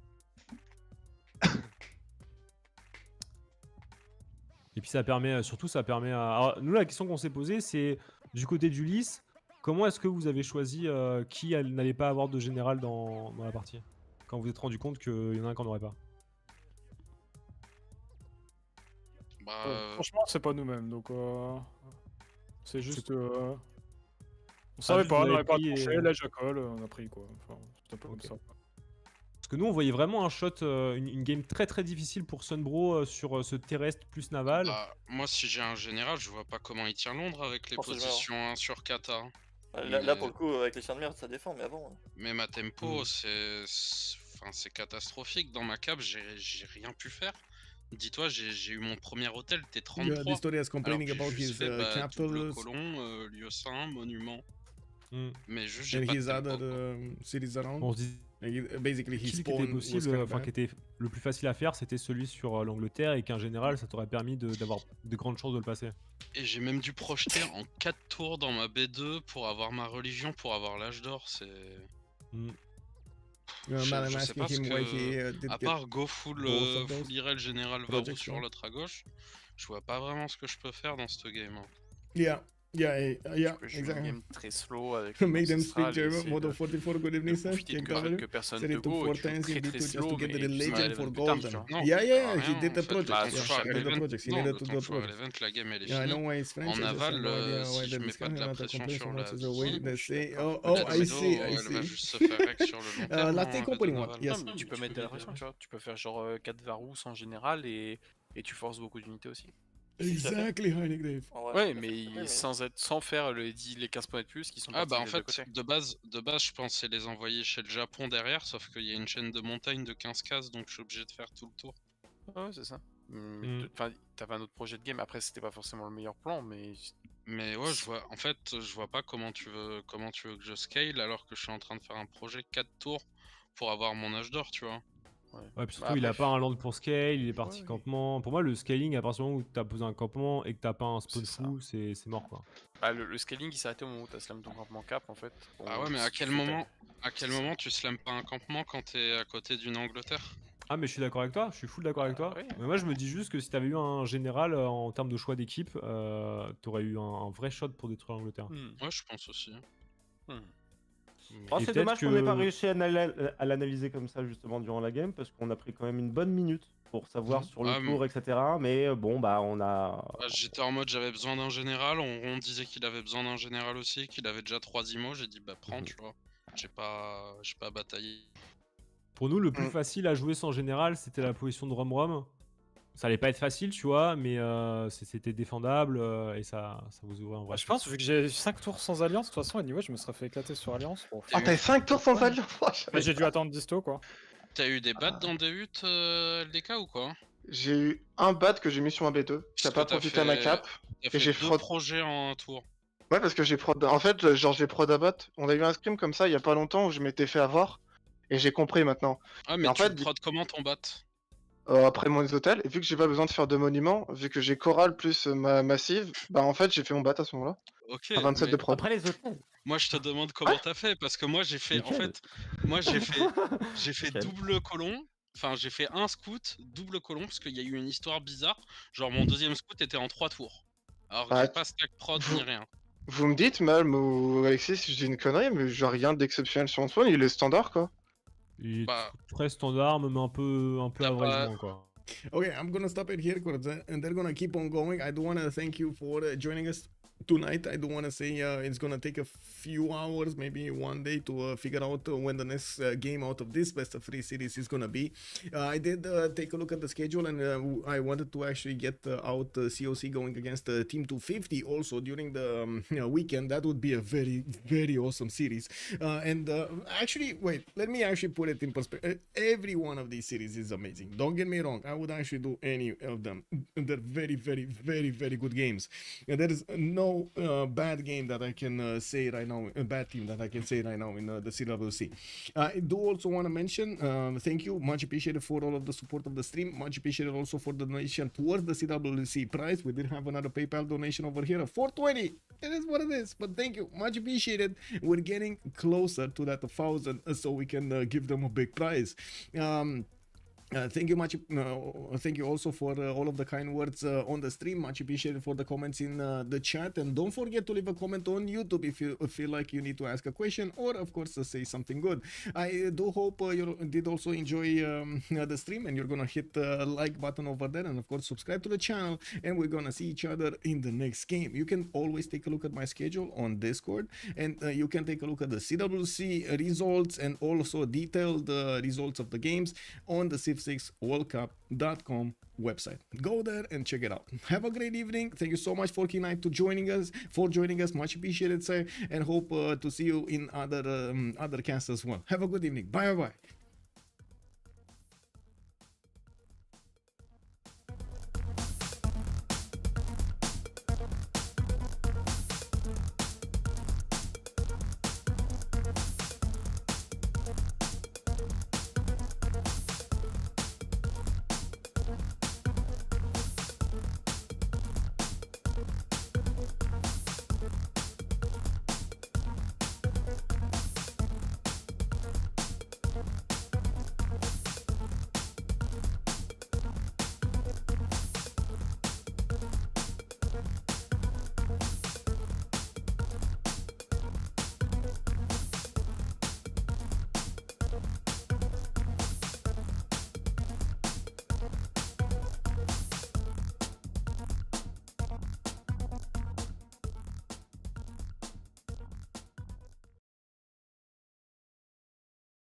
S9: Et puis ça permet, surtout ça permet à... Alors, nous la question qu'on s'est posée c'est, du côté d'Ulyss, comment est-ce que vous avez choisi qui n'allait pas avoir de général dans la partie? Quand vous vous êtes rendu compte qu'il y en a un qu'on n'aurait pas.
S10: Franchement, c'est pas nous-mêmes, donc c'est juste. On
S9: Ah,
S10: savait
S9: juste
S10: pas,
S9: vous
S10: on
S9: avez
S10: n'avait pas
S9: pris et-
S10: tranché, la jacole, on a pris quoi. Enfin, c'était un peu
S9: Ok.
S10: comme ça.
S9: Parce que nous on voyait vraiment un shot, une game très très difficile pour Sunbro sur ce terrestre plus naval.
S11: Bah, moi, si j'ai un général, je vois pas comment il tient Londres avec les
S12: Pense que je vais
S11: positions 1 sur 4 A.
S12: Là, pour le coup, avec les chiens de merde, ça défend, mais avant.
S11: Mais ma tempo, c'est catastrophique. Dans ma cap, j'ai rien pu faire. Dis-toi, j'ai eu mon premier hôtel, t'es 33.
S5: Disto is complaining
S11: Alors que
S5: about
S11: j'ai
S5: his
S11: juste fait, double
S5: capitals
S11: colon, lieu saint, monument. Mais juste, j'ai
S5: and
S11: pas de
S5: his
S11: tempo,
S5: other
S11: quoi.
S5: cities around.
S9: On se dit
S5: Basically, his
S9: qui était
S5: spawn was
S9: possible,
S5: kind of
S9: enfin qui
S5: bad.
S9: était le plus facile à faire, c'était celui sur l'Angleterre et qu'un général ça t'aurait permis d'avoir de grandes chances de le passer.
S11: Et j'ai même dû projeter en 4 tours dans ma B2 pour avoir ma religion, pour avoir l'âge d'or, c'est...
S5: Man, I'm
S11: Je sais
S5: asking
S11: pas ce
S5: him why he
S11: que...
S5: did
S11: À
S5: get
S11: part go full,
S5: both of those
S11: full IRL général Varus
S5: projects,
S11: sur
S5: ouais.
S11: l'autre à gauche, je vois pas vraiment ce que je peux faire dans cette game. Hein.
S5: Yeah,
S12: Je peux jouer une
S5: exactly.
S12: game très slow avec
S5: Make them
S12: Ancestral
S5: speak
S12: et
S5: German.
S12: essayer
S5: Modo
S12: de
S5: 44, good evening, sir.
S12: profiter du
S5: Can't
S12: fait
S5: cover
S12: que
S5: you.
S12: personne
S5: Said
S12: te
S5: it took
S12: go
S5: 4
S12: et tu joues
S5: times
S12: très
S5: in
S12: très
S5: B2 just
S12: slow,
S5: to get
S12: mais
S5: the
S12: tu
S5: legend
S12: seras
S5: for
S12: level plus tard,
S5: gold.
S12: tu vois.
S11: Non,
S5: Yeah,
S11: ça
S5: yeah,
S11: sert à
S5: he
S11: rien,
S5: did
S11: en
S5: the
S11: fait.
S5: project.
S12: Bah,
S5: Yeah,
S12: sur
S5: he did the
S11: Event-
S5: project. He
S11: non,
S5: needed
S11: le
S5: to do
S11: temps
S5: the
S11: que je sois à
S5: project.
S11: l'event, la game elle est
S5: Yeah, I
S11: finie.
S5: know why it's French.
S11: En
S5: I just have
S11: aval,
S5: no idea
S11: si
S5: why
S11: je
S5: the
S11: mets pas de la
S5: discussion
S11: pression
S5: complaints
S11: sur
S5: so
S11: la
S5: much is away.
S11: vie,
S5: They say,
S11: la
S5: I see, I
S11: elle va
S5: see.
S11: juste se faire rec sur le long terme.
S5: Latte
S11: en
S5: Company
S11: V2
S5: one,
S11: naval.
S5: yes.
S12: Non, mais tu peux mettre de la pression, tu vois. Tu peux faire genre 4 Varus en général et tu forces beaucoup d'unités aussi.
S5: Exactly, hi Nick Dave.
S12: Ouais, mais sans faire les 15 points de plus qui sont
S11: Ah
S12: partis
S11: bah en
S12: des deux
S11: fait,
S12: côtés.
S11: de base je pensais les envoyer chez le Japon derrière, sauf qu'il y a une chaîne de montagne de 15 cases, donc je suis obligé de faire tout le tour.
S12: Ouais, c'est ça. Enfin, t'avais un autre projet de game, après c'était pas forcément le meilleur plan, mais...
S11: Mais ouais, je vois pas comment tu veux que je scale alors que je suis en train de faire un projet 4 tours pour avoir mon âge d'or, tu vois.
S9: Ouais, puis surtout il a pas un land pour scale, il est parti campement. Pour moi le scaling à partir du moment où t'as posé un campement et que t'as pas un spawn fou, c'est mort quoi.
S12: Bah, le scaling il s'est arrêté au moment où t'as slam ton campement cap en fait.
S11: Ah ouais, mais à quel moment tu slams pas un campement quand t'es à côté d'une Angleterre?
S9: Ah mais je suis d'accord avec toi, je suis full d'accord avec toi. Mais moi je me dis juste que si t'avais eu un général en termes de choix d'équipe, t'aurais eu un vrai shot pour détruire l'Angleterre.
S11: Ouais, je pense aussi.
S13: Oh,
S9: Et
S13: c'est
S9: peut-être
S13: dommage qu'on n'ait
S9: que-
S13: pas réussi à l'analyser comme ça justement durant la game parce qu'on a pris quand même une bonne minute pour savoir sur le
S11: Ah,
S13: tour, etc. Mais bon, bah on a.
S11: Ah, j'étais en mode j'avais besoin d'un général, on disait qu'il avait besoin d'un général aussi, qu'il avait déjà 3 imos, j'ai dit bah prends, tu vois. J'ai pas bataillé.
S9: Pour nous le plus facile à jouer sans général c'était la position de Rom. Ça allait pas être facile tu vois, mais c'était défendable et ça vous ouvrait un vrai.
S10: Je pense, vu que j'ai 5 tours sans alliance, de toute façon, anyway, je me serais fait éclater sur alliance.
S7: Ah, t'avais 5 tours sans alliance.
S10: Mais j'ai dû attendre Disto quoi.
S11: T'as eu des bats dans des huttes LDK ou quoi?
S7: J'ai eu un bat que j'ai mis sur un B2. J'ai pas profité à ma cap.
S11: T'as
S7: Et j'ai
S11: fait 2
S7: fraud.
S11: projets en un tour.
S7: Ouais, parce que j'ai prod. En fait, genre, j'ai prod à bot. On a eu un scrim comme ça il y a pas longtemps où je m'étais fait avoir. Et j'ai compris maintenant.
S11: Ah, mais
S7: en
S11: tu
S7: fait,
S11: prod comment ton bat?
S7: après mon hôtel, et vu que j'ai pas besoin de faire de monuments, vu que j'ai chorale plus ma massive, bah en fait j'ai fait mon bat à ce moment-là.
S11: Ok.
S7: À 27
S11: mais
S7: de prod.
S13: Après les hôtels.
S11: Moi je te demande comment t'as fait, parce que moi j'ai fait. En
S13: Nickel.
S11: fait, moi j'ai fait double colon. Enfin, j'ai fait un scout, double colon, parce qu'il y a eu une histoire bizarre. Genre, mon deuxième scout était en 3 tours. Alors,
S7: Ah,
S11: j'ai pas stack prod ni rien.
S7: Vous me dites, Malm ou Alexis, si je dis une connerie, mais j'ai rien d'exceptionnel sur mon spawn, il est standard quoi.
S9: Il est
S11: Bah,
S9: très standard, mais un peu average quoi.
S5: Okay, I'm gonna stop it here, and they're gonna keep on going. I do wanna thank you for joining us tonight. I don't want to say it's gonna take a few hours, maybe one day to figure out when the next game out of this best of 3 series is gonna be. I did take a look at the schedule, and I wanted to actually get out COC going against Team 250 also during the weekend. That would be a very awesome series. Actually, wait, let me actually put it in perspective. Every one of these series is amazing. Don't get me wrong. I would actually do any of them. They're very good games. There is no bad game that I can say right now, a bad team that I can say right now in the CWC. I do also want to mention, thank you, much appreciated for all of the support of the stream, much appreciated also for the donation towards the CWC prize. We did have another PayPal donation over here of $420. It is what it is, but thank you, much appreciated. We're getting closer to that 1,000, so we can give them a big prize. Thank you much. Thank you also for all of the kind words on the stream. Much appreciated for the comments in the chat. And don't forget to leave a comment on YouTube if you feel like you need to ask a question, or of course say something good. I do hope you did also enjoy the stream, and you're gonna hit the like button over there, and of course subscribe to the channel. And we're gonna see each other in the next game. You can always take a look at my schedule on Discord, and you can take a look at the CWC results and also detailed results of the games on the Civ6 worldcup.com website. Go there and check it out. Have a great evening. Thank you so much for Knight joining us. Much appreciated, sir, and hope to see you in other casts as well. Have a good evening. Bye bye.